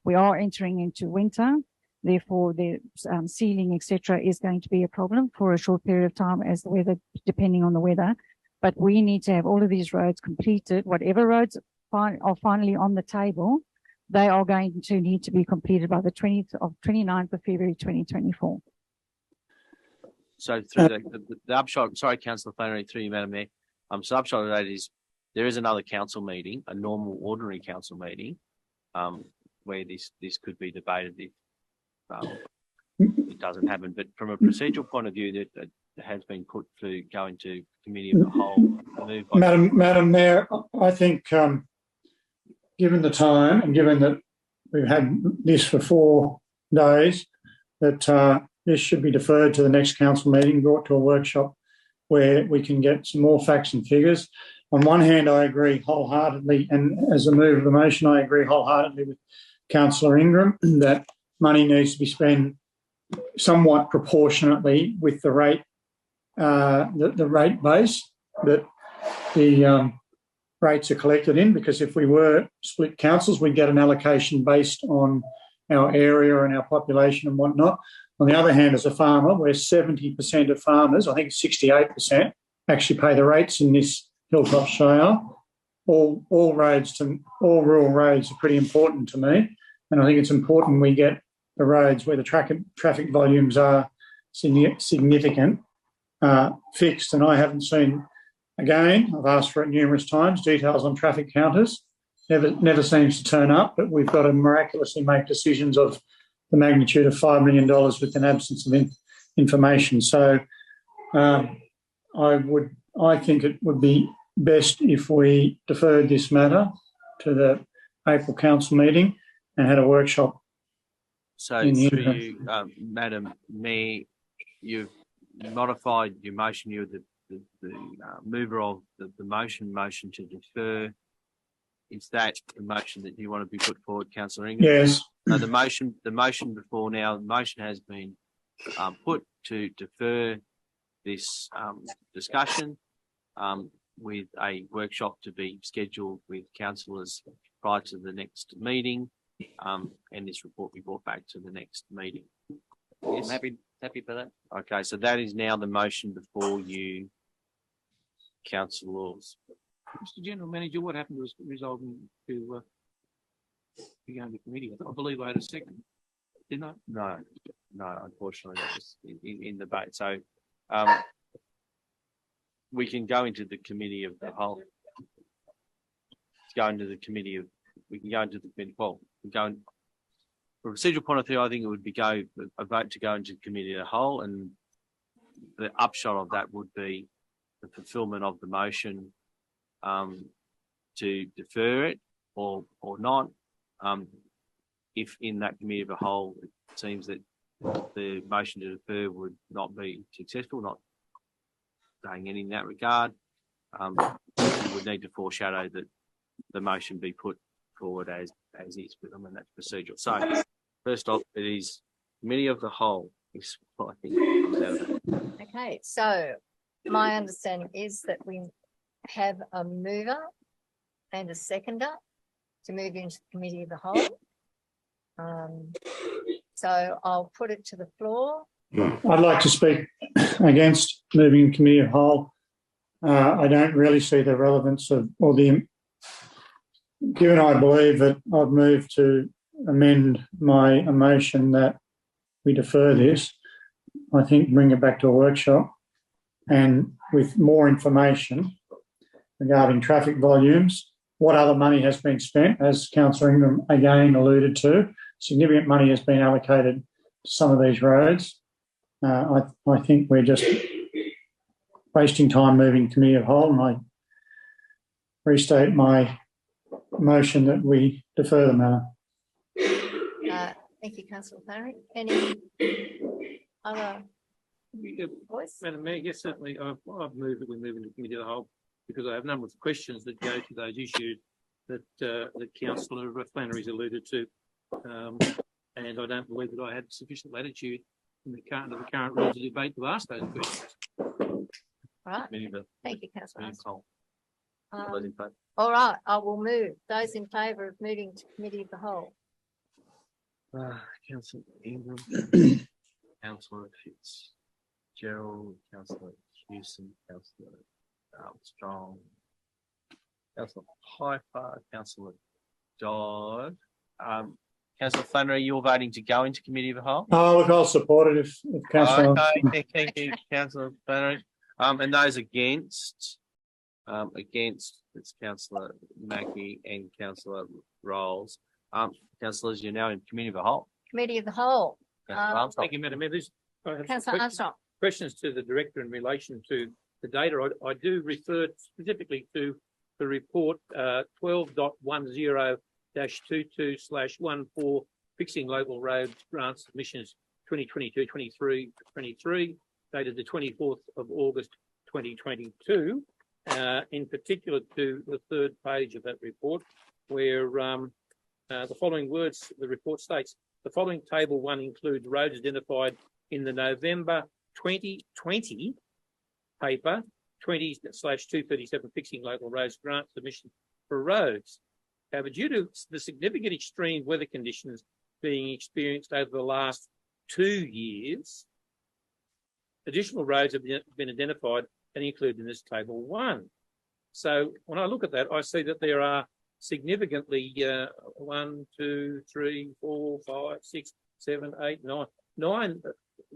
We are entering into winter, therefore the sealing, etc., is going to be a problem for a short period of time as the weather, depending on the weather. But we need to have all of these roads completed. Whatever roads are finally on the table, they are going to need to be completed by the 29th of February 2024. So through the upshot, sorry, Councillor Flannery, through you, Madam Mayor. So the upshot of that is there is another council meeting, a normal ordinary council meeting, where this could be debated if it doesn't happen. But from a procedural point of view, that has been put to go into committee of the whole. Madam Mayor, I think given the time and given that we've had this for 4 days, that this should be deferred to the next council meeting, brought to a workshop where we can get some more facts and figures. On one hand, I agree wholeheartedly, and as a move of the motion, I agree wholeheartedly with Councillor Ingram that money needs to be spent somewhat proportionately with the rate, the rate base that the rates are collected in, because if we were split councils, we'd get an allocation based on our area and our population and whatnot. On the other hand, as a farmer, where 70% of farmers, I think it's 68%, actually pay the rates in this Hilltops Shire, all rural roads are pretty important to me. And I think it's important we get the roads where the traffic volumes are significant fixed. And I haven't seen, again, I've asked for it numerous times, details on traffic counters. Never seems to turn up, but we've got to miraculously make decisions of the magnitude of $5 million with an absence of information. So I think it would be best if we deferred this matter to the April council meeting. and had a workshop. So In the through interim. you, Madam Mayor, you've modified your motion. You're the mover of the motion to defer. Is that the motion that you want to be put forward, Councillor Ingham? Yes. The motion before now, the motion has been put to defer this discussion with a workshop to be scheduled with councillors prior to the next meeting, and this report be brought back to the next meeting. Yes? I'm happy for that. Okay, so that is now the motion before you, councillors. Mr. General Manager, what happened was resolving to be going to committee. I believe I had a second, didn't I? No, unfortunately, that was in debate. So we can go into the committee of the whole. We can go into the committee. Well, we go from a procedural point of view. I think it would be a vote to go into the committee of the whole, and the upshot of that would be the fulfilment of the motion to defer it or not. If in that committee of the whole it seems that the motion to defer would not be successful, not saying any in that regard, we would need to foreshadow that the motion be put forward as is with them, and that's procedural. So first off, it is committee of the whole. Is what I think comes out of that. Okay, so my understanding is that we have a mover and a seconder to move into the committee of the whole. So I'll put it to the floor. I'd like to speak against moving in committee of whole. I don't really see the relevance of, given I believe that I've moved to amend my motion that we defer this, I think bring it back to a workshop and with more information regarding traffic volumes, what other money has been spent, as Councillor Ingham again alluded to. Significant money has been allocated to some of these roads. I think we're just wasting time moving committee of whole, and I restate my motion that we defer the matter. Thank you, Councillor Flannery. Any other voice? Madam Mayor, yes, certainly. I've moved that we move into committee of the whole because I have a number of questions that go to those issues that Councillor Flannery's alluded to, and I don't believe that I had sufficient latitude in the current rules of debate to ask those questions. All right. Thank you, Councillor. Vote. All right, I will move. Those in favour of moving to committee of the whole. Councillor Ingham, Councillor Fitzgerald, Councillor Hewson, Councillor Strong, Councillor Piper, Councillor Dodd. Councillor Flannery, you're voting to go into committee of the whole? Oh, look, I'll support it if Councillor... Okay, thank you, Councillor Flannery. And those against, it's Councillor Mackie and Councillor Rolls. Councillors, you're now in committee of the whole. Committee of the whole. Thank you, Madam Mayor. Councillor Armstrong. Questions to the Director in relation to the data. I do refer specifically to the report 12.10-22/14 fixing local roads grants submissions 2022-23, dated the 24th of August 2022. In particular to the third page of that report, where the following words, the report states, the following table 1 includes roads identified in the November 2020 paper 20/237 fixing local roads grant submission for roads. However, due to the significant extreme weather conditions being experienced over the last 2 years, additional roads have been identified and included in this table 1. So when I look at that, I see that there are significantly 1, 2, 3, 4, 5, 6, 7, 8, 9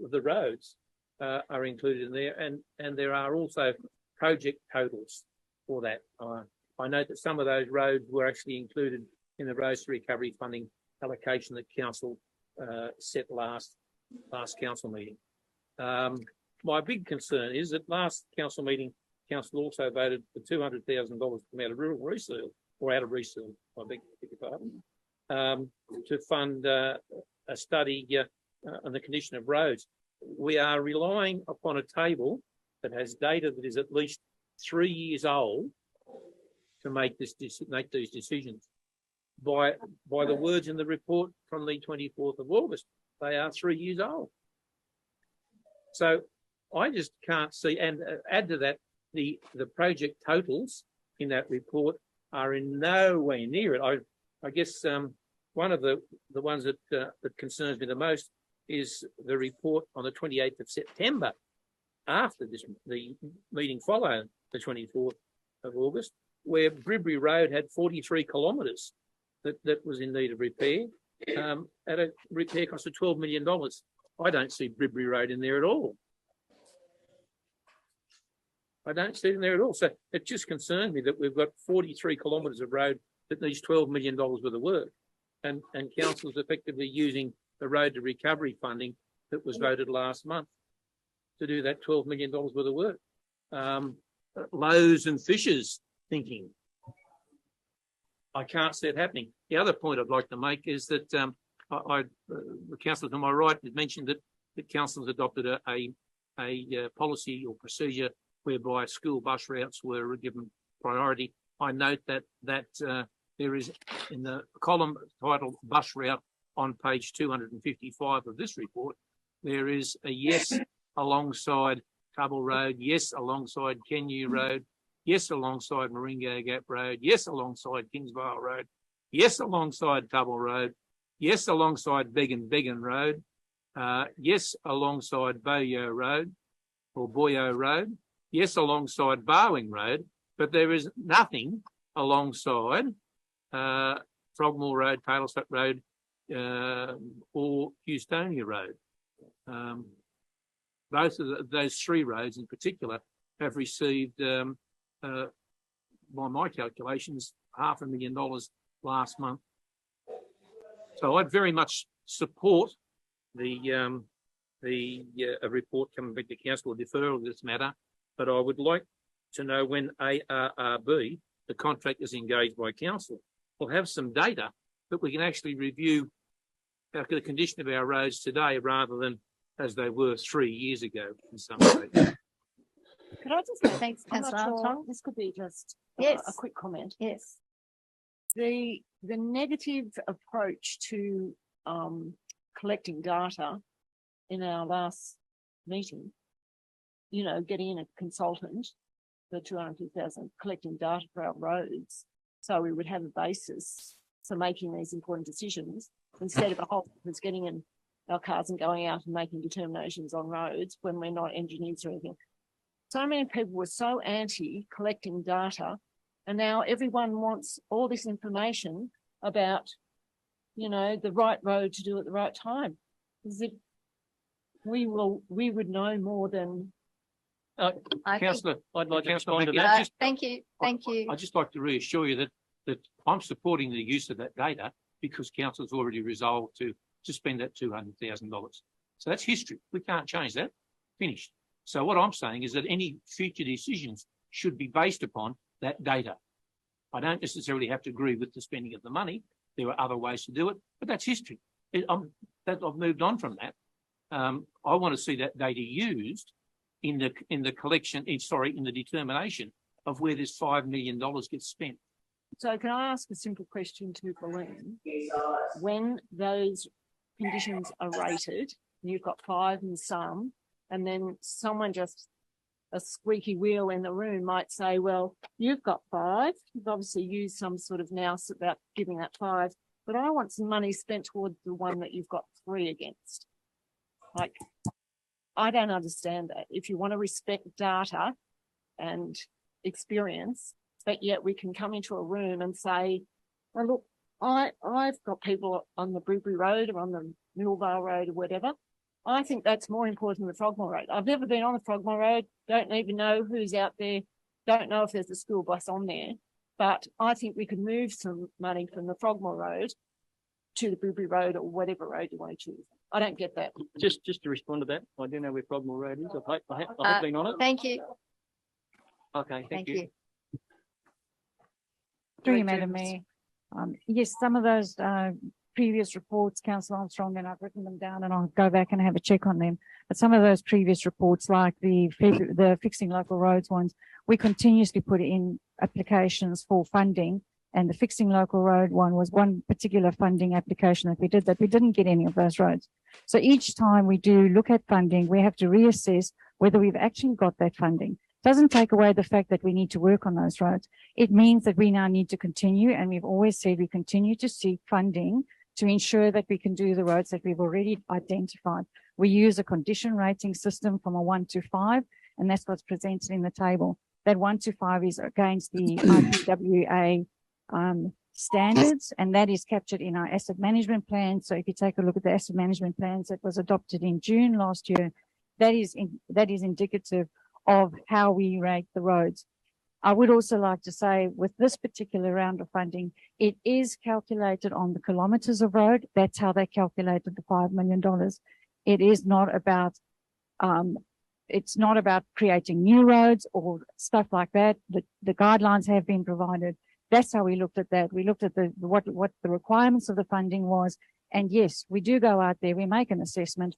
of the roads are included in there, and there are also project totals for that. I note that some of those roads were actually included in the roads to recovery funding allocation that council set last council meeting. My big concern is that last council meeting, council also voted for $200,000 to come out of rural reseal, or out of reseal, I beg your pardon. to fund a study on the condition of roads. We are relying upon a table that has data that is at least 3 years old to make these decisions. By the words in the report from the 24th of August, they are 3 years old. So I just can't see, and add to that, the project totals in that report are in nowhere near it. I guess one of the ones that concerns me the most is the report on the 28th of September, after the meeting followed the 24th of August, where Bribri Road had 43 kilometres that was in need of repair, at a repair cost of $12 million. I don't see Bribri Road in there at all. I don't see it in there at all. So it just concerns me that we've got 43 kilometres of road that needs $12 million worth of work, and council's effectively using the road to recovery funding that was voted last month to do that $12 million worth of work. Loaves and fishes thinking. I can't see it happening. The other point I'd like to make is that the councillor to my right has mentioned that council has adopted a policy or procedure whereby school bus routes were given priority. I note that there is in the column titled bus route on page 255 of this report, there is a yes alongside Cubble Road, yes alongside Kenyu Road, yes alongside Maringo Gap Road, yes alongside Kingsvale Road, yes alongside Cubble Road, yes alongside Began Road, yes alongside Boyo Road or Boyo Road, yes alongside Barwing Road, but there is nothing alongside Frogmore Road, Palestone Road, or Houstonia Road. Both of those three roads in particular have received, by my calculations, $500,000 last month. So I'd very much support the report coming back to council or deferral of this matter, but I would like to know when ARRB, the contractors engaged by council, will have some data that we can actually review the condition of our roads today rather than as they were 3 years ago in some ways. Could I just Thanks, Councillor Armstrong. This could be just Yes. a quick comment. Yes. The negative approach to collecting data in our last meeting, you know, getting in a consultant for 250,000, collecting data for our roads, so we would have a basis for making these important decisions instead of a whole was getting in our cars and going out and making determinations on roads when we're not engineers or anything. So many people were so anti collecting data, and now everyone wants all this information about, you know, the right road to do at the right time. As if we would know more than. Councillor, I'd like to respond to that. Thank you. I'd just like to reassure you that I'm supporting the use of that data because council's already resolved to spend that $200,000. So that's history. We can't change that. Finished. So what I'm saying is that any future decisions should be based upon that data. I don't necessarily have to agree with the spending of the money. There are other ways to do it, but that's history. I've moved on from that. I want to see that data used in the collection, in the determination of where this $5 million gets spent. So can I ask a simple question to Pauline? When those conditions are rated, you've got 5 and some, and then someone just, a squeaky wheel in the room might say, well, you've got 5. You've obviously used some sort of nous about giving that 5, but I want some money spent towards the one that you've got 3 against. Like, I don't understand that. If you want to respect data and experience, but yet we can come into a room and say, well, look, I've got people on the Bribri Road or on the Millvale Road or whatever. I think that's more important than the Frogmore Road. I've never been on the Frogmore Road, don't even know who's out there, don't know if there's a school bus on there, but I think we could move some money from the Frogmore Road to the Bribri Road or whatever road you want to choose. I don't get that. Just to respond to that, I do know where Frogmore Road is. I have been on it. Thank you. Okay, thank you. Through you, Madam Mayor. Yes, some of those previous reports, Councillor Armstrong, and I've written them down and I'll go back and have a check on them. But some of those previous reports, like the fixing local roads ones, we continuously put in applications for funding. And the fixing local road one was one particular funding application that we did that we didn't get any of those roads. So each time we do look at funding, we have to reassess whether we've actually got that funding. Doesn't take away the fact that we need to work on those roads. It means that we now need to continue, and we've always said we continue to seek funding to ensure that we can do the roads that we've already identified. We use a condition rating system from a 1 to 5, and that's what's presented in the table. That 1 to 5 is against the IPWA standards, and that is captured in our asset management plan. So if you take a look at the asset management plans that was adopted in June last year, that is indicative of how we rate the roads. I would also like to say, with this particular round of funding, it is calculated on the kilometres of road. That's how they calculated the $5 million. It is not about, it's not about creating new roads or stuff like that. The guidelines have been provided. That's how we looked at that. We looked at what the requirements of the funding was. And yes, we do go out there, we make an assessment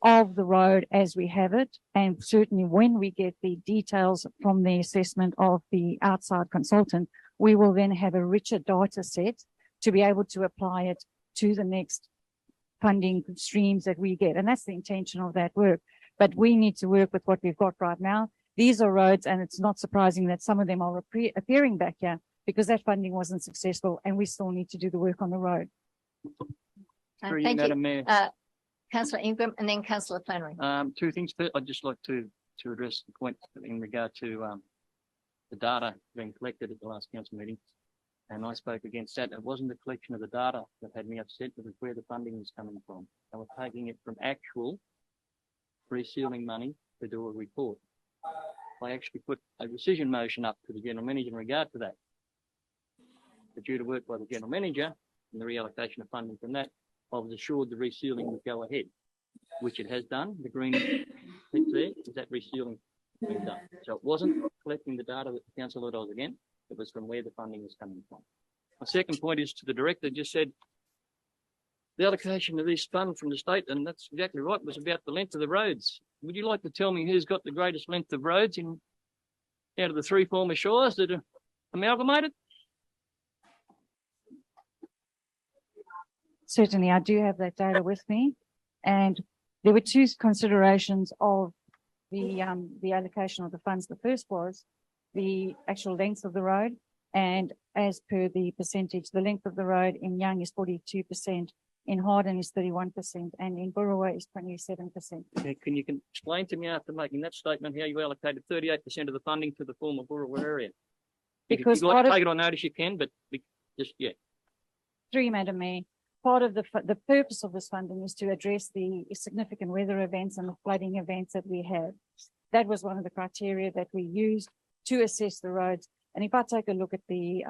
of the road as we have it. And certainly when we get the details from the assessment of the outside consultant, we will then have a richer data set to be able to apply it to the next funding streams that we get. And that's the intention of that work. But we need to work with what we've got right now. These are roads, and it's not surprising that some of them are appearing back here because that funding wasn't successful, and we still need to do the work on the road. Thank you. Councillor Ingram and then Councillor Flannery. Two things. First, I'd just like to address the point in regard to the data being collected at the last council meeting. And I spoke against that. It wasn't the collection of the data that had me upset, but where the funding was coming from. They were taking it from actual resealing money to do a report. I actually put a rescission motion up to the General Manager in regard to that. But due to work by the General Manager and the reallocation of funding from that, I was assured the resealing would go ahead, which it has done. The green bit there is that resealing being done. So it wasn't collecting the data that the council thought I was against. It was from where the funding was coming from. My second point is to the director, just said the allocation of this fund from the state, and that's exactly right, was about the length of the roads. Would you like to tell me who's got the greatest length of roads out of the 3 former shires that are amalgamated? Certainly, I do have that data with me, and there were two considerations of the allocation of the funds. The first was the actual length of the road, and as per the percentage, the length of the road in Young is 42%, in Harden is 31%, and in Boorowa is 27%. Okay, can you explain to me after making that statement how you allocated 38% of the funding to the former Boorowa area? Because if you'd like to take it on notice, you can, but just, yeah. Through you, Madam Mayor. Part of the purpose of this funding is to address the significant weather events and the flooding events that we have. That was one of the criteria that we used to assess the roads. And if I take a look at the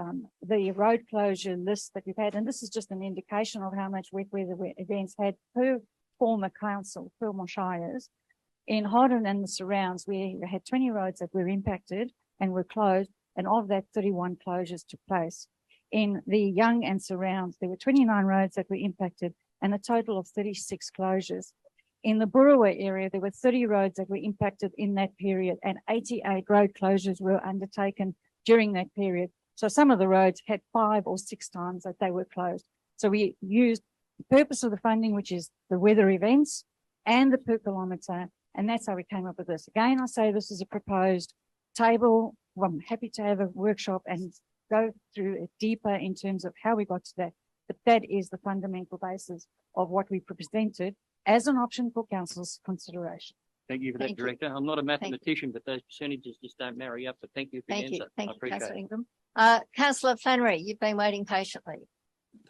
road closure list that we've had, and this is just an indication of how much wet weather events had per former council, former shires. In Harden and the surrounds, we had 20 roads that were impacted and were closed, and of that, 31 closures took place. In the Young and surrounds, there were 29 roads that were impacted and a total of 36 closures. In the Boorowa area, there were 30 roads that were impacted in that period, and 88 road closures were undertaken during that period. So some of the roads had 5 or 6 times that they were closed. So we used the purpose of the funding, which is the weather events and the per kilometre, and that's how we came up with this. Again, I say this is a proposed table. I'm happy to have a workshop and go through it deeper in terms of how we got to that. But that is the fundamental basis of what we presented as an option for council's consideration. Thank you for that, Director. I'm not a mathematician, but those percentages just don't marry up. But thank you for the answer. Thank you, Councillor Ingram. Councillor Flannery, you've been waiting patiently.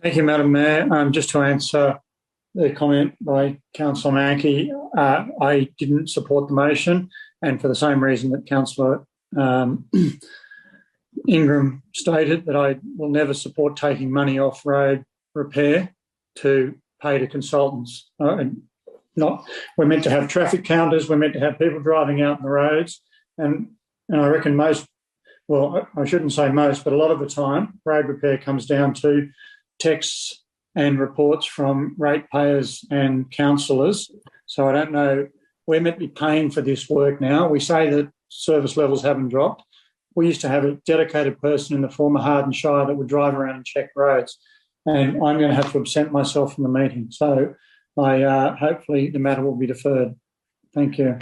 Thank you, Madam Mayor. Just to answer the comment by Councillor Mackey, I didn't support the motion, and for the same reason that Councillor Ingram stated, that I will never support taking money off road repair to pay to consultants. We're meant to have traffic counters, we're meant to have people driving out on the roads, and I reckon most well, I shouldn't say most, but a lot of the time, road repair comes down to texts and reports from ratepayers and councillors. So I don't know, we're meant to be paying for this work now. We say that service levels haven't dropped. We used to have a dedicated person in the former Harden Shire that would drive around and check roads, and I'm going to have to absent myself from the meeting. So hopefully the matter will be deferred. Thank you.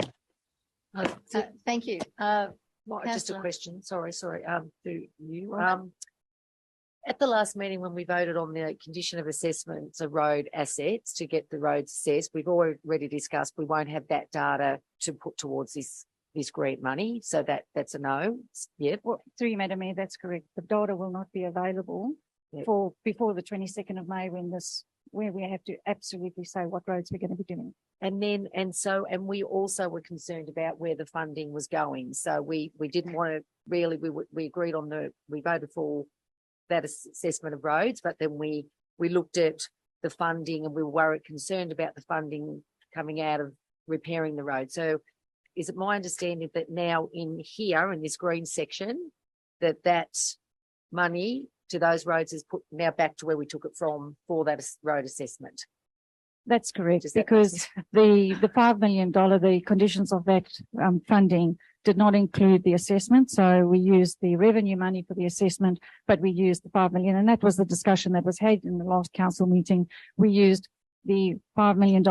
Thank you. Just a question. Sorry. To you. At the last meeting when we voted on the condition of assessments of road assets to get the roads assessed, we've already discussed we won't have that data to put towards this grant money. So that's a no. Yeah. Well, through you, Madam Mayor, that's correct. The data will not be available for before the 22nd of May where we have to absolutely say what roads we're going to be doing. And we also were concerned about where the funding was going. So we didn't want to really, we agreed on we voted for that assessment of roads, but then we looked at the funding and we were concerned about the funding coming out of repairing the road. So is it my understanding that now in here, in this green section, that money to those roads is put now back to where we took it from for that road assessment? That's correct, because the $5 million, the conditions of that funding did not include the assessment. So we used the revenue money for the assessment, but we used the $5 million. And that was the discussion that was had in the last council meeting. We used the $5 million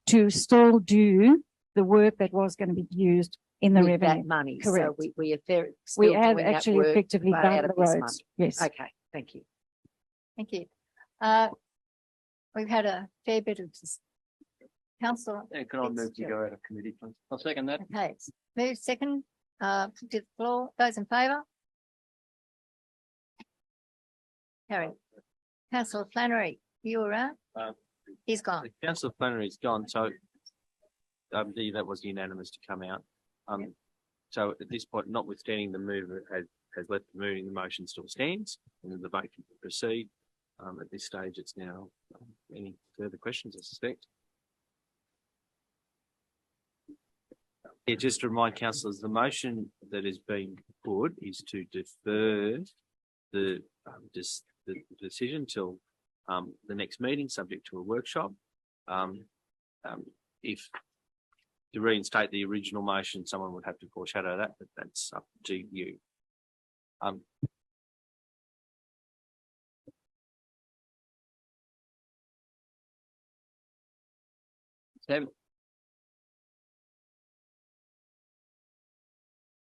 to still do the work that was going to be used in the revenue. That money. Correct. So we have actually effectively done the roads. Yes. Okay. Thank you. Thank you. We've had a fair bit of council. Yeah, can I move to go out of committee, please? I'll second that. Okay, move second, to the floor. Those in favour? Carry. Councillor Flannery, you were out? He's gone. Councillor Flannery's gone, so that was unanimous to come out. So at this point, notwithstanding the mover has left the meeting, the motion still stands and the vote can proceed. At this stage, it's now any further questions, I suspect. Yeah, just to remind councillors, the motion that is being put is to defer the decision till the next meeting, subject to a workshop. If to reinstate the original motion, someone would have to foreshadow that, but that's up to you.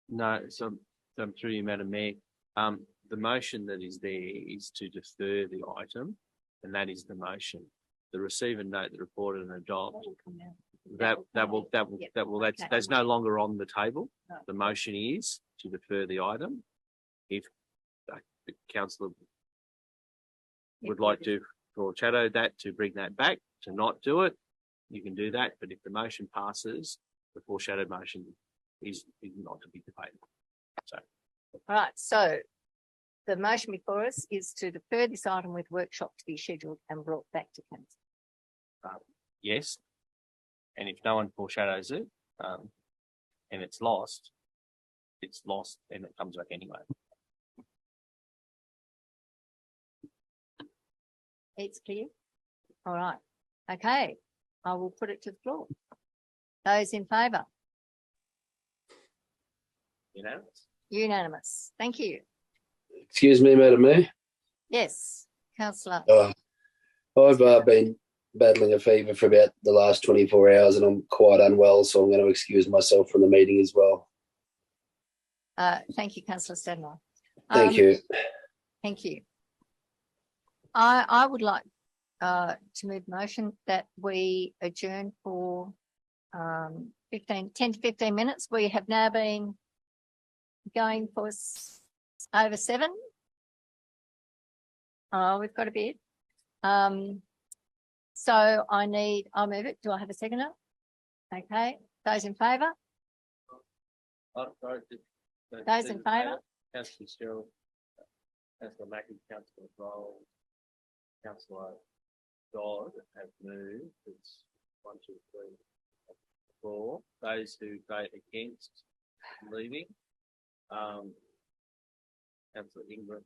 No, so through you, Madam Mayor, the motion that is there is to defer the item, and that is the motion. The receive and note the report and adopt. That's no longer on the table. The motion is to defer the item. If the councillor would like to foreshadow that, to bring that back, to not do it, you can do that. But if the motion passes, the foreshadowed motion is not to be debated. So, all right. So the motion before us is to defer this item with workshop to be scheduled and brought back to council. Yes. And if no one foreshadows it, and it's lost and it comes back anyway. It's clear. All right. Okay. I will put it to the floor. Those in favour? Unanimous. Unanimous. Thank you. Excuse me, Madam Mayor. Yes, councillor. I've been battling a fever for about the last 24 hours and I'm quite unwell, so I'm going to excuse myself from the meeting as well. Thank you, councillor Stedler. Thank you. Thank you. I would like to move motion that we adjourn for 10 to 15 minutes. We have now been going for over 7. Oh, we've got a bit. So I'll move it. Do I have a seconder? Okay. Those in favour? Those in favour? Councillor Steele, Councillor Mackie, Councillor Roll, Councillor Dodd have moved. It's 1, 2, 3, 4. Those who vote against leaving, Councillor Ingram,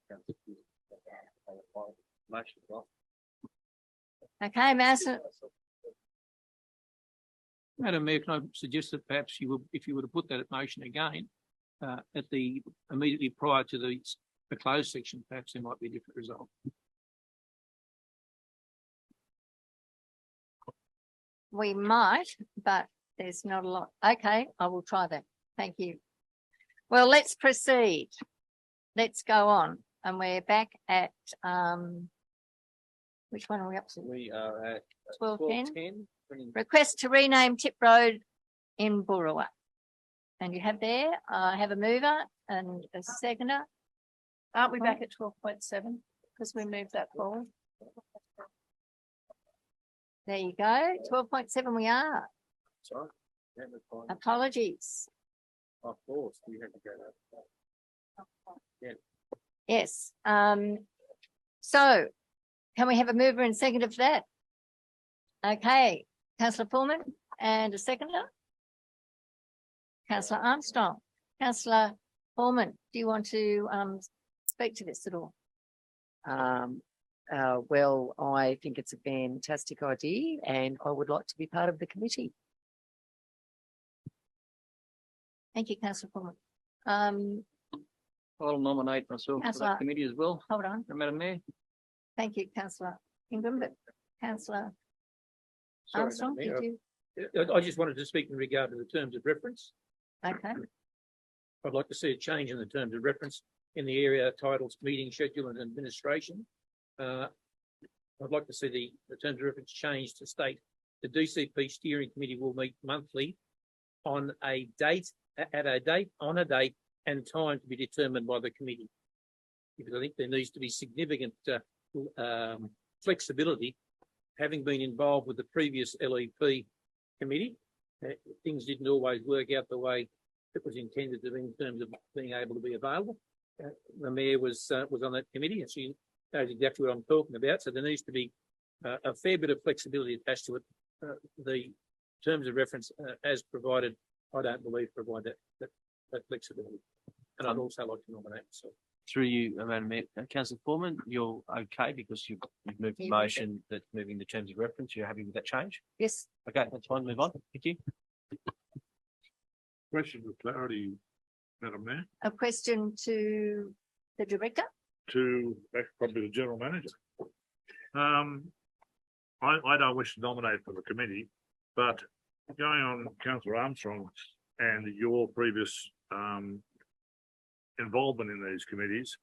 Councillor Okay, Madison. Madam Mayor, can I suggest that perhaps you would, if you were to put that motion again, at the immediately prior to the closed section, perhaps there might be a different result. We might, but there's not a lot. Okay, I will try that. Thank you. Well, let's proceed. Let's go on. And we're back at, which one are we up to? We are at 12:10. Request to rename Tip Road in Boorowa. And you have there, I have a mover and a seconder. Aren't we back at 12.7? Because we moved that forward. There you go. 12.7 we are. Sorry. Apologies. Of course, we had to go that. Yeah. Yes. So can we have a mover and seconder for that? Okay. Councillor Pullman and a seconder. Councillor Armstrong. Councillor Pullman, do you want to speak to this at all? Well, I think it's a fantastic idea and I would like to be part of the committee. Thank you, Councillor Pullman. I'll nominate myself for that committee as well. Hold on. Madam Mayor. Thank you, Councillor Ingram, but Councillor Sorry, Armstrong, Madam did Mayor. you? I just wanted to speak in regard to the terms of reference. Okay. I'd like to see a change in the terms of reference in the area titles, meeting schedule and administration. I'd like to see the terms of reference changed to state the DCP steering committee will meet monthly on a date, on a date and time to be determined by the committee. Because I think there needs to be significant flexibility. Having been involved with the previous LEP committee, things didn't always work out the way it was intended to be in terms of being able to be available. The mayor was on that committee and she knows exactly what I'm talking about. So there needs to be a fair bit of flexibility attached to it. The terms of reference as provided, I don't believe provide that flexibility. And I'd also like to nominate myself. Through you, Madam Mayor, Councillor Foreman, you're okay because you've moved the motion that's moving the terms of reference. You're happy with that change? Yes. Okay, that's fine. Move on. Thank you. Question for clarity, Madam Mayor. A question to the director? To probably the general manager. I don't wish to nominate for the committee, but going on Councillor Armstrong and your previous involvement in these committees,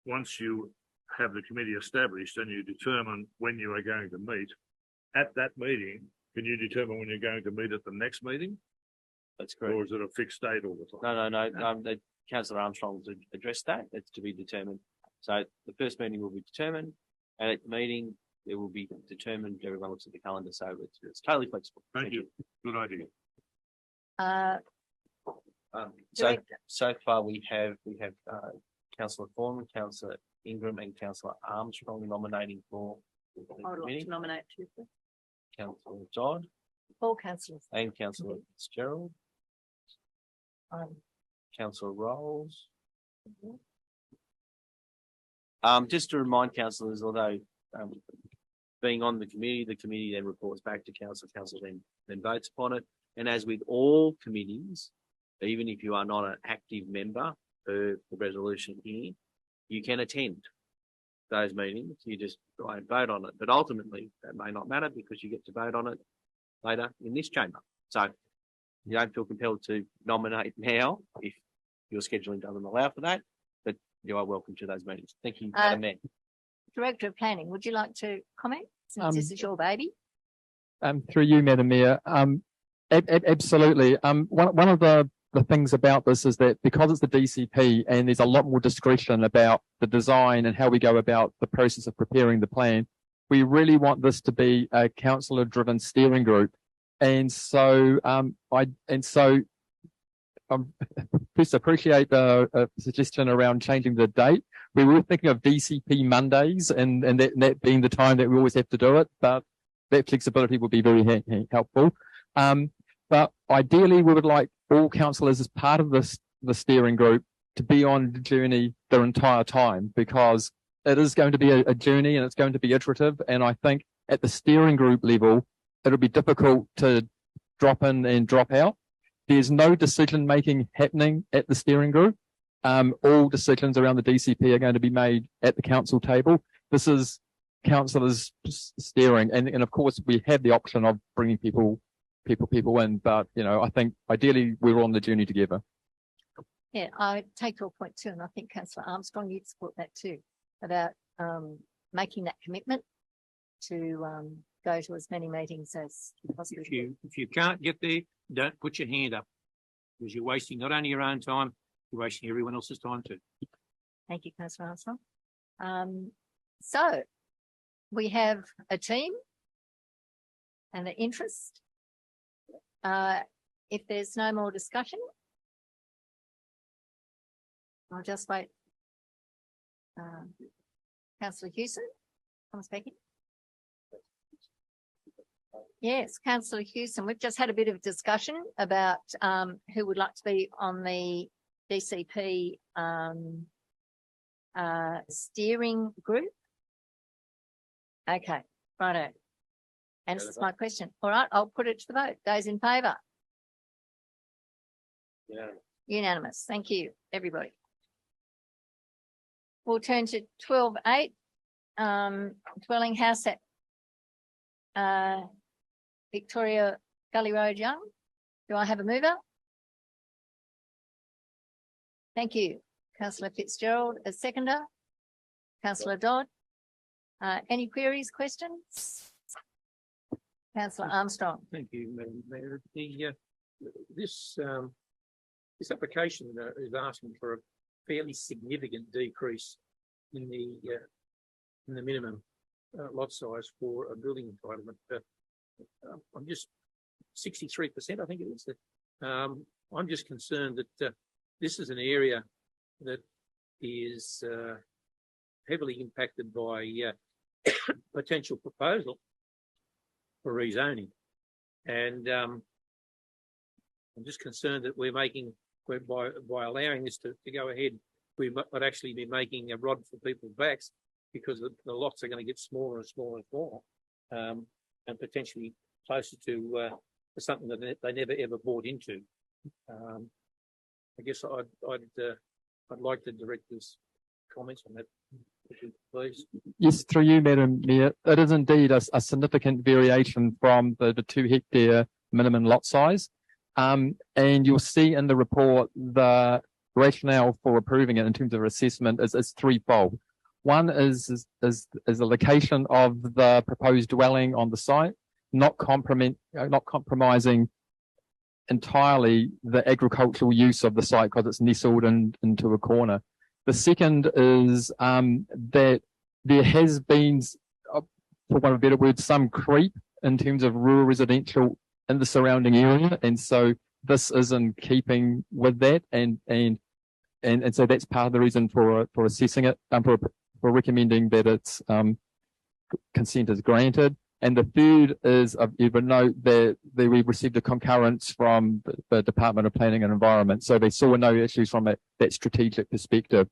once you have the committee established and you determine when you are going to meet, at that meeting, can you determine when you're going to meet at the next meeting? That's correct. Or is it a fixed date all the time? No. Councillor Armstrong's addressed that. It's to be determined. So the first meeting will be determined, and at the meeting it will be determined. Everyone looks at the calendar, so it's totally flexible. Thank you. Good idea. So far we have Councillor Foreman, Councillor Ingram, and Councillor Armstrong nominating for the I'd like to nominate two. Councillor Dodd. All councillors. And Councillor Fitzgerald. Councillor Rolls. Just to remind councillors, although being on the committee then reports back to council, council then votes upon it. And as with all committees, even if you are not an active member per the resolution here, you can attend those meetings. You just won't vote on it. But ultimately, that may not matter because you get to vote on it later in this chamber. So you don't feel compelled to nominate now if your scheduling doesn't allow for that, but you are welcome to those meetings. Thank you, Madam Mayor. Director of Planning, would you like to comment since this is your baby? Through you, Madam Mayor. Absolutely. One of the things about this is that because it's the DCP and there's a lot more discretion about the design and how we go about the process of preparing the plan, we really want this to be a councillor-driven steering group. And so please appreciate the suggestion around changing the date. We were thinking of DCP Mondays and that being the time that we always have to do it, but that flexibility would be very helpful. But ideally, we would like all councillors as part of the steering group to be on the journey their entire time, because it is going to be a journey and it's going to be iterative. And I think at the steering group level, it'll be difficult to drop in and drop out. There's no decision making happening at the steering group. All decisions around the DCP are going to be made at the council table. This is councillors steering, and of course we have the option of bringing people in, but I think ideally we're on the journey together. Yeah, I take your point too, and I think Councillor Armstrong, you'd support that too, about making that commitment to go to as many meetings as possible. If you can't get there, don't put your hand up, because you're wasting not only your own time, you're wasting everyone else's time too. Thank you, Councillor Armstrong. So we have a team and an interest. If there's no more discussion, I'll just wait. Councillor Hewson, I'm speaking. Yes, Councillor Hewson, we've just had a bit of discussion about who would like to be on the DCP steering group. Okay, righto. Answers my question. All right, I'll put it to the vote. Those in favour? Yeah. Unanimous. Thank you, everybody. We'll turn to 12.8, dwelling house at Victoria Gully Road, Young. Do I have a mover? Thank you. Councillor Fitzgerald, a seconder. Councillor Dodd. Any queries, questions? Councillor Armstrong. Thank you, Madam Mayor. This application is asking for a fairly significant decrease in the minimum lot size for a building entitlement. I'm just 63%, I think it is. I'm just concerned that this is an area that is heavily impacted by potential proposal for rezoning, and I'm just concerned that by allowing this to go ahead, we might actually be making a rod for people's backs, because the lots are going to get smaller and smaller and smaller, and potentially closer to something that they never ever bought into. I guess I'd like the director's comments on that, please. Yes, through you, Madam Mayor. It is indeed a significant variation from the 2 hectare minimum lot size. And you'll see in the report the rationale for approving it in terms of assessment is threefold. One is the location of the proposed dwelling on the site, not compromising entirely the agricultural use of the site because it's nestled into a corner. The second is that there has been, for want of a better word, some creep in terms of rural residential in the surrounding area, and so this is in keeping with that, and so that's part of the reason for assessing it, for recommending that its consent is granted. And the third is, you would note that we've received a concurrence from the Department of Planning and Environment, so they saw no issues from that strategic perspective.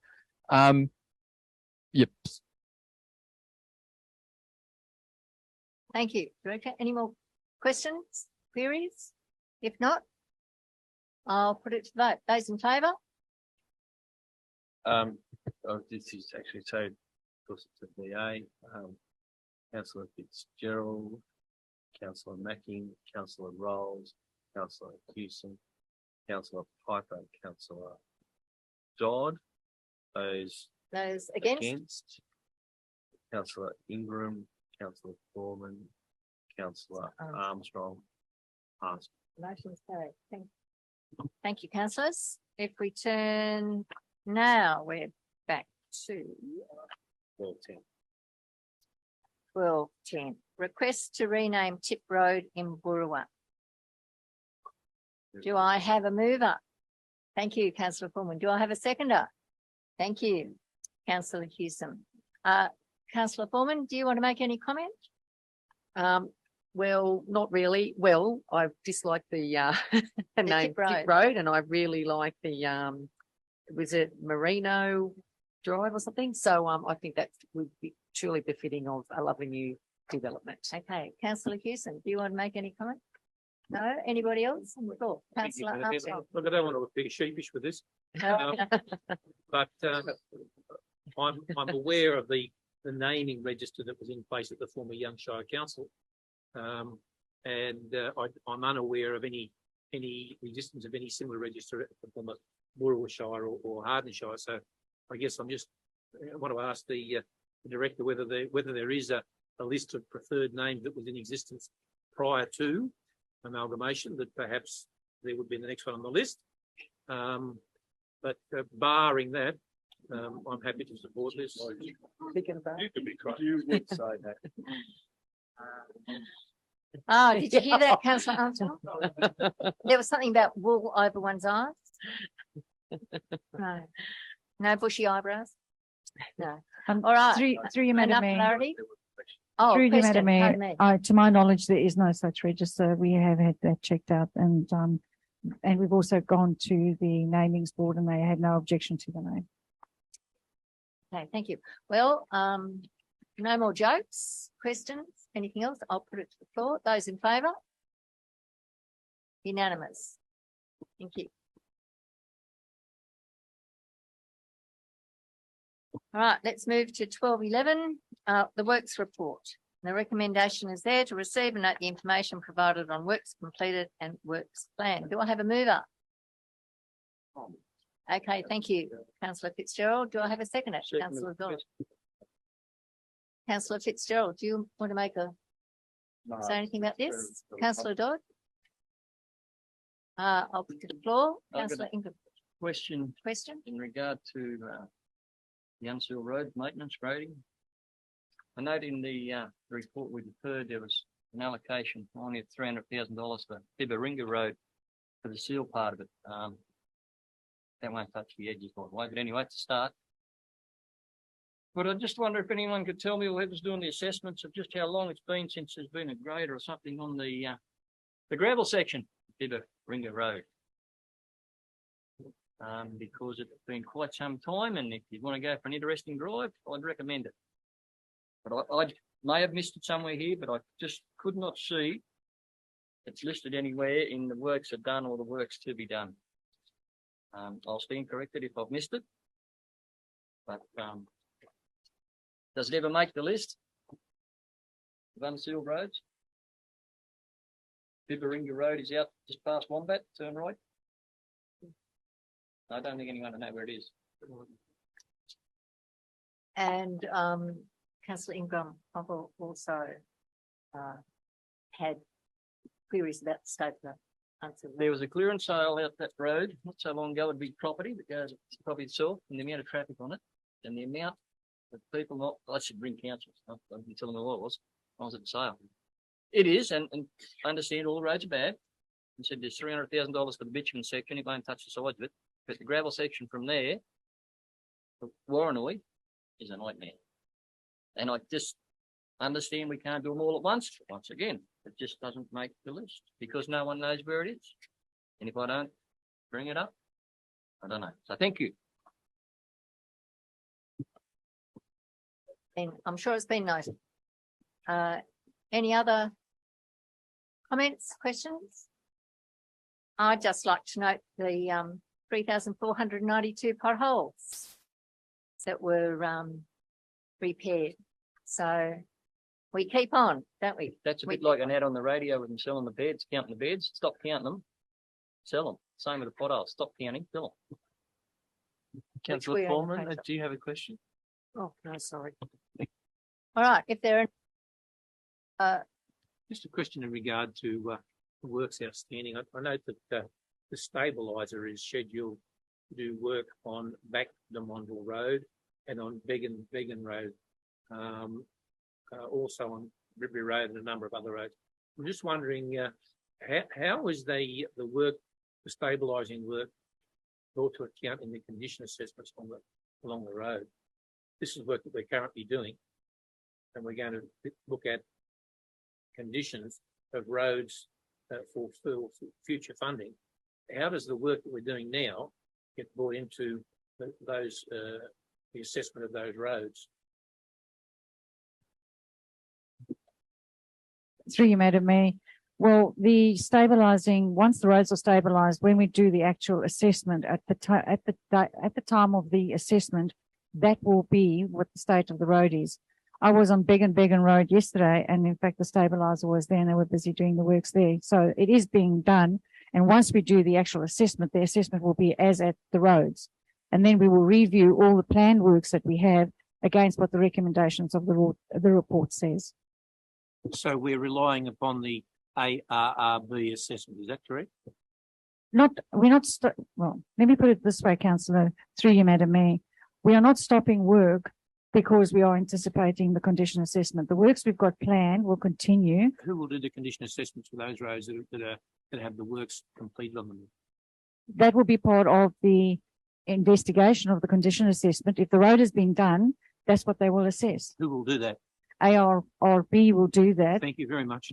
Yep. Thank you, Director. Any more questions, queries? If not, I'll put it to vote. Those in favour? This is actually so, because it's a VA. Councillor Fitzgerald, Councillor Macking, Councillor Rolls, Councillor Hewson, Councillor Piper, Councillor Dodd. Those against? Councillor Ingram, Councillor Foreman, Councillor Armstrong. Motion's carried. Thank you, councillors. If we turn now, we're back to 12.10. Request to rename Tip Road in BOOROWA. Do I have a mover? Thank you, Councillor Foreman. Do I have a seconder? Thank you, Councillor Hewson. Councillor Foreman, do you want to make any comment? Well, not really. Well, I dislike the the name Tip Road. Tip Road, and I really like the was it Merino Drive or something? So I think that would be truly befitting of a lovely new development. Okay, councillor Hewson, do you want to make any comment? No, anybody else on the floor? Councillor Armstrong. Look, I don't want to appear sheepish with this, but I'm aware of the naming register that was in place at the former Young Shire Council, and I'm unaware of any existence of any similar register at the former BOOROWA Shire or Harden Shire. So I guess I want to ask the director whether there is a list of preferred names that was in existence prior to amalgamation, that perhaps there would be the next one on the list. But barring that, I'm happy to support this. You could be correct. You would say that. Oh, did you hear that, councillor Armstrong? There was something about wool over one's eyes. No, no bushy eyebrows. No. All right. Through you, Madam Enough Mayor. clarity? Oh, Through you, question, Madam pardon me. Mayor. To my knowledge, there is no such register. We have had that checked out, and we've also gone to the namings board, and they had no objection to the name. Okay, thank you. Well, no more jokes, questions, anything else? I'll put it to the floor. Those in favour? Unanimous. Thank you. All right, let's move to 1211, the works report. The recommendation is there to receive and note the information provided on works completed and works planned. Do I have a mover? Okay, thank you, councillor Fitzgerald. Do I have a second? Councillor Dodd. Councillor Fitzgerald, do you want to say anything about this? Councillor Dodd? I'll put to the floor. Councillor Ingram. Question in regard to the Unseal Road maintenance grading. I note in the report we deferred there was an allocation only of $300,000 for Bibaringa Road for the seal part of it. That won't touch the edges by the way, but anyway, it's a start. But I just wonder if anyone could tell me, or whoever's doing the assessments, of just how long it's been since there's been a grader or something on the gravel section, Bibaringa Road. Because it's been quite some time, and if you want to go for an interesting drive, I'd recommend it. But I may have missed it somewhere here, but I just could not see it's listed anywhere in the works are done or the works to be done. I'll stand corrected if I've missed it. But does it ever make the list of unsealed roads? Bibaringa Road is out just past Wombat, turn right. I don't think anyone will know where it is. And councillor Ingram, I've also had queries about the state of the unsealed. There was a clearance sale out that road not so long ago, a big property that goes to the property itself, and the amount of traffic on it, and the amount of people not, I should bring councils, I didn't tell them who I was at the sale. It is, and I understand all the roads are bad. And said there's $300,000 for the bitumen section, it won't touch the sides of it, but the gravel section from there, to Warrenoy, is a nightmare. And I just understand we can't do them all at once. Once again, it just doesn't make the list because no one knows where it is. And if I don't bring it up, I don't know. So thank you. And I'm sure it's been noted. Any other comments, questions? I'd just like to note the 3,492 potholes that were repaired. So we keep on, don't we? That's a bit like an ad on the radio with them selling the beds, counting the beds. Stop counting them, sell them. Same with the potholes. Stop counting, fill them. Councillor Foreman, do you have a question? Oh, no, sorry. All right, if there are just a question in regard to the works outstanding. I note that the stabiliser is scheduled to do work on Back the Mondle Road and on Began Road, also on Ribby Road and a number of other roads. I'm just wondering how is the work, the stabilising work, brought to account in the condition assessments along the road? This is work that we're currently doing, and we're going to look at conditions of roads for future funding. How does the work that we're doing now get brought into the assessment of those roads? Through you, Madam Mayor. Well, the stabilising, once the roads are stabilised, when we do the actual assessment at the time of the assessment, that will be what the state of the road is. I was on Began Road yesterday, and in fact, the stabiliser was there and they were busy doing the works there. So it is being done. And once we do the actual assessment, the assessment will be as at the roads. And then we will review all the planned works that we have against what the recommendations of the report says. So we're relying upon the ARRB assessment, is that correct? We're not, well, let me put it this way, Councillor, through you, Madam Mayor. We are not stopping work because we are anticipating the condition assessment. The works we've got planned will continue. Who will do the condition assessments for those roads that have the works completed on them? That will be part of the investigation of the condition assessment. If the road has been done, that's what they will assess. Who will do that? ARRB will do that. Thank you very much.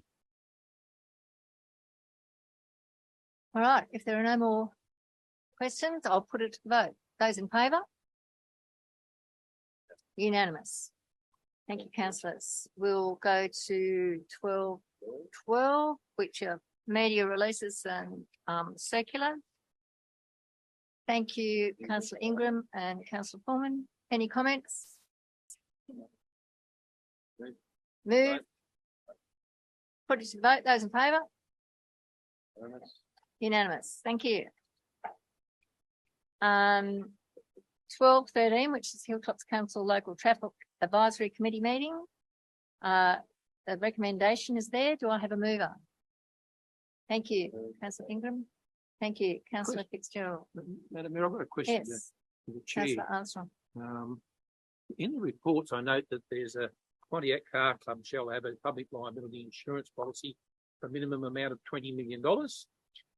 All right, if there are no more questions, I'll put it to the vote. Those in favour? Unanimous. Thank you, councillors. We'll go to 12.12, which are media releases and circular. Thank you, Councillor Ingram and Councillor Pullman. Any comments? Move. Put it to the vote. Those in favour? Unanimous. Thank you. 12.13, which is Hilltops Council Local Traffic Advisory Committee meeting. The recommendation is there. Do I have a mover? Thank you, Councillor Ingram. Thank you, Councillor Fitzgerald. Madam Mayor, I've got a question. Yes, to the Chair. Councillor Armstrong. In the reports, I note that there's a Pontiac Car Club shall have a public liability insurance policy for a minimum amount of $20 million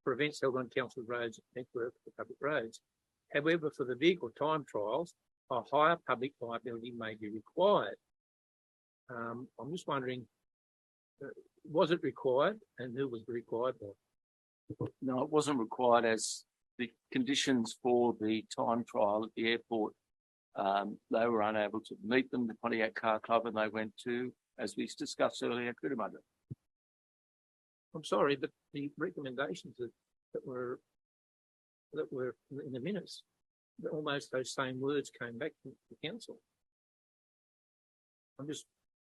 for events held on council roads and network for public roads. However, for the vehicle time trials, a higher public liability may be required. I'm just wondering, was it required and who was required by? No, it wasn't required, as the conditions for the time trial at the airport, they were unable to meet them, the Pontiac Car Club, and they went to, as we discussed earlier, Cootamundra. I'm sorry, but the recommendations that were in the minutes, almost those same words came back from the council. I'm just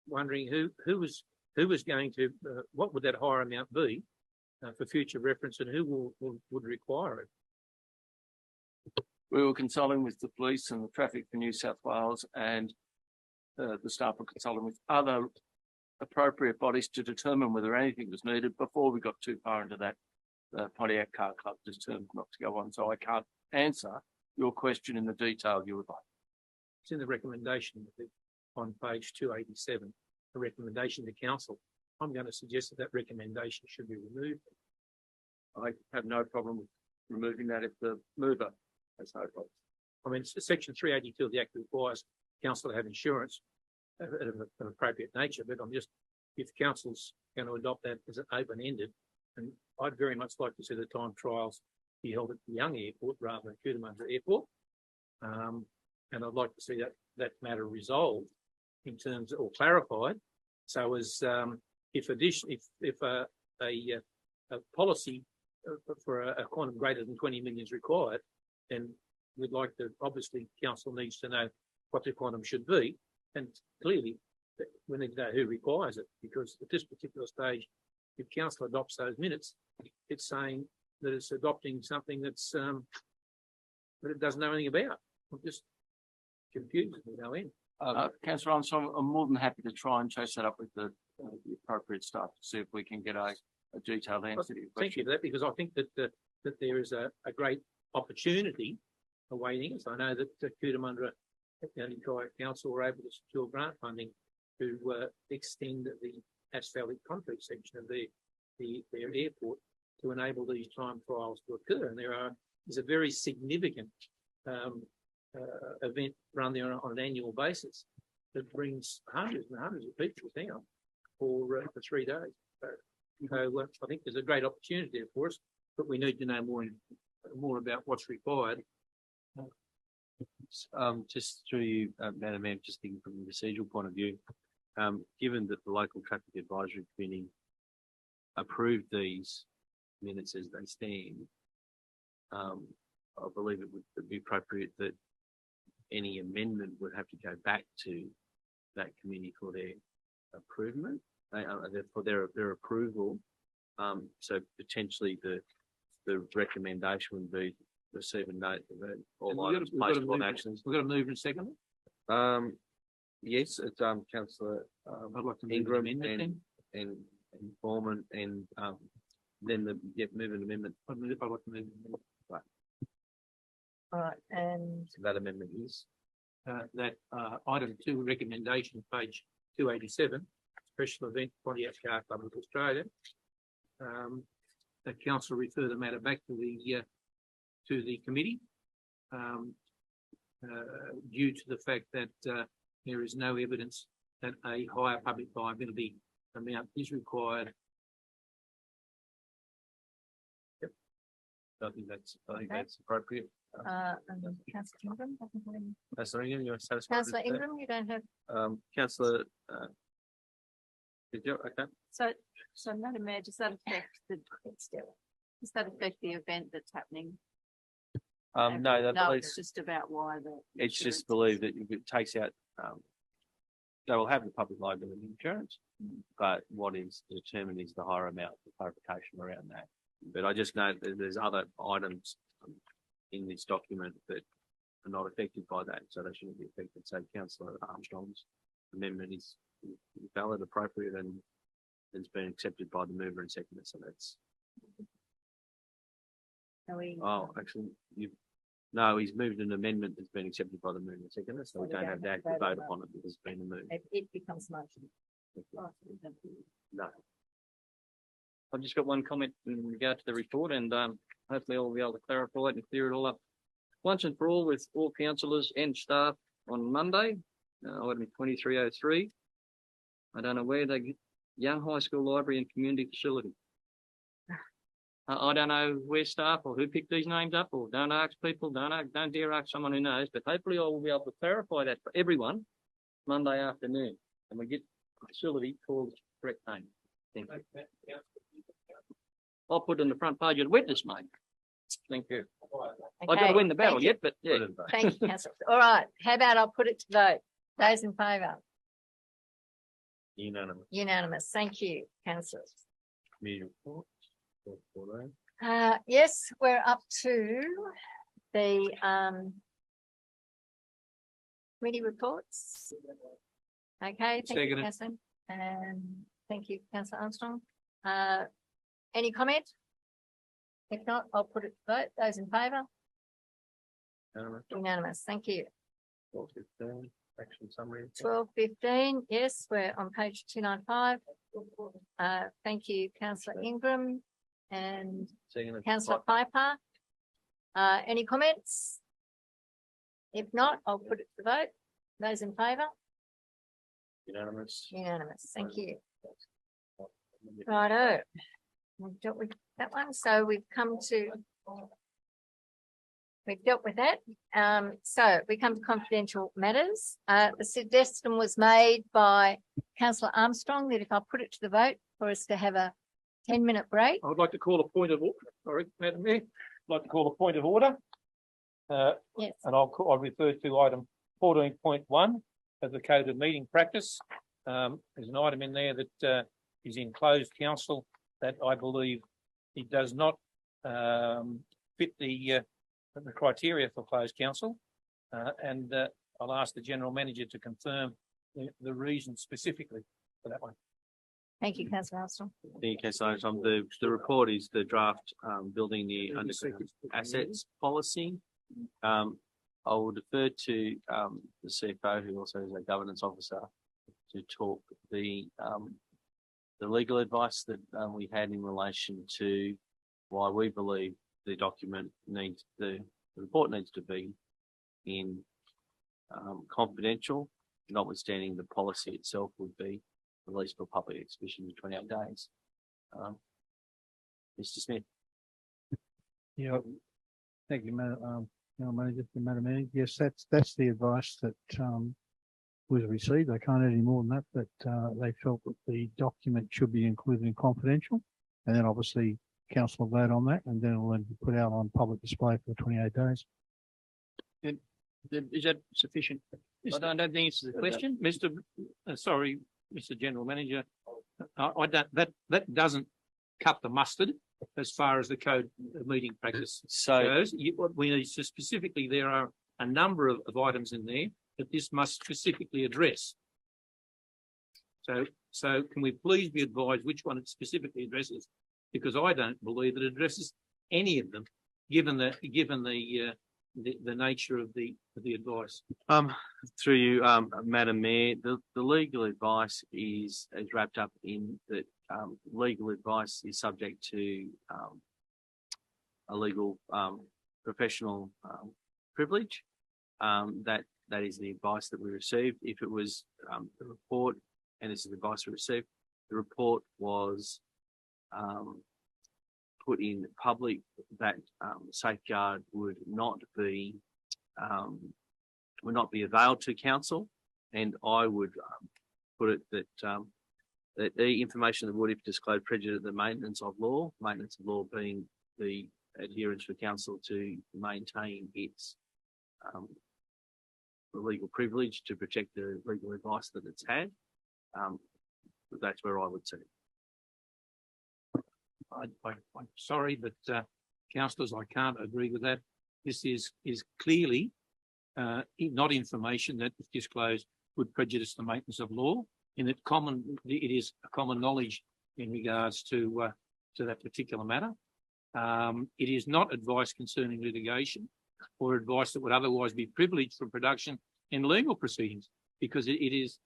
wondering who was going to, what would that higher amount be for future reference, and who would require it? We were consulting with the police and the Traffic for New South Wales, and the staff were consulting with other appropriate bodies to determine whether anything was needed before we got too far into that. The Pontiac Car Club determined not to go on, so I can't answer your question in the detail you would like. It's in the recommendation on page 287, a recommendation to council. I'm going to suggest that recommendation should be removed. I have no problem with removing that if the mover has no problem. I mean, section 382 of the Act requires council to have insurance of an appropriate nature, but if council's going to adopt that as an open-ended, and I'd very much like to see the time trials be held at the Young Airport rather than Cootamundra Airport. And I'd like to see that matter resolved in terms, or clarified, so as if a policy for a quantum greater than 20 million is required, then we'd like to, obviously, council needs to know what the quantum should be, and clearly we need to know who requires it, because at this particular stage, if council adopts those minutes, it's saying that it's adopting something that's that it doesn't know anything about. I'm just confused with no end. Councillor Armstrong, I'm more than happy to try and chase that up with the appropriate staff to see if we can get a detailed answer to your question. Thank you for that, because I think that that there is a great opportunity awaiting us. I know that Cootamundra County Council were able to secure grant funding to extend the asphalt concrete section of their airport to enable these time trials to occur. And there's a very significant event run there on an annual basis that brings hundreds and hundreds of people down. for 3 days. So I think there's a great opportunity there for us, but we need to know more about what's required. Just through you, Madam Mayor, just thinking from a procedural point of view, given that the local traffic advisory committee approved these minutes as they stand, I believe it would be appropriate that any amendment would have to go back to that committee for their approval, for their approval. So potentially the recommendation would be receive and note that all items placed on actions. We've got to move in second. Yes, it's Councillor I'd like to Ingram and Foreman and then the move an amendment. I'd like to move an amendment. Right. All right, and So that amendment is that item 2 recommendation, page 287, special event Pontiac Car Club of Australia. That council refer the matter back to the committee due to the fact that there is no evidence that a higher public liability amount is required. Yep. I think that's appropriate. and Councillor Ingram, doesn't have any- Councillor Ingram, you're satisfied? Councillor Ingram, you don't have, Councillor, did you? Okay. so Madam Mayor, does that affect does that affect the event that's happening? No, that No, believes, it's just about why the. it's just believed that if it takes out, they will have the public liability insurance, but what is determined is the higher amount for clarification around that. But I just know that there's other items in this document that are not affected by that, so they shouldn't be affected. So Councillor Armstrong's amendment is valid, appropriate, and it's been accepted by the mover and seconder. So that's. Oh, actually, no, he's moved an amendment that's been accepted by the mover and seconder, so we don't have to vote upon it because it's been moved. It becomes motion. No. I've just got one comment in regard to the report, and hopefully I'll be able to clarify it and clear it all up once and for all with all councillors and staff on Monday, item 2303. I don't know where they get young high school library and community facility. I don't know where staff or who picked these names up, or don't ask people, don't dare ask someone who knows, but hopefully I will be able to clarify that for everyone Monday afternoon, and we get the facility called the correct name. Thank you. I'll put it on the front page of the witness, mate. Thank you. I've got to win the battle yet, but yeah. Thank you, Councillor. All right, how about I'll put it to vote. Those in favour? Unanimous. Unanimous. Thank you, councillors. Committee report. Yes, we're up to the committee reports. Okay, thank you, Councillor. Thank you, Councillor Armstrong. Any comment? If not, I'll put it to vote. Those in favour? Unanimous. Thank you. 12:15, action summary. 12:15. Yes, we're on page 295. Thank you, Councillor Ingram and Councillor Piper. Any comments? If not, I'll put it to vote. Those in favour? Unanimous. Unanimous. Thank you. Righto. We've dealt with that one. So we've dealt with that. So we come to confidential matters. The suggestion was made by Councillor Armstrong that if I put it to the vote for us to have a 10-minute break. I would like to call a point of order. Sorry, Madam Mayor. I'd like to call a point of order. Yes. And I'll refer to item 14.1 of the Code of Meeting Practice. There's an item in there that is in closed council that I believe it does not fit the criteria for closed council, and I'll ask the General Manager to confirm the reason specifically for that one. Thank you, Councillor Armstrong. Thank you, Councillor Armstrong. The report is the draft building the underground assets policy. I will defer to the CFO, who also is a governance officer, to talk the legal advice that we had in relation to why we believe the document the report needs to be in confidential, notwithstanding the policy itself would be released for public exhibition in 28 days. Mr. Smith. Yeah, thank you, Madam Mayor. Yes, that's the advice that was received. I can't add any more than that, but they felt that the document should be included in confidential, and then obviously council will vote on that, and then it will then be put out on public display for 28 days. Is that sufficient? I don't think it's the question, sorry, Mr. General Manager. I don't. That doesn't cut the mustard as far as the code of meeting practice goes. What we need to specifically, there are a number of items in there that this must specifically address. So can we please be advised which one it specifically addresses? Because I don't believe it addresses any of them, given the nature of the advice. Through you, Madam Mayor, the legal advice is wrapped up in that legal advice is subject to a legal professional privilege. That is the advice that we received. If it was the report, and this is the advice we received, the report was put in public, that safeguard would not be availed to council, and I would put it that that the information that would, if disclosed, prejudice the maintenance of law being the adherence for council to maintain its legal privilege to protect the legal advice that it's had. That's where I would see it. I'm sorry, but councillors, I can't agree with that. This is clearly not information that, if disclosed, would prejudice the maintenance of law, in that it is a common knowledge in regards to that particular matter. It is not advice concerning litigation or advice that would otherwise be privileged for production in legal proceedings, because it is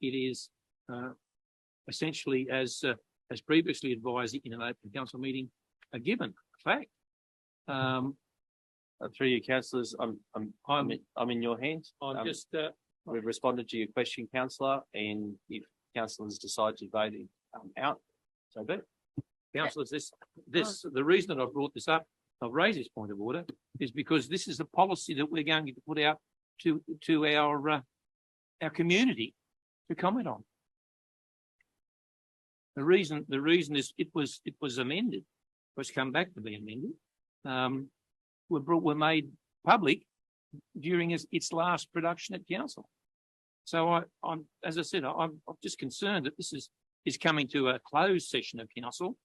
essentially, as previously advised in an open council meeting, a given fact. Through you, councillors, I'm in your hands. We've responded to your question, councillor, and if councillors decide to vote it out, so be it. Councillors, the reason that I brought this up, I've raised this point of order, is because this is a policy that we're going to put out to our community to comment on. The reason is it was amended, was come back to be amended. Were made public during its last production at council. So I'm, as I said, I'm just concerned that this is coming to a closed session of council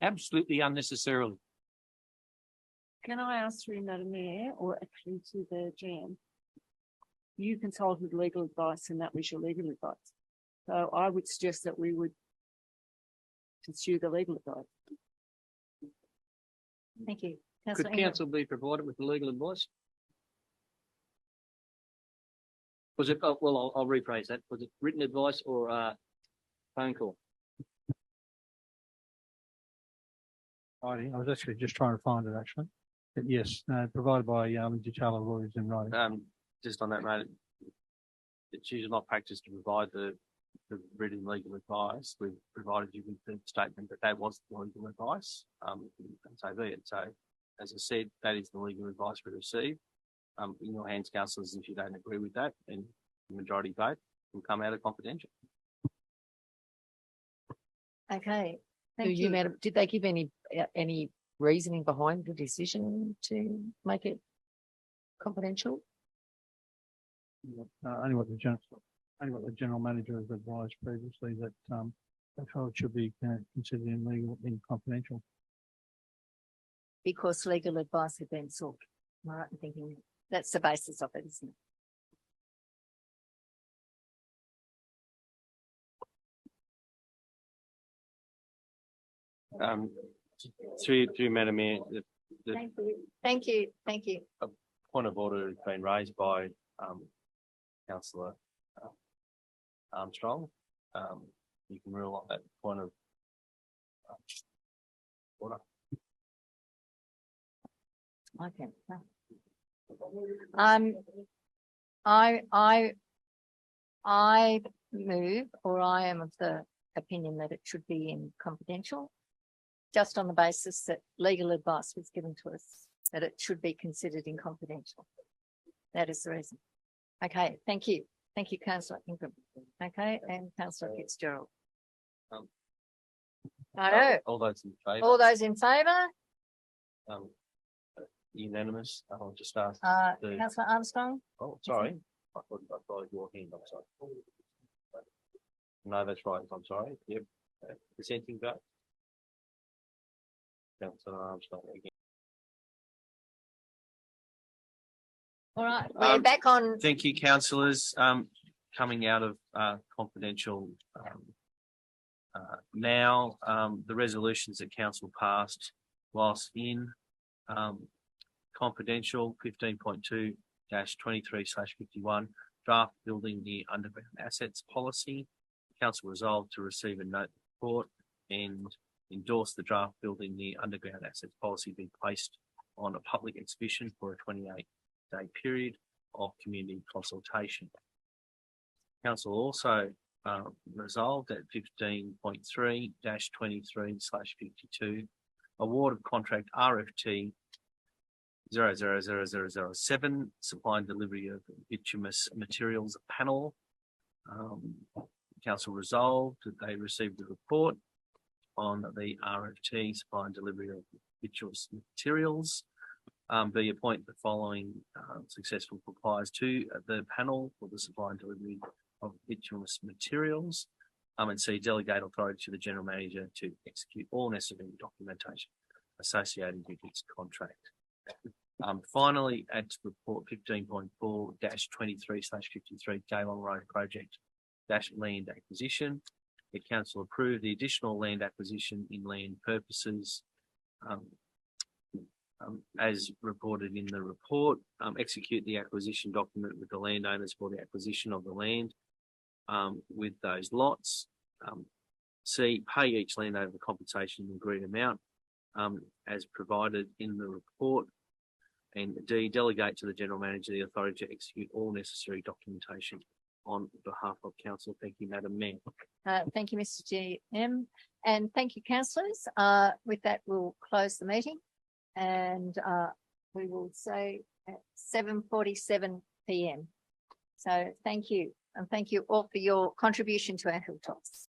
absolutely unnecessarily. Can I ask through Madam Mayor, or actually to the GM? You consulted legal advice, and that was your legal advice. So I would suggest that we would pursue the legal advice. Thank you. Could council be provided with the legal advice? Was it, well, I'll rephrase that. Was it written advice or a phone call? I was actually just trying to find it, actually. But yes, provided by detailed lawyers in writing. Just on that matter, it's usually not practice to provide the written legal advice. We've provided you with the statement that was the legal advice, and so be it. So, as I said, that is the legal advice we received. In your hands, councillors, if you don't agree with that, and the majority vote will come out of confidential. Okay. Thank you, Madam. Did they give any reasoning behind the decision to make it confidential? Only what the general manager has advised previously, that they felt it should be considered in confidential. Because legal advice had been sought. Am I right in thinking that's the basis of it, isn't it? Through Madam Mayor, Thank you. A point of order has been raised by Councillor Armstrong. You can rule on that point of order. Okay. I move, or I am of the opinion that it should be in confidential, just on the basis that legal advice was given to us that it should be considered in confidential. That is the reason. Okay, thank you. Thank you, Councillor Ingram. Okay, and Councillor Fitzgerald. Righto. All those in favour? All those in favour? Unanimous. I'll just ask. Councillor Armstrong? Oh, sorry. I thought your hand. I'm sorry. No, that's right. I'm sorry. Yep. Dissenting vote. Councillor Armstrong again. All right, we're back on. Thank you, councillors. Coming out of confidential now, the resolutions that council passed whilst in confidential 15.2-23/51 draft building the underground assets policy. Council resolved to receive a note report and endorse the draft building the underground assets policy be placed on a public exhibition for a 28-day period of community consultation. Council also resolved at 15.3-23/52 award of contract RFT 000007 supply and delivery of bituminous materials panel. Council resolved that they received the report on the RFT supply and delivery of bituminous materials. B, appoint the following successful suppliers to the panel for the supply and delivery of bituminous materials. And C, delegate authority to the general manager to execute all necessary documentation associated with its contract. Finally, add to report 15.4-23/53 Galong Road project land acquisition. The council approved the additional land acquisition in land purposes as reported in the report. Execute the acquisition document with the landowners for the acquisition of the land with those lots. C, pay each landowner the compensation in agreed amount as provided in the report. And D, delegate to the general manager the authority to execute all necessary documentation on behalf of council. Thank you, Madam Mayor. Thank you, Mr. GM, and thank you, councillors. With that, we'll close the meeting, and we will say at 7:47 p.m. So thank you, and thank you all for your contribution to our Hilltops.